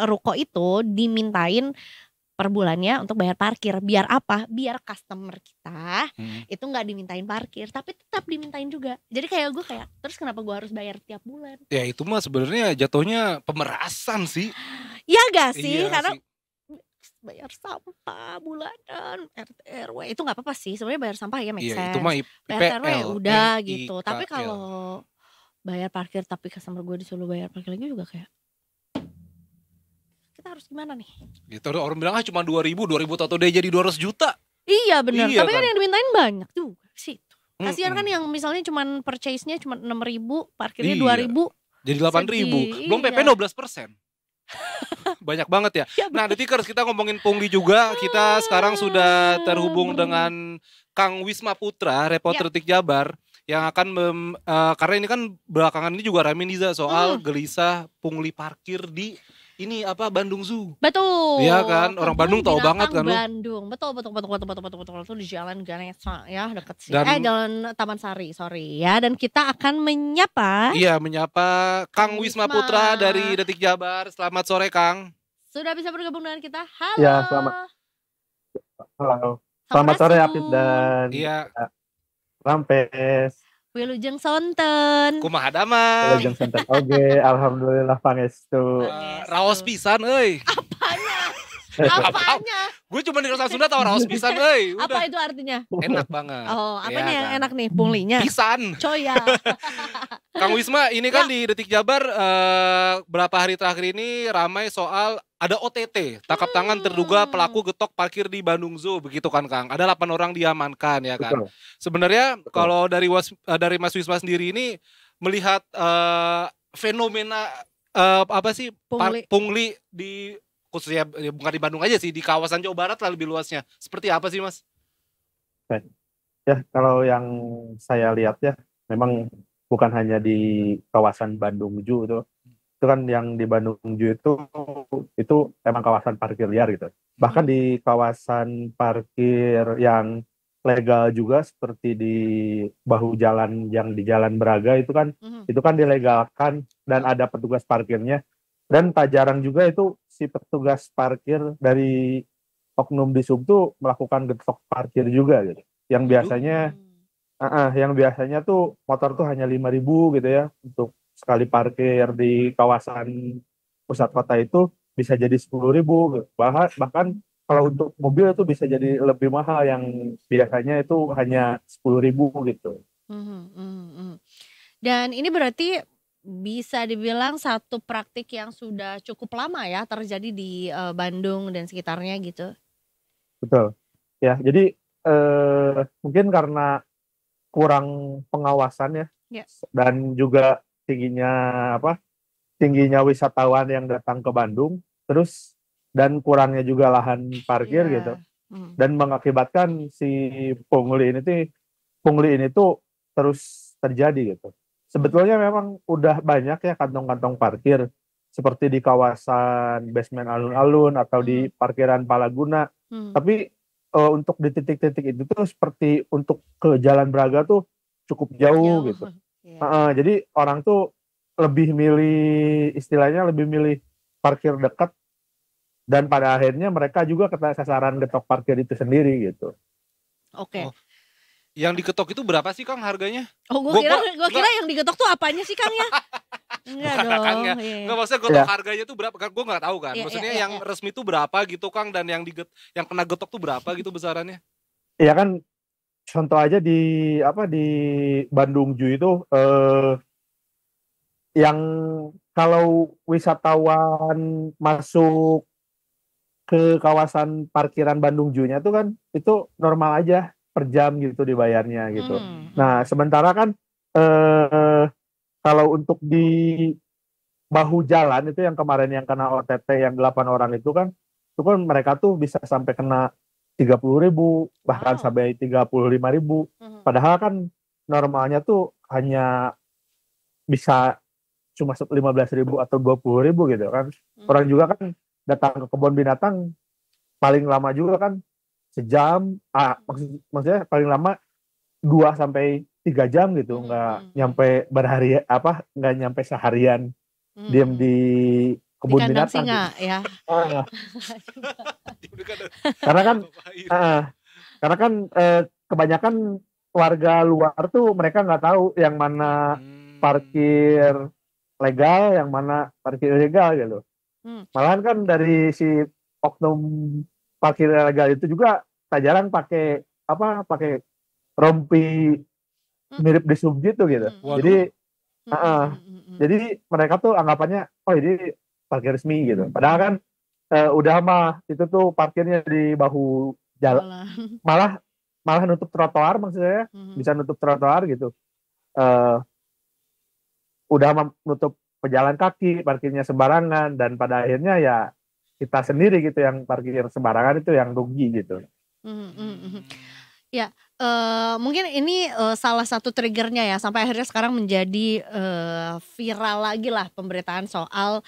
ruko itu dimintain per bulannya untuk bayar parkir. Biar apa? Biar customer kita itu nggak dimintain parkir, tapi tetap dimintain juga. Jadi kayak gue kayak, terus kenapa gue harus bayar tiap bulan? Ya itu mah sebenarnya jatuhnya pemerasan sih. Ya gak sih? Iya Karena sih. bayar sampah bulanan, RT RW itu nggak apa-apa sih. Sebenarnya bayar sampah ya make Iya sense. itu mah Bayar RW IPL, udah gitu. NIKL. Tapi kalau bayar parkir tapi customer gue disuruh bayar parkir lagi juga kayak, kita harus gimana nih? Gitu orang bilang cuma 2.000 atau dia jadi 200 juta. Iya benar. Iya Tapi kan kan? yang dimintain banyak juga sih. Kasihan kan yang misalnya cuman purchase-nya cuma 6.000, parkirnya 2.000. Jadi 8.000. Belum PP 12%. Banyak banget ya. Nah, Detikers, kita ngomongin pungli juga. Kita sekarang sudah terhubung dengan Kang Wisma Putra, reporter Detik Jabar, yang akan karena ini kan belakangan ini juga rame nih Za, soal gelisah pungli parkir di ini Bandung Zoo. Betul. Iya kan, orang Bandung tahu banget kan lu. Bandung, betul. Itu di Jalan Ganesha ya, deket sih. Jalan Taman Sari, sorry ya. Dan kita akan menyapa. Iya, menyapa Kang Wisma Putra dari Detik Jabar. Selamat sore, Kang. Sudah bisa bergabung dengan kita. Halo. Ya, selamat sore Apip dan Rampes. Wilujeng Sonten. Kumaha damang. Wilujeng Sonten. Oke, alhamdulillah pangestu. Raos pisan euy. Apanya? Gue cuma di Rosa Sunda tau raos pisan euy. Apa itu artinya? Enak banget. Oh, apanya ya, yang kan? enak nih? Punglinya? Pisan. Coya. Kang Wisma, ini kan di Detik Jabar berapa hari terakhir ini ramai soal ada OTT, tangkap tangan terduga pelaku getok parkir di Bandung Zoo, begitu kan Kang? Ada 8 orang diamankan ya kan? Sebenarnya kalau dari Mas Wisma sendiri ini melihat fenomena apa sih pungli di khususnya bukan di Bandung aja sih, di kawasan Jawa Barat lah lebih luasnya. Seperti apa sih Mas? Ya, kalau yang saya lihat ya, memang bukan hanya di kawasan Bandung Zoo itu kan yang di Bandung Zoo itu emang kawasan parkir liar gitu. Bahkan di kawasan parkir yang legal juga seperti di bahu jalan yang di Jalan Braga itu kan dilegalkan dan ada petugas parkirnya, dan tak jarang juga itu si petugas parkir dari oknum di sub tuh melakukan getok parkir juga gitu. Yang biasanya tuh motor tuh hanya 5.000 gitu ya untuk sekali parkir di kawasan pusat kota itu bisa jadi 10.000 gitu. Bahkan kalau untuk mobil itu bisa jadi lebih mahal yang biasanya itu hanya 10.000 gitu. Dan ini berarti bisa dibilang satu praktik yang sudah cukup lama ya terjadi di Bandung dan sekitarnya gitu. Betul. Ya, jadi mungkin karena kurang pengawasan ya. Dan juga tingginya wisatawan yang datang ke Bandung, terus dan kurangnya juga lahan parkir gitu, dan mengakibatkan si pungli ini tuh terus terjadi gitu. Sebetulnya memang udah banyak ya kantong-kantong parkir seperti di kawasan basement alun-alun atau di parkiran Palaguna. Tapi untuk di titik-titik itu tuh seperti untuk ke Jalan Braga tuh cukup jauh gitu. Jadi orang tuh lebih milih, istilahnya lebih milih parkir dekat, dan pada akhirnya mereka juga kena sasaran getok parkir itu sendiri gitu. Oke. Yang diketok itu berapa sih Kang harganya? Oh, gue kira yang digetok tuh apanya sih Kang ya? Enggak Bukan dong. Kangnya. Iya. Enggak, maksudnya getok harganya tuh berapa? Gue nggak tahu kan. Iya, Maksudnya iya, yang resmi tuh berapa gitu Kang, dan yang yang kena getok tuh berapa gitu besarannya? Iya kan, contoh aja di Bandung Ju itu yang kalau wisatawan masuk ke kawasan parkiran Bandung Ju-nya tuh kan itu normal aja per jam gitu dibayarnya gitu. Nah, sementara kan kalau untuk di bahu jalan itu yang kemarin yang kena OTT yang 8 orang itu kan mereka tuh bisa sampai kena 30.000 bahkan sampai 35.000. Padahal kan normalnya tuh hanya bisa cuma 15.000 atau 20.000 gitu kan. Orang juga kan datang ke kebun binatang paling lama juga kan sejam, maksudnya paling lama 2 sampai 3 jam gitu, nggak nyampe nggak nyampe seharian diam di kebun Di kandang binatang singa gitu. ya. Karena kan kebanyakan warga luar tuh mereka nggak tahu yang mana parkir legal, yang mana parkir ilegal gitu. Malahan kan dari si oknum parkir ilegal itu juga tak jarang pakai rompi mirip di sub gitu. Jadi mereka tuh anggapannya oh ini parkir resmi gitu. Padahal kan udah mah itu tuh parkirnya di bahu jalan, malah nutup trotoar, maksudnya bisa nutup trotoar gitu. Udah menutup pejalan kaki, parkirnya sembarangan, dan pada akhirnya ya kita sendiri gitu yang parkir sembarangan itu yang rugi gitu. Ya, mungkin ini salah satu triggernya ya sampai akhirnya sekarang menjadi viral lagi lah pemberitaan soal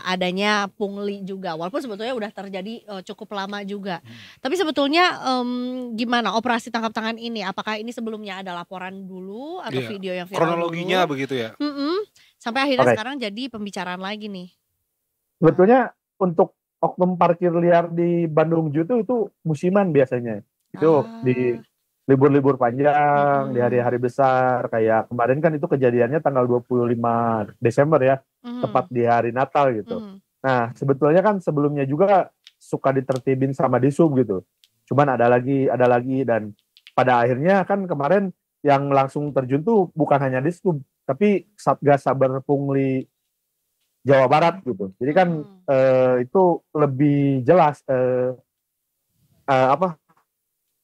adanya pungli juga. Walaupun sebetulnya udah terjadi cukup lama juga. Tapi sebetulnya gimana operasi tangkap tangan ini? Apakah ini sebelumnya ada laporan dulu atau video yang viral kronologinya dulu? begitu ya? Sampai akhirnya sekarang jadi pembicaraan lagi nih. Sebetulnya untuk oknum parkir liar di Bandung Ju itu musiman biasanya. Itu di libur-libur panjang, di hari-hari besar, kayak kemarin kan itu kejadiannya tanggal 25 Desember ya, tepat di hari Natal gitu. Nah, sebetulnya kan sebelumnya juga suka ditertibin sama Disub gitu. Cuman ada lagi, dan pada akhirnya kan kemarin yang langsung terjun tuh bukan hanya Disub, tapi Satgas Saber Pungli Jawa Barat gitu. Jadi kan itu lebih jelas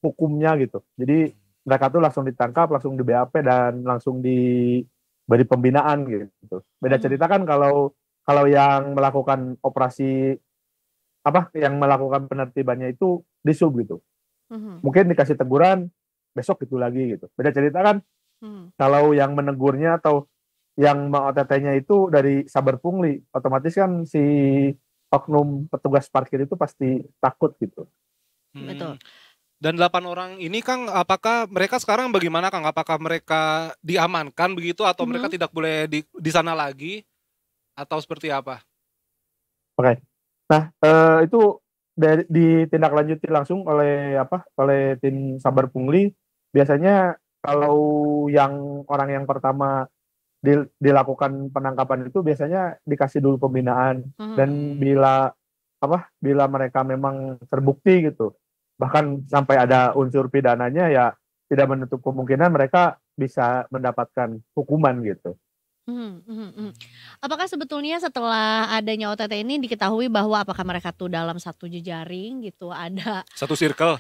hukumnya gitu. Jadi mereka tuh langsung ditangkap, langsung di BAP, dan langsung diberi pembinaan gitu. Beda cerita kan kalau yang melakukan operasi yang melakukan penertibannya itu Disub gitu. Mungkin dikasih teguran, besok itu lagi gitu. Beda cerita kan kalau yang menegurnya atau yang OTT-nya itu dari Saber Pungli, otomatis kan si oknum petugas parkir itu pasti takut gitu. Betul. Dan 8 orang ini Kang, apakah mereka sekarang bagaimana Kang? Apakah mereka diamankan begitu atau mereka tidak boleh di sana lagi atau seperti apa? Oke. Nah, itu ditindaklanjuti langsung oleh tim Saber Pungli. Biasanya kalau yang orang yang pertama dilakukan penangkapan itu biasanya dikasih dulu pembinaan, dan bila mereka memang terbukti gitu, bahkan sampai ada unsur pidananya, ya tidak menutup kemungkinan mereka bisa mendapatkan hukuman gitu. Apakah sebetulnya setelah adanya OTT ini diketahui bahwa apakah mereka tuh dalam satu jejaring gitu, ada satu circle?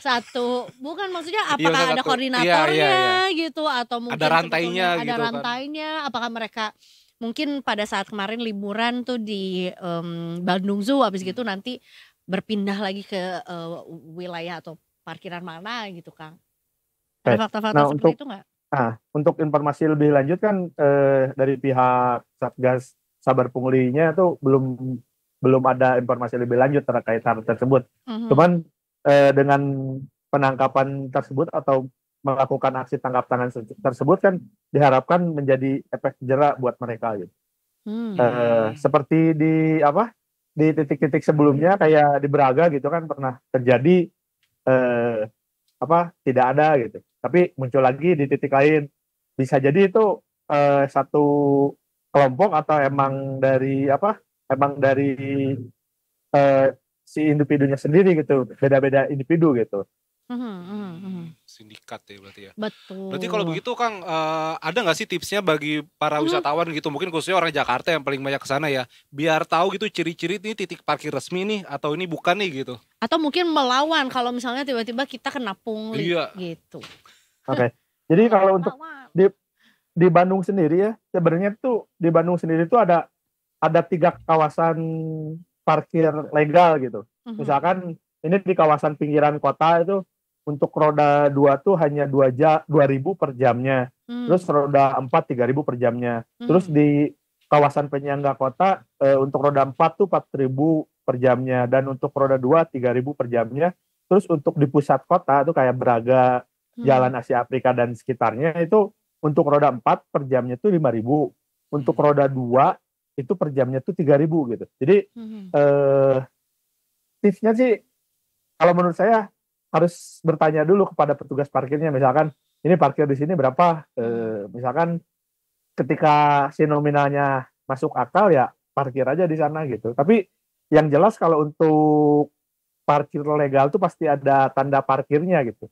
Bukan, maksudnya apakah ada koordinatornya gitu, atau mungkin ada rantainya ada rantainya, apakah mereka mungkin pada saat kemarin liburan tuh di Bandung Zoo, habis gitu nanti berpindah lagi ke wilayah atau parkiran mana gitu Kang? Ada fakta-fakta seperti itu nggak? Nah, untuk informasi lebih lanjut kan dari pihak Satgas Sabar Punglinya tuh belum ada informasi lebih lanjut terkait hal tersebut. Cuman dengan penangkapan tersebut atau melakukan aksi tangkap tangan tersebut kan diharapkan menjadi efek jerak buat mereka gitu. Seperti di titik-titik sebelumnya kayak di Braga gitu kan pernah terjadi tidak ada gitu. Tapi muncul lagi di titik lain. Bisa jadi itu satu kelompok atau emang dari si individunya sendiri gitu. Beda-beda individu gitu. Sindikat ya berarti ya. Betul. Berarti kalau begitu Kang, ada nggak sih tipsnya bagi para wisatawan gitu, mungkin khususnya orang Jakarta yang paling banyak ke sana ya, biar tahu gitu ciri-ciri ini titik parkir resmi nih atau ini bukan nih gitu. Atau mungkin melawan kalau misalnya tiba-tiba kita kena pungli gitu. Oke. Jadi kalau untuk di Bandung sendiri ya, sebenarnya tuh di Bandung sendiri tuh ada 3 kawasan parkir legal gitu. Misalkan ini di kawasan pinggiran kota itu untuk roda 2 tuh hanya 2.000 per jamnya. Terus roda 4 3.000 per jamnya. Terus di kawasan penyangga kota untuk roda 4 tuh 4.000 per jamnya dan untuk roda 2 3.000 per jamnya. Terus untuk di pusat kota tuh kayak Braga, Jalan Asia Afrika dan sekitarnya itu untuk roda 4 per jamnya tuh 5.000. Untuk roda 2 itu per jamnya tuh 3.000 gitu. Jadi tipsnya sih kalau menurut saya harus bertanya dulu kepada petugas parkirnya, misalkan ini parkir di sini berapa, misalkan ketika si nominalnya masuk akal ya parkir aja di sana gitu. Tapi yang jelas kalau untuk parkir legal tuh pasti ada tanda parkirnya gitu,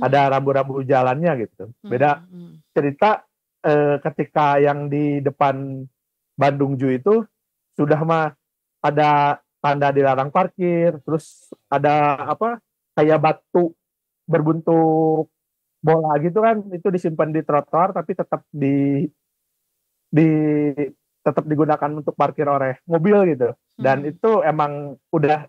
ada rambu-rambu jalannya gitu. Beda cerita ketika yang di depan Bandung Zoo itu sudah ada tanda dilarang parkir, terus ada kayak batu berbentuk bola gitu kan, itu disimpan di trotoar tapi tetap tetap digunakan untuk parkir oleh mobil gitu. Dan itu emang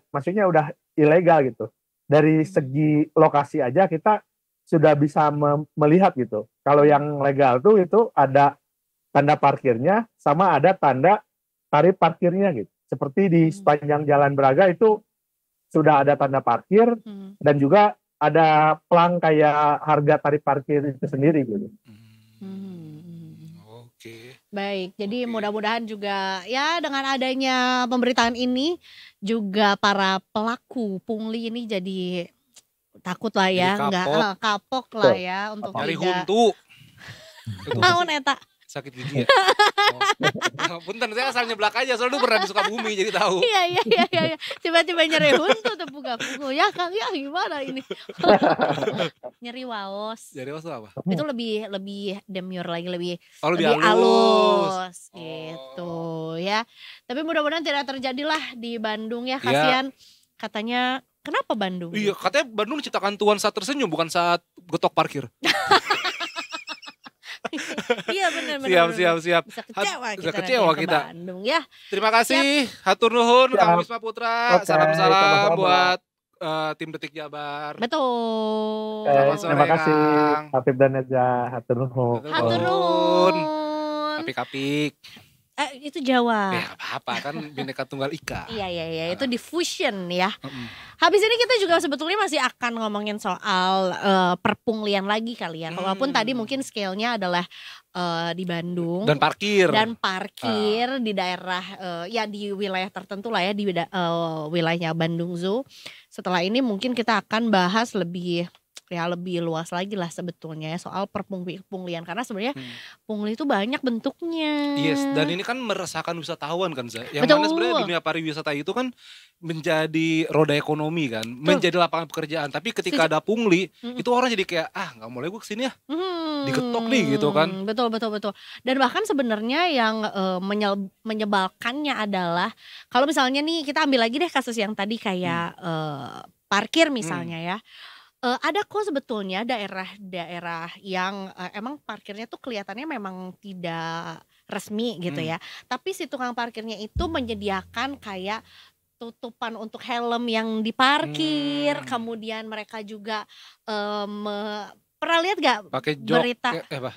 maksudnya udah ilegal gitu. Dari segi lokasi aja kita sudah bisa melihat gitu. Kalau yang legal tuh itu ada tanda parkirnya sama ada tanda tarif parkirnya gitu. Seperti di sepanjang Jalan Braga itu sudah ada tanda parkir dan juga ada pelang kayak harga tarif parkir itu sendiri gitu. Oke. Baik, jadi mudah-mudahan juga ya dengan adanya pemberitaan ini juga para pelaku pungli ini jadi takut lah ya, nggak kapok lah ya untuk nyari tidak. huntu. Naon eta? Sakit gigi ya? Punten, saya asal nyeblak aja, soalnya pernah di Sukabumi jadi tahu. Iya. Tiba-tiba nyeri huntu tepuk aku. Ya Kang, ya gimana ini? Nyeri waos. Nyeri waos itu apa? Itu lebih demure lagi, lebih halus. Gitu ya. Tapi mudah-mudahan tidak terjadilah di Bandung ya, kasihan. Katanya kenapa Bandung? Iya, katanya Bandung diciptakan Tuhan saat tersenyum, bukan saat getok parkir. Iya benar. Siap. Bisa kecewa kita. Bandung ya. Terima kasih, hatur nuhun Kang Wisma Putra. Salam-salam buat tim Detik Jabar. Betul. Terima kasih Habib dan Neza, hatur nuhun. Apik-apik. Itu Jawa. Ya apa-apa kan Bhinneka Tunggal Ika. Iya, itu diffusion ya. Habis ini kita juga sebetulnya masih akan ngomongin soal perpunglian lagi kali ya. Walaupun tadi mungkin scale-nya adalah di Bandung. Dan parkir di daerah ya di wilayah tertentu lah ya, di wilayahnya Bandung Zoo. Setelah ini mungkin kita akan bahas lebih luas lagi lah sebetulnya soal perpunglian, karena sebenarnya pungli itu banyak bentuknya. Yes, dan ini kan meresahkan wisatawan kan, Za. Yang mana sebenarnya dunia pariwisata itu kan menjadi roda ekonomi kan, menjadi lapangan pekerjaan. Tapi ketika ada pungli, itu orang jadi kayak nggak mulai gue kesini ya, digetok nih gitu kan. Betul. Dan bahkan sebenarnya yang menyebalkannya adalah kalau misalnya nih kita ambil lagi deh kasus yang tadi kayak parkir misalnya ya. Ada kok sebetulnya daerah-daerah yang emang parkirnya tuh kelihatannya memang tidak resmi gitu ya. Tapi si tukang parkirnya itu menyediakan kayak tutupan untuk helm yang diparkir. Kemudian mereka juga Pernah lihat gak Pakai jok berita? apa?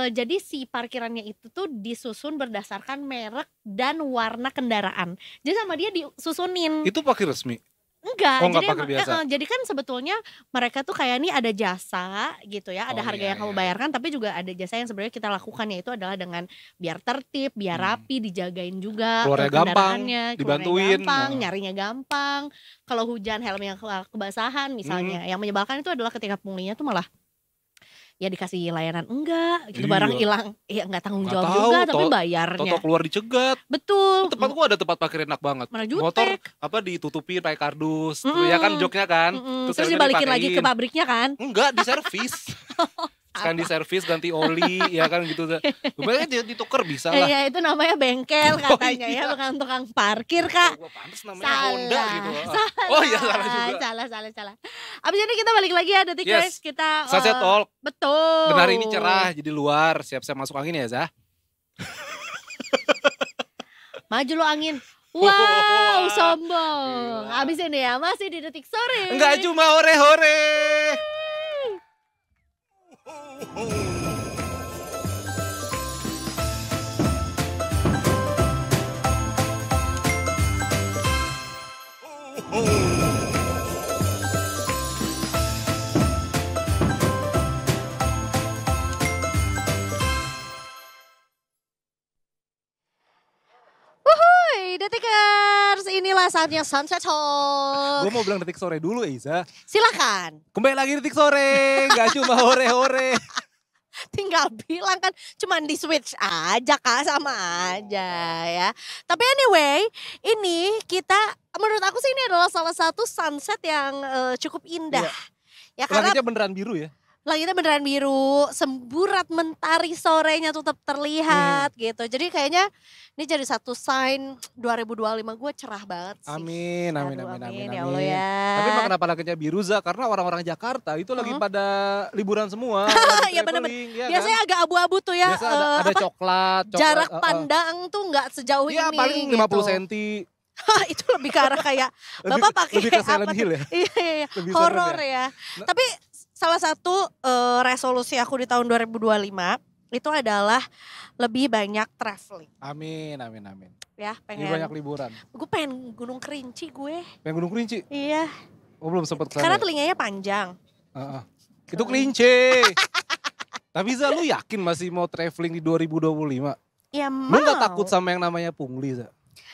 Jadi si parkirannya itu tuh disusun berdasarkan merek dan warna kendaraan. Jadi sama dia disusunin. Itu parkir resmi. Enggak, Oh, enggak jadi parkir biasa. jadi kan sebetulnya mereka tuh kayak nih ada jasa gitu ya, ada Oh, harga iya, yang kamu iya. bayarkan, tapi juga ada jasa yang sebenarnya kita lakukan, yaitu adalah dengan biar tertib, biar rapi, dijagain juga Keluarnya gampang, kendaraannya, keluarnya dibantuin. gampang, Nah. nyarinya gampang. Kalau hujan helmnya kebasahan misalnya, yang menyebalkan itu adalah ketika punglinya tuh malah ya dikasih layanan enggak gitu, Iya. barang hilang ya nggak tanggung Nggak jawab tahu, juga, tapi Toto bayarnya keluar dicegat. betul. Tempat gua ada tempat parkir enak banget. Mana Motor jutek. apa ditutupin pakai kardus. Ya kan joknya kan. Terus helmnya dibalikin lagi ke dipakein. pabriknya kan. Enggak, di servis. Sekarang di servis ganti oli ya kan gitu. Sebenarnya ditukar bisa lah. Iya, itu namanya bengkel katanya iya. ya, bukan tukang parkir Kak. Gua pantes namanya Honda gitu. Salah. Oh iya salah juga. Salah. Abis ini kita balik lagi ya Detik Yes. Guys. Kita Sunset Talk. betul. Dan hari ini cerah jadi luar, siap-siap masuk angin ya Zah. Maju lo angin. Wow, sombong. Abis ini ya masih di Detik Sore. Enggak cuma hore-hore. Wuhui, Detikers, inilah saatnya Sunset Talk. Gue mau bilang detik sore dulu Iza. Silakan. Kembali lagi detik sore, nggak cuma hore-hore. Tinggal bilang kan, cuman di switch aja Kak, sama aja ya. Tapi anyway, ini kita, menurut aku sih ini adalah salah satu sunset yang cukup indah. Ya karena Langitnya beneran biru ya. langitnya beneran biru, semburat mentari sorenya tetap terlihat gitu. Jadi kayaknya ini jadi satu sign 2025 gue cerah banget sih. Amin, amin, Aduh, amin, amin, ya amin. Allah ya. Tapi emang kenapa langitnya biru Za? Karena orang-orang Jakarta itu lagi pada liburan semua. Iya bener-bener. Ya Biasanya agak abu-abu tuh ya. Biasa ada apa, coklat. jarak pandang tuh nggak sejauh Iya ini. paling 50 gitu. senti. Itu lebih ke arah kayak Bapak pakai lebih ke apa Silent tuh? Hill ya? Iya. Lebih Horor serem ya. Tapi salah satu resolusi aku di tahun 2025 itu adalah lebih banyak traveling. Amin, amin, amin. Ya, Lebih pengen. banyak liburan. Gue pengen Gunung Kerinci gue. Pengen Gunung Kerinci? Iya. Oh belum sempat kesana. Karena ya? telinganya panjang. Itu kelinci. Tapi Za lu yakin masih mau traveling di 2025? Ya Lu mau. gak takut sama yang namanya pungli Za?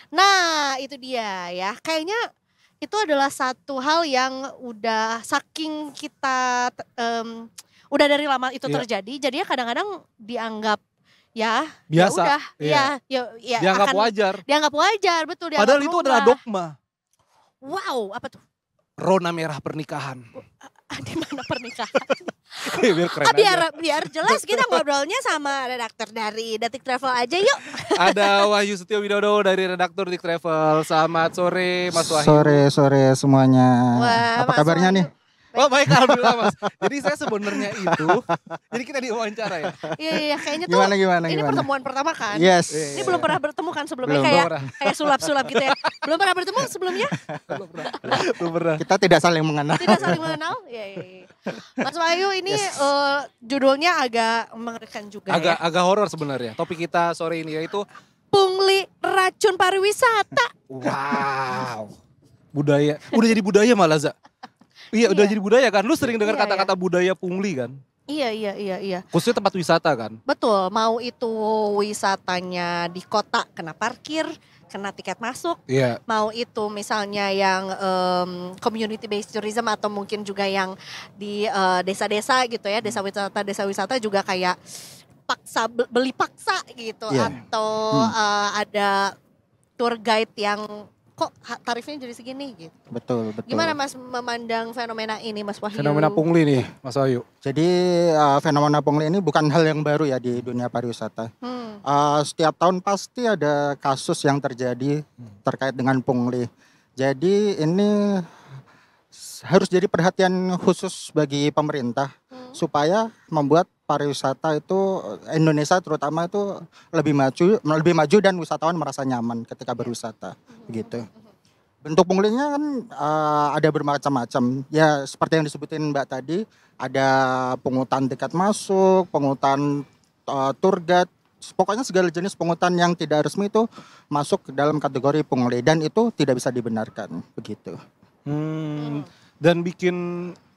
Nah, itu dia ya. Kayaknya itu adalah satu hal yang udah saking kita udah dari lama itu Iya. terjadi, jadinya kadang-kadang dianggap ya Biasa, ya udah, iya. ya Dianggap akan wajar. dianggap wajar, betul. dianggap Padahal itu adalah lumrah. dogma. Wow, apa tuh? Rona merah pernikahan. Di mana pernikahan? Biar keren aja. biar jelas kita ngobrolnya sama redaktur dari Detik Travel aja yuk. Ada Wahyu Setio Widodo dari redaktur Detik Travel. Selamat sore Mas Wahyu. Sore semuanya. Wah, Apa Mas kabarnya Wahyu. nih? Oh baik alhamdulillah Mas. Jadi saya sebenarnya itu, jadi kita diwawancara ya. Iya, kayaknya tuh Gimana? ini pertemuan pertama kan? Yes. Ini belum pernah bertemu kan sebelumnya, Belum. kayak sulap-sulap gitu ya. Belum pernah bertemu sebelumnya? Belum pernah. Kita tidak saling mengenal. Tidak saling mengenal? Iya. Mas Wahyu ini judulnya agak mengerikan juga ya. Agak horor sebenarnya. Topik kita sore ini yaitu Pungli racun pariwisata. wow. Budaya. Udah jadi budaya malah Za. Iya udah jadi budaya kan. Lu sering dengar Iya, kata-kata budaya pungli kan? Iya. Khususnya tempat wisata kan? Betul, mau itu wisatanya di kota kena parkir, kena tiket masuk. Iya. Mau itu misalnya yang community based tourism atau mungkin juga yang di desa-desa gitu ya, desa wisata juga kayak beli paksa gitu. Iya. Atau ada tour guide yang kok tarifnya jadi segini gitu. Betul. Gimana Mas memandang fenomena ini Mas Wahyu? Fenomena pungli nih Mas Wahyu. Jadi fenomena pungli ini bukan hal yang baru ya di dunia pariwisata. Setiap tahun pasti ada kasus yang terjadi terkait dengan pungli. Jadi ini harus jadi perhatian khusus bagi pemerintah supaya membuat pariwisata itu Indonesia terutama itu lebih maju dan wisatawan merasa nyaman ketika berwisata gitu. Bentuk punglinya kan ada bermacam-macam. Ya seperti yang disebutin Mbak tadi, ada pungutan tiket masuk, pungutan tour guide, pokoknya segala jenis pungutan yang tidak resmi itu masuk ke dalam kategori pungli dan itu tidak bisa dibenarkan begitu. Dan bikin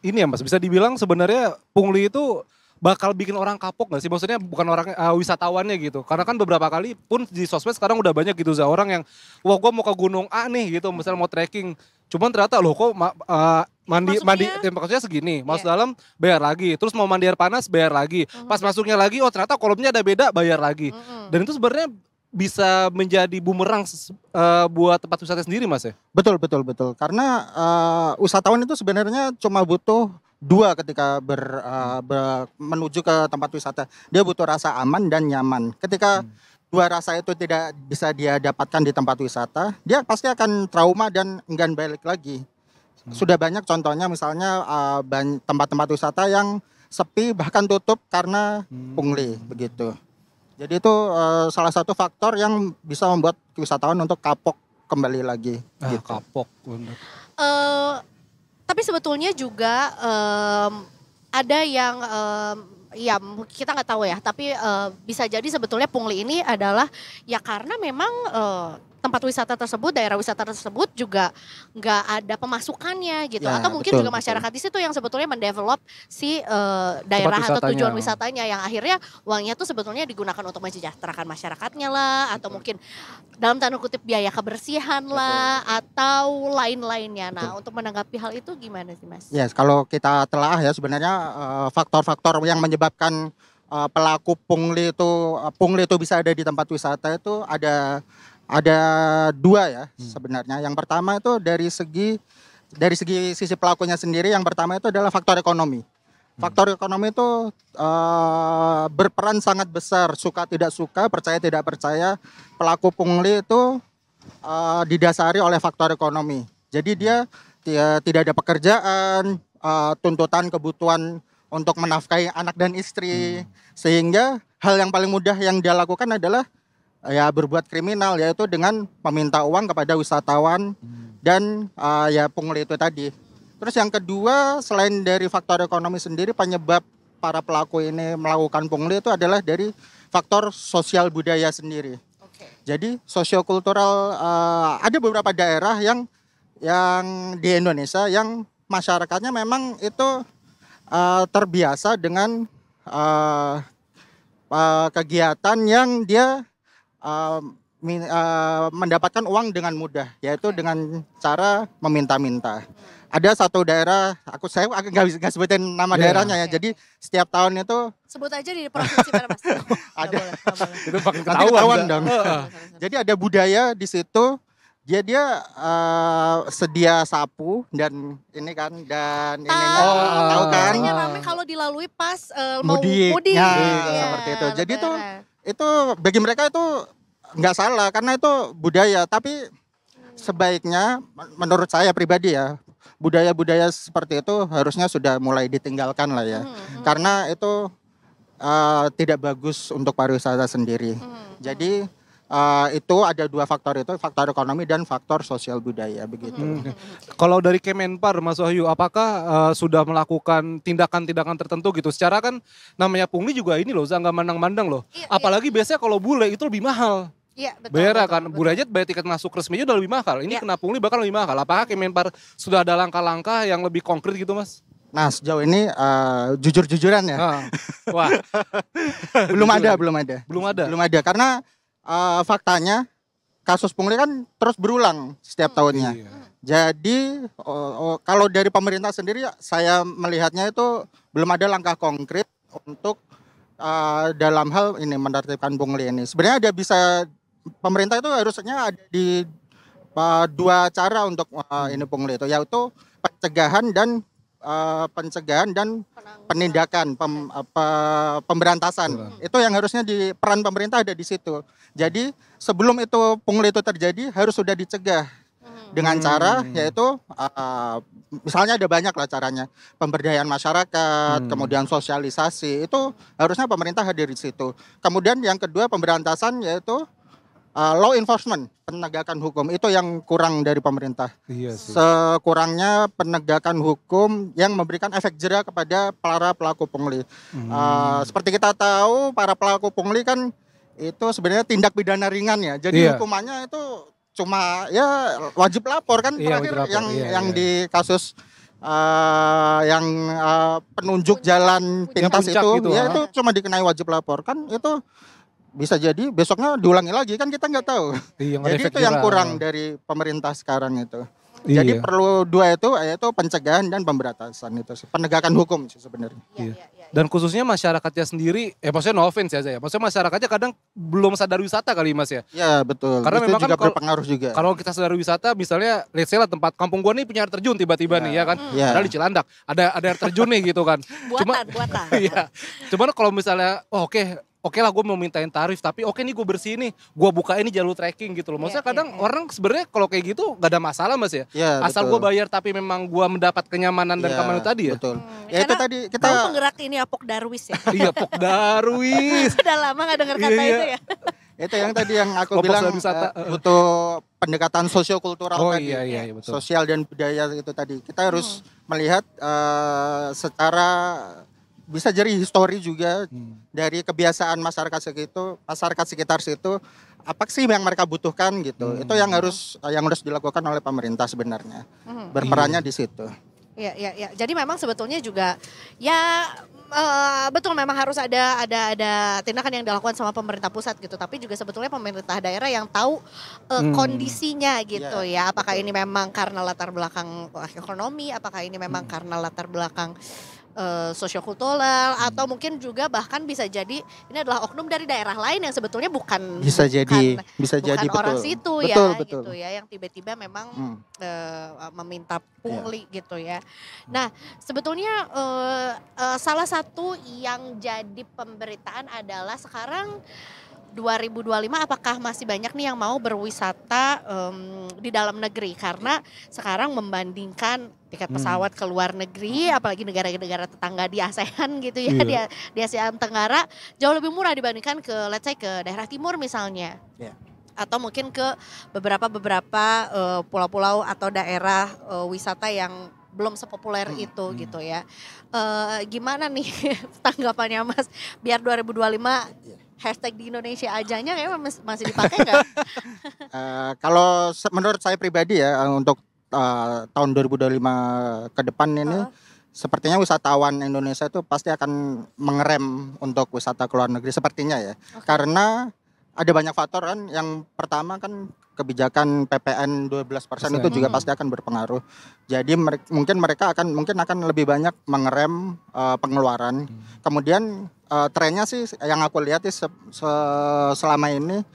ini ya Mas, bisa dibilang sebenarnya pungli itu bakal bikin orang kapok gak sih? Maksudnya bukan orang wisatawannya gitu. Karena kan beberapa kali pun di sosmed sekarang udah banyak gitu orang yang wah gua mau ke gunung A nih gitu, misalnya mau trekking. Cuman ternyata loh kok mandi maksudnya segini, masuk dalam bayar lagi. Terus mau mandi air panas bayar lagi. Pas masuknya lagi oh ternyata kolomnya ada beda bayar lagi. Dan itu sebenarnya bisa menjadi bumerang buat tempat wisata sendiri Mas ya? Betul. Karena wisatawan itu sebenarnya cuma butuh dua ketika menuju ke tempat wisata. Dia butuh rasa aman dan nyaman. Ketika dua rasa itu tidak bisa dia dapatkan di tempat wisata, dia pasti akan trauma dan enggan balik lagi. Sudah banyak contohnya misalnya tempat-tempat wisata yang sepi bahkan tutup karena pungli begitu. Jadi itu salah satu faktor yang bisa membuat wisatawan untuk kapok kembali lagi. Gitu. Kapok. Tapi sebetulnya juga ada yang ya kita nggak tahu ya, tapi bisa jadi sebetulnya pungli ini adalah ya karena memang tempat wisata tersebut, daerah wisata tersebut juga nggak ada pemasukannya gitu, atau mungkin juga masyarakat di situ yang sebetulnya mendevelop si daerah atau tujuan wisatanya yang akhirnya uangnya tuh sebetulnya digunakan untuk mensejahterakan masyarakatnya lah, atau mungkin dalam tanda kutip biaya kebersihan lah, atau lain-lainnya. Nah, untuk menanggapi hal itu gimana sih Mas? Yes, kalau kita telah ya sebenarnya faktor-faktor yang menyebabkan pelaku pungli itu bisa ada di tempat wisata itu ada dua ya sebenarnya. Yang pertama itu dari segi sisi pelakunya sendiri, yang pertama itu adalah faktor ekonomi. Faktor ekonomi itu berperan sangat besar, suka tidak suka, percaya tidak percaya, pelaku pungli itu didasari oleh faktor ekonomi. Jadi dia tidak ada pekerjaan, tuntutan kebutuhan untuk menafkahi anak dan istri, sehingga hal yang paling mudah yang dia lakukan adalah ya berbuat kriminal, yaitu dengan meminta uang kepada wisatawan dan ya pungli itu tadi. Terus yang kedua, selain dari faktor ekonomi sendiri, penyebab para pelaku ini melakukan pungli itu adalah dari faktor sosial budaya sendiri. Jadi sosiokultural, ada beberapa daerah yang di Indonesia yang masyarakatnya memang itu terbiasa dengan kegiatan yang dia mendapatkan uang dengan mudah, yaitu dengan cara meminta-minta. Ada satu daerah, saya nggak sebutin nama daerahnya ya. Jadi setiap tahun itu sebut aja di provinsi mana Mas? Ada. Itu pakai ketahuan dong. Jadi ada budaya di situ. Dia sedia sapu dan ini kan dan ini tahu kan? Ramai kalau dilalui pas mau mudik. Ya, seperti itu. Jadi itu bagi mereka itu nggak salah karena itu budaya, tapi sebaiknya menurut saya pribadi ya, budaya-budaya seperti itu harusnya sudah mulai ditinggalkan lah ya. Karena itu tidak bagus untuk pariwisata sendiri. Jadi itu ada dua faktor itu, faktor ekonomi dan faktor sosial budaya begitu. Kalau dari Kemenpar Mas Wahyu, apakah sudah melakukan tindakan-tindakan tertentu gitu? Secara kan namanya pungli juga ini loh, nggak mandang-mandang loh. Apalagi biasanya kalau bule itu lebih mahal. Iya, betul. Bayar kan, bule aja bayar tiket masuk resmi udah lebih mahal. Ini kena pungli bakal lebih mahal. Apakah Kemenpar sudah ada langkah-langkah yang lebih konkret gitu Mas? Nah sejauh ini jujur-jujuran ya. Wah. Belum ada karena faktanya kasus pungli kan terus berulang setiap tahunnya. Jadi kalau dari pemerintah sendiri saya melihatnya itu belum ada langkah konkret untuk dalam hal ini menertibkan pungli ini. Sebenarnya pemerintah itu harusnya ada di dua cara untuk ini pungli itu, yaitu pencegahan dan penindakan, pemberantasan. Itu yang harusnya di peran pemerintah ada di situ. Jadi sebelum itu pungli itu terjadi harus sudah dicegah dengan cara yaitu misalnya ada banyak lah caranya, pemberdayaan masyarakat, kemudian sosialisasi, itu harusnya pemerintah hadir di situ. Kemudian yang kedua pemberantasan yaitu law enforcement, penegakan hukum itu yang kurang dari pemerintah. Iya sih. Sekurangnya penegakan hukum yang memberikan efek jera kepada para pelaku pungli. Seperti kita tahu, para pelaku pungli kan itu sebenarnya tindak pidana ringan ya. Jadi hukumannya itu cuma ya wajib lapor kan, terakhir lapor. yang di kasus yang penunjuk jalan pintas itu gitu, ya itu cuma dikenai wajib lapor kan, itu bisa jadi besoknya diulangi lagi kan, kita nggak tahu. Jadi itu yang kurang dari pemerintah sekarang itu. Jadi perlu dua itu, yaitu pencegahan dan pemberantasan itu, penegakan hukum sih sebenarnya. Dan khususnya masyarakatnya sendiri, maksudnya no offense ya, maksudnya masyarakatnya kadang belum sadar wisata kali Mas ya. Iya betul. Karena itu memang juga kan berpengaruh juga. Kalau kita sadar wisata, misalnya let's say lah tempat kampung gua nih punya air terjun tiba-tiba nih ya kan, padahal di Cilandak ada air terjun nih gitu kan. Buatan. Iya. Cuman kalau misalnya, oke lah gue mau mintain tarif, tapi oke nih gue bersih nih, gue buka ini jalur trekking gitu loh. Maksudnya kadang orang sebenarnya kalau kayak gitu gak ada masalah Mas ya. Asal gue bayar tapi memang gue mendapat kenyamanan dan keamanan tadi ya. Betul. Ya itu tadi kita penggerak ini Pok Darwis ya. Iya Pok Darwis. Udah lama gak dengar kata itu ya. Itu yang tadi yang aku bilang butuh pendekatan sosiokultural tadi. Iya, betul. Sosial dan budaya itu tadi. Kita harus melihat secara bisa jadi histori juga dari kebiasaan masyarakat sekitar situ, apa sih yang mereka butuhkan gitu. Itu yang harus dilakukan oleh pemerintah sebenarnya. Berperannya di situ. Iya. Jadi memang sebetulnya juga betul memang harus ada tindakan yang dilakukan sama pemerintah pusat gitu, tapi juga sebetulnya pemerintah daerah yang tahu kondisinya gitu ya. Apakah ini memang karena latar belakang ekonomi, apakah ini memang karena latar belakang sosiokultural, atau mungkin juga bahkan bisa jadi ini adalah oknum dari daerah lain yang sebetulnya bukan orang situ betul. Gitu ya, yang tiba-tiba memang meminta pungli gitu ya. Nah sebetulnya salah satu yang jadi pemberitaan adalah sekarang 2025 apakah masih banyak nih yang mau berwisata di dalam negeri, karena sekarang membandingkan tiket pesawat ke luar negeri, apalagi negara-negara tetangga di ASEAN gitu ya, di ASEAN Tenggara jauh lebih murah dibandingkan ke let's say ke daerah timur misalnya. Atau mungkin ke beberapa pulau-pulau atau daerah wisata yang belum sepopuler itu gitu ya. Gimana nih tanggapannya Mas, biar 2025 hashtag di Indonesia ajanya kayaknya masih dipakai nggak? Kalau menurut saya pribadi ya, untuk tahun 2025 ke depan ini sepertinya wisatawan Indonesia itu pasti akan mengerem untuk wisata ke luar negeri sepertinya ya. Karena ada banyak faktor kan. Yang pertama kan kebijakan PPN 12% itu juga pasti akan berpengaruh. Jadi mungkin mereka akan lebih banyak mengerem pengeluaran. Kemudian trennya sih yang aku lihat selama ini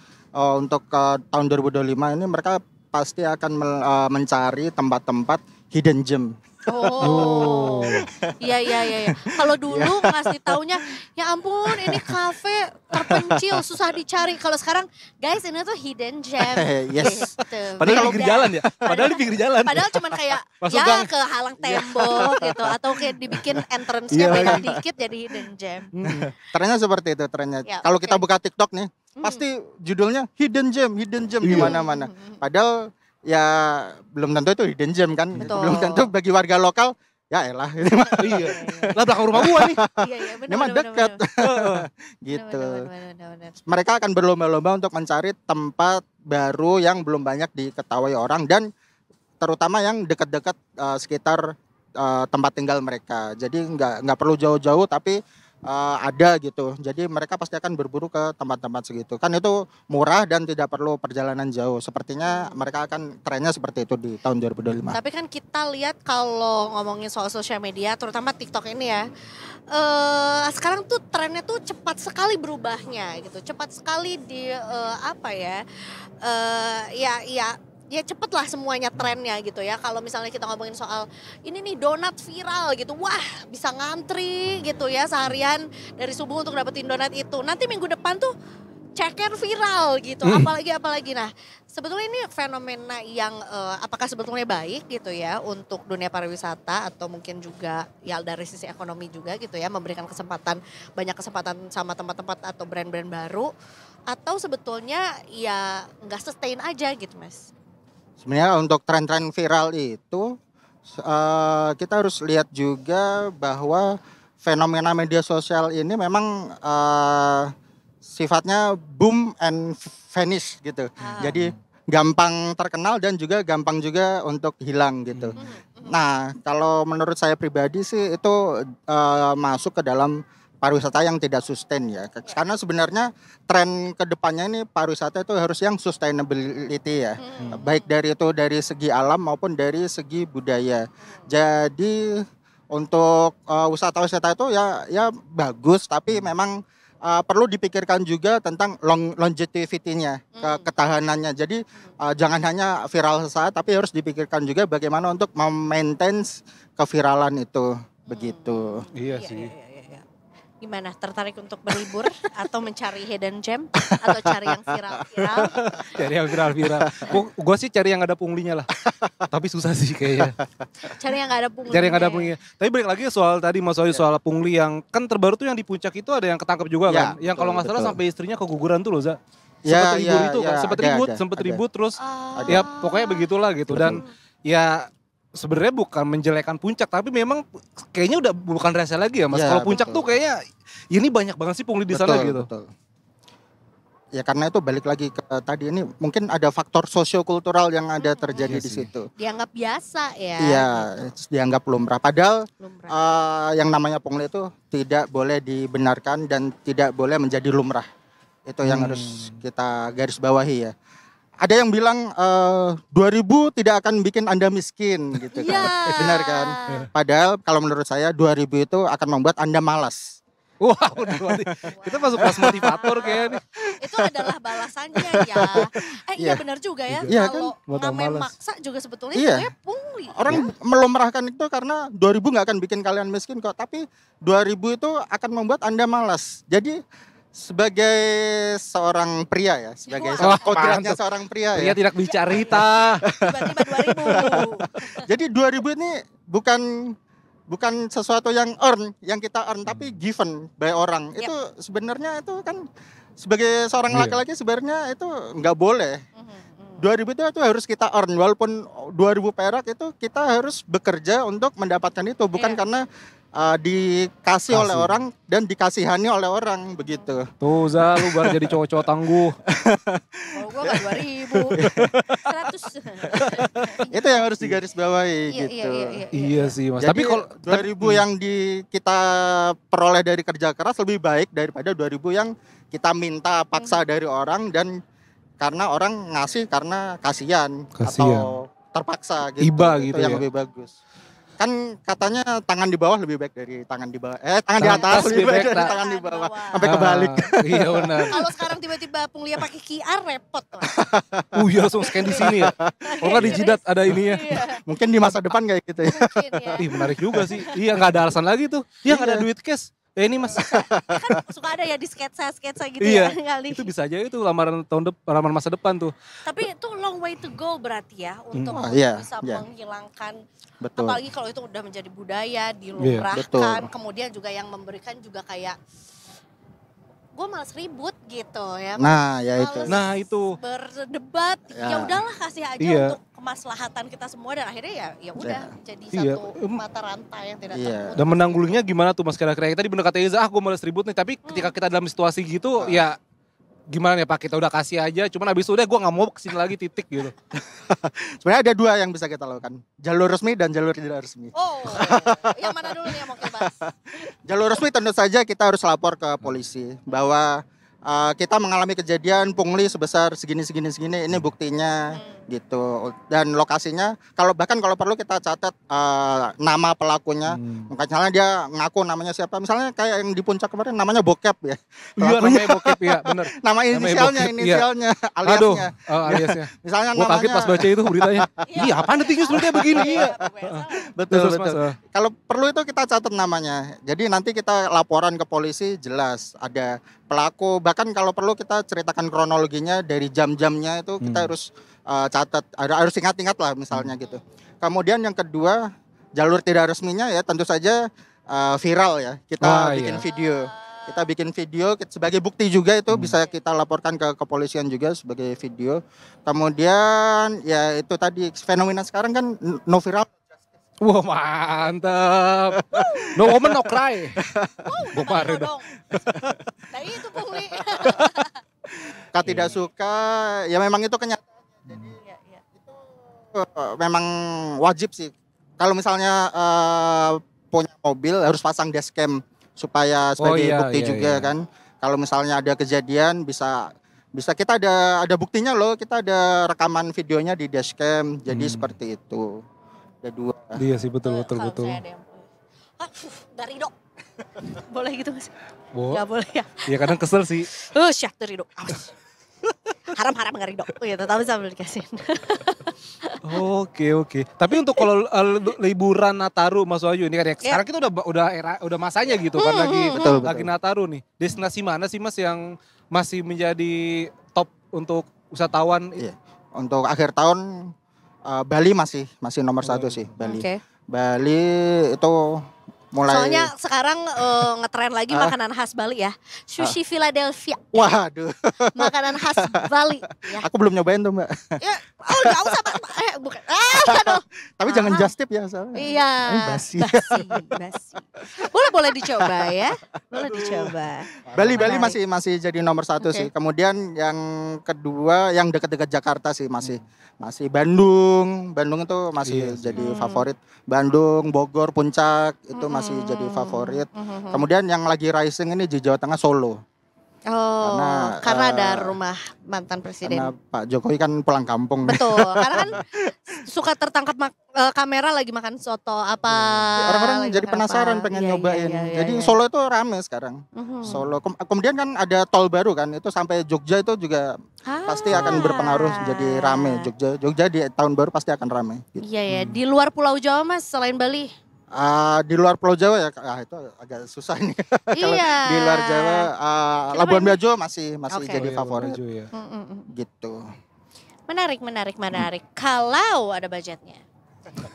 untuk tahun 2025 ini mereka pasti akan mencari tempat-tempat hidden gem. Iya. Kalau dulu ngasih taunya, ya ampun ini kafe terpencil susah dicari. Kalau sekarang guys ini tuh hidden gem. Yes. Gitu. Padahal di pinggir jalan ya. Padahal cuman kayak ke halang tembok gitu, atau kayak dibikin entrance-nya beda dikit jadi hidden gem. Trennya seperti itu trennya. Kalau kita buka TikTok nih, pasti judulnya hidden gem di mana-mana. Padahal ya belum tentu itu hidden gem kan. Belum tentu bagi warga lokal, ya elah. Lah belakang rumah gua nih. Ini mah dekat. Gitu. Benar. Mereka akan berlomba-lomba untuk mencari tempat baru yang belum banyak diketahui orang, dan terutama yang dekat-dekat sekitar tempat tinggal mereka. Jadi nggak perlu jauh-jauh, tapi ada gitu. Jadi mereka pasti akan berburu ke tempat-tempat segitu. Kan itu murah dan tidak perlu perjalanan jauh. Sepertinya mereka akan trennya seperti itu di tahun 2025. Tapi kan kita lihat kalau ngomongin soal sosial media, terutama TikTok ini ya, sekarang tuh trennya tuh cepat sekali berubahnya gitu. Cepat sekali ya cepet lah semuanya trennya gitu ya. Kalau misalnya kita ngomongin soal ini nih donat viral gitu, wah bisa ngantri gitu ya seharian dari subuh untuk dapetin donat itu. Nanti minggu depan tuh ceker viral gitu, apalagi. Nah sebetulnya ini fenomena yang apakah sebetulnya baik gitu ya untuk dunia pariwisata, atau mungkin juga ya dari sisi ekonomi juga gitu ya, memberikan banyak kesempatan sama tempat-tempat atau brand-brand baru, atau sebetulnya ya nggak sustain aja gitu Mas? Sebenarnya untuk tren-tren viral itu kita harus lihat juga bahwa fenomena media sosial ini memang sifatnya boom and vanish gitu. Jadi gampang terkenal dan juga gampang juga untuk hilang gitu. Nah, kalau menurut saya pribadi sih itu masuk ke dalam pariwisata yang tidak sustain ya. Karena sebenarnya tren kedepannya ini pariwisata itu harus yang sustainability ya. Baik dari segi alam maupun dari segi budaya. Jadi untuk wisata-wisata itu ya bagus, tapi memang perlu dipikirkan juga tentang longevity-nya, ketahanannya. Jadi jangan hanya viral sesaat, tapi harus dipikirkan juga bagaimana untuk memaintain keviralan itu, begitu. Iya sih. Gimana, tertarik untuk berlibur atau mencari hidden gem atau cari yang viral-viral? Cari yang viral-viral. Gue sih cari yang ada punglinya lah. Tapi susah sih kayaknya. Cari yang gak ada punglinya. Cari yang gak ada punglinya. Tapi balik lagi soal tadi Mas Wahyu soal pungli yang kan terbaru tuh yang di puncak itu ada yang ketangkep juga kan. Yang kalau gak salah sampai istrinya keguguran tuh loh Za. Sempet ribut terus ya pokoknya begitulah gitu. Dan ya sebenarnya bukan menjelekan puncak, tapi memang kayaknya udah bukan rahasia lagi ya Mas. Kalau puncak tuh kayaknya ini banyak banget sih pungli di sana gitu. Betul. Ya karena itu balik lagi ke tadi, ini mungkin ada faktor sosiokultural yang ada terjadi di situ. Dianggap biasa ya. Iya, dianggap lumrah. Padahal yang namanya pungli itu tidak boleh dibenarkan dan tidak boleh menjadi lumrah. Itu yang harus kita garis bawahi ya. Ada yang bilang 2000 tidak akan bikin Anda miskin gitu kan. Benar kan? Padahal kalau menurut saya 2000 itu akan membuat Anda malas. Wow, kita masuk kelas motivator kayaknya nih. Itu adalah balasannya ya. Iya benar juga ya. Kalau ngamen maksa juga sebetulnya sebenarnya pungli. Orang melumrahkan itu karena 2000 nggak akan bikin kalian miskin kok. Tapi 2000 itu akan membuat Anda malas. Jadi sebagai seorang pria ya, sebagai kodratnya seorang pria ya. Pria tidak bicarita. Tiba-tiba 2000. Jadi 2000 ini bukan sesuatu yang yang kita earn, tapi given by orang. Itu sebenarnya itu kan sebagai seorang laki-laki sebenarnya itu nggak boleh. 2000 itu harus kita earn, walaupun 2000 perak itu kita harus bekerja untuk mendapatkan itu, bukan karena dikasih oleh orang dan dikasihani oleh orang begitu. Tuh Za, lu baru jadi cowok-cowok tangguh. Kalau gue gak 2000, 100. Itu yang harus digarisbawahi gitu. Iya sih Mas. Jadi, tapi kalau 2000 yang kita peroleh dari kerja keras lebih baik daripada 2000 yang kita minta paksa dari orang dan karena orang ngasih karena kasihan. Atau terpaksa gitu. Iba itu gitu yang lebih bagus. Kan katanya tangan di bawah lebih baik dari tangan di bawah. Tangan di atas lebih baik dari tangan di bawah. Sampai kebalik. Iya benar. Kalau sekarang tiba-tiba pungli pakai QR repot. Iya langsung scan di sini ya. Kalau nggak di jidat ada ininya. Mungkin di masa depan kayak gitu ya. Ih menarik juga sih. Iya nggak ada alasan lagi tuh. Iya nggak ada duit cash. Ini Mas. Kan suka ada ya di sketsa-sketsa gitu ya kali. Itu bisa aja itu lamaran lamaran masa depan tuh. Tapi itu long way to go berarti ya untuk bisa menghilangkan. Betul. Apalagi kalau itu udah menjadi budaya, dilumrahkan, kemudian juga yang memberikan juga kayak gue malas ribut gitu ya. Nah, ya itu. Nah, itu berdebat. Ya udahlah kasih aja untuk kemaslahatan kita semua dan akhirnya ya udah jadi satu mata rantai yang tidak terputus. Dan menanggulinya gimana tuh Mas kira-kira? Tadi bener kata Iza, gue malas ribut nih, tapi ketika kita dalam situasi gitu ya gimana ya Pak, kita udah kasih aja, cuman abis itu udah gue gak mau kesini lagi titik gitu. Sebenarnya ada dua yang bisa kita lakukan, jalur resmi dan jalur tidak resmi. Oh, yang mana dulu nih yang mau kita bahas? Jalur resmi tentu saja kita harus lapor ke polisi bahwa kita mengalami kejadian pungli sebesar segini, ini buktinya gitu. Dan lokasinya, kalau perlu kita catat nama pelakunya. Misalnya dia ngaku namanya siapa, misalnya kayak yang di puncak kemarin namanya Bokep ya. Iya namanya Bokep ya, bener. Nama inisialnya, aliasnya. Aliasnya. Misalnya namanya. Gue kaget pas baca itu beritanya. Iya apaan detiknya kayak begini. Iya. Betul. Kalau perlu itu kita catat namanya. Jadi nanti kita laporan ke polisi jelas ada pelaku. Bahkan kalau perlu kita ceritakan kronologinya dari jam-jamnya itu kita harus catat, harus ingat-ingat lah misalnya gitu. Kemudian yang kedua, jalur tidak resminya ya tentu saja viral ya. Kita bikin video. Kita bikin video sebagai bukti juga, itu bisa kita laporkan ke kepolisian juga sebagai video. Kemudian ya itu tadi fenomena sekarang kan no viral. Wah mantap. No woman no cry. Bopare dong. Nah itu pungli. Kalau tidak suka ya memang itu kenyataan. Jadi itu memang wajib sih. Kalau misalnya punya mobil harus pasang dashcam supaya sebagai bukti juga kan. Kalau misalnya ada kejadian bisa kita ada buktinya loh, kita ada rekaman videonya di dashcam. Jadi seperti itu. Ada 2. Iya sih betul. Saya ada yang dari dok. Boleh gitu nggak sih? Nggak boleh ya. Iya kadang kesel sih. Syak dari dok. Haram nggak ridho. Gitu, tapi sambil dikasihin. Oke. Tapi untuk kalau liburan Nataru Mas Wahyu ini kan ya, sekarang kita udah masanya gitu kan lagi Nataru nih. Destinasi mana sih Mas yang masih menjadi top untuk wisatawan? Iya. Untuk akhir tahun Bali masih nomor 1 sih, Bali. Bali itu mulai. Soalnya sekarang ngetren lagi makanan khas Bali ya. Sushi Philadelphia. Waduh. Makanan khas Bali ya. Aku belum nyobain tuh, Mbak. Ya, enggak usah, Pak. Bukan. Aduh. Tapi jangan just tip ya, soalnya. Iya. Basi. Boleh dicoba ya. Boleh dicoba. Bali masih jadi nomor 1 sih. Kemudian yang kedua yang dekat-dekat Jakarta sih masih Bandung itu masih jadi favorit. Bandung, Bogor, Puncak itu masih jadi favorit. Kemudian yang lagi rising ini di Jawa Tengah, Solo. Karena ada rumah mantan presiden. Karena Pak Jokowi kan pulang kampung. Betul, karena kan suka tertangkap kamera lagi makan soto apa. Orang-orang jadi penasaran pengen nyobain. Jadi Solo itu rame sekarang. Solo. Kemudian kan ada tol baru kan, itu sampai Jogja itu juga pasti akan berpengaruh jadi rame. Jogja di tahun baru pasti akan rame. Gitu. Iya. Di luar Pulau Jawa Mas, selain Bali? Di luar Pulau Jawa ya, itu agak susah nih. Kalau di luar Jawa, Labuan Bajo masih jadi favorit. Gitu. Menarik. Kalau ada budgetnya,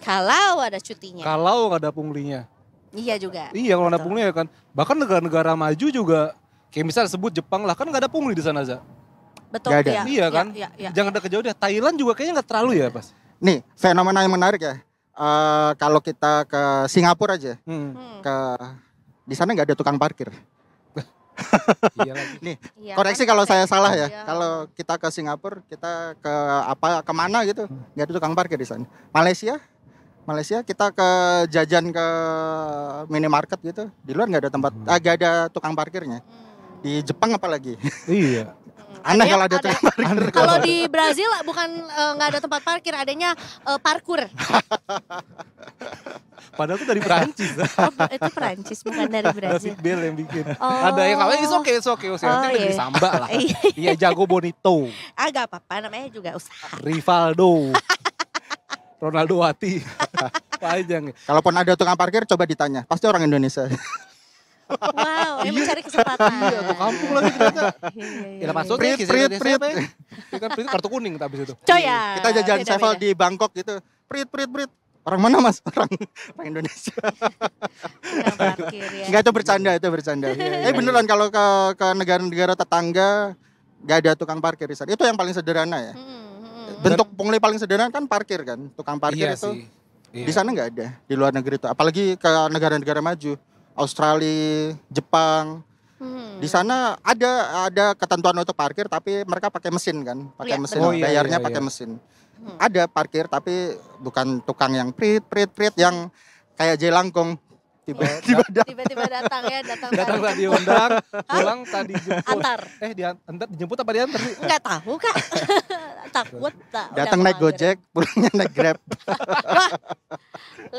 kalau ada cutinya, kalau nggak ada punglinya. Iya juga. Iya kalau ada punglinya kan. Bahkan negara-negara maju juga, kayak misalnya sebut Jepang lah, kan nggak ada pungli di sana Za. Betul. Ya. Iya kan. Jangan ada kejauhan deh. Thailand juga kayaknya nggak terlalu ya Pas. Nih fenomena yang menarik ya. Kalau kita ke Singapura aja, di sana nggak ada tukang parkir. Nih, koreksi kalau saya salah ya. Kalau kita ke Singapura, kita kemana gitu, nggak ada tukang parkir di sana. Malaysia kita ke jajan ke minimarket gitu, di luar nggak ada tukang parkirnya. Di Jepang apalagi. Iya. Aneh kalau ada tukang parkir. Kalau di Brazil bukan nggak ada tempat parkir, adanya parkur. Padahal itu dari Perancis. Itu Perancis, bukan dari Brazil. David Bell yang bikin. Ada yang awalnya it's okay. Nanti negeri Samba lah. Iya jago bonito. Agak apa-apa, namanya juga usaha. Rivaldo. Ronaldo Wati. Panjang. Kalaupun ada tukang parkir coba ditanya, pasti orang Indonesia. Wow, yang mencari kesempatan. Iya, tuh kampung lagi ternyata. Iya. Maksudnya Prit. Itu kan kartu kuning tapi itu. Coy ya. Kita jajan sevel di Bangkok gitu. Prit. Orang mana Mas? Orang Indonesia. Enggak, itu bercanda. Beneran kalau ke negara-negara tetangga enggak ada tukang parkir di sana. Itu yang paling sederhana ya. Bentuk pungli paling sederhana kan parkir kan. Tukang parkir itu. Di sana enggak ada. Di luar negeri itu. Apalagi ke negara-negara maju. Australia, Jepang, di sana ada ketentuan untuk parkir, tapi mereka pakai mesin kan, mesin, bayarnya pakai mesin. Ada parkir tapi bukan tukang yang prit yang kayak jelangkung. Tiba-tiba datang tadi diundang, pulang tadi jemput. Antar. Dijemput apa diantar sih? Enggak tahu Kak. Takut. Datang naik Gojek, pulangnya naik Grab. Wah,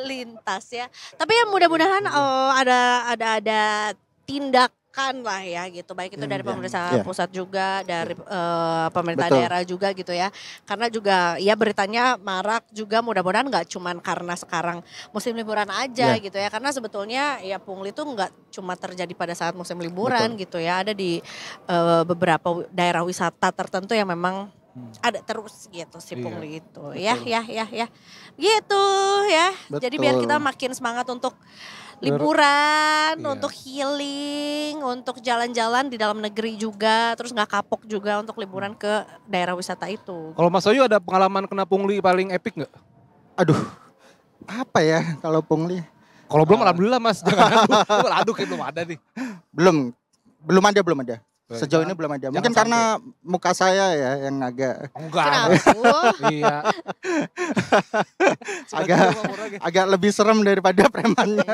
lintas ya. Tapi ya mudah-mudahan ada tindakan lah ya gitu, baik itu dari pemerintah pusat juga, dari pemerintah daerah juga gitu ya. Karena juga ya beritanya marak juga, mudah-mudahan nggak cuman karena sekarang musim liburan aja gitu ya. Karena sebetulnya ya pungli itu nggak cuma terjadi pada saat musim liburan gitu ya. Ada di beberapa daerah wisata tertentu yang memang ada terus gitu si pungli itu ya gitu ya. Betul. Jadi biar kita makin semangat untuk liburan, Iya. untuk healing, untuk jalan-jalan di dalam negeri juga, terus nggak kapok juga untuk liburan ke daerah wisata itu. Kalau Mas Wahyu ada pengalaman kena pungli paling epic nggak? Aduh, apa ya kalau pungli? Kalau belum alhamdulillah Mas, jangan adu kayak belum ada nih. Belum ada. Sejauh ini belum ada. Jangan Mungkin karena muka saya ya yang agak Enggak. Iya. agak lebih serem daripada premannya.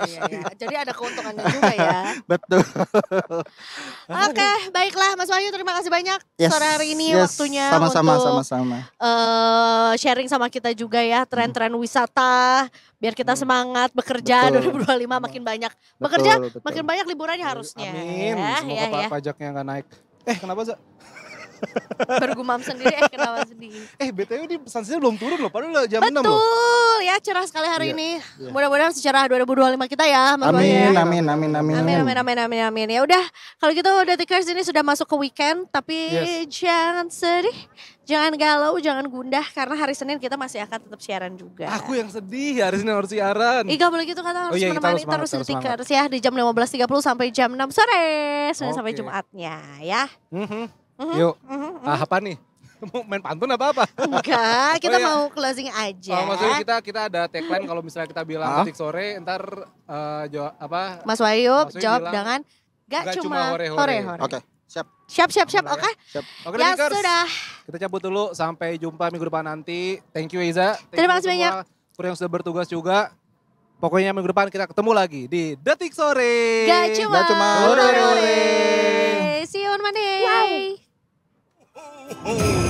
Iya. Jadi ada keuntungannya juga ya. Betul. Oke, baiklah Mas Wahyu, terima kasih banyak sore hari ini waktunya sama-sama, untuk sama-sama. sharing sama kita juga ya tren-tren wisata biar kita semangat bekerja. Betul. 2025 makin banyak bekerja, Betul. makin banyak liburannya harusnya. Amin. Semoga pajaknya nggak naik. Kenapa Za? Bergumam sendiri kenapa sedih. BTW ini sanksinya belum turun loh, padahal jam 6 loh. Betul ya, cerah sekali hari ini. Mudah-mudahan secerah 2025 kita ya Mas Wahyu. Amin. Ya udah, kalau gitu Detikers ini sudah masuk ke weekend, tapi jangan sedih, jangan galau, jangan gundah karena hari Senin kita masih akan tetap siaran juga. Aku yang sedih, hari Senin harus siaran. Gak boleh gitu, kata harus menemani terus Detikers ya di jam 15.30 sampai jam 6 sore, Senin sampai Jumatnya ya. Yuk, apa nih? Mau main pantun apa? Enggak, kita mau closing aja. Maksudnya kita ada tagline kalau misalnya kita bilang Detik Sore, ntar Mas Wahyu jawab bilang, dengan gak cuma hore-hore. Oke, siap. Siap, oke? Oke, Ya Detikers. sudah. Kita cabut dulu, sampai jumpa minggu depan nanti. Thank you Iza. Terima kasih banyak. Kru yang sudah bertugas juga. Pokoknya minggu depan kita ketemu lagi di Detik Sore. Gak cuma hore-hore. See you on Monday. Oh.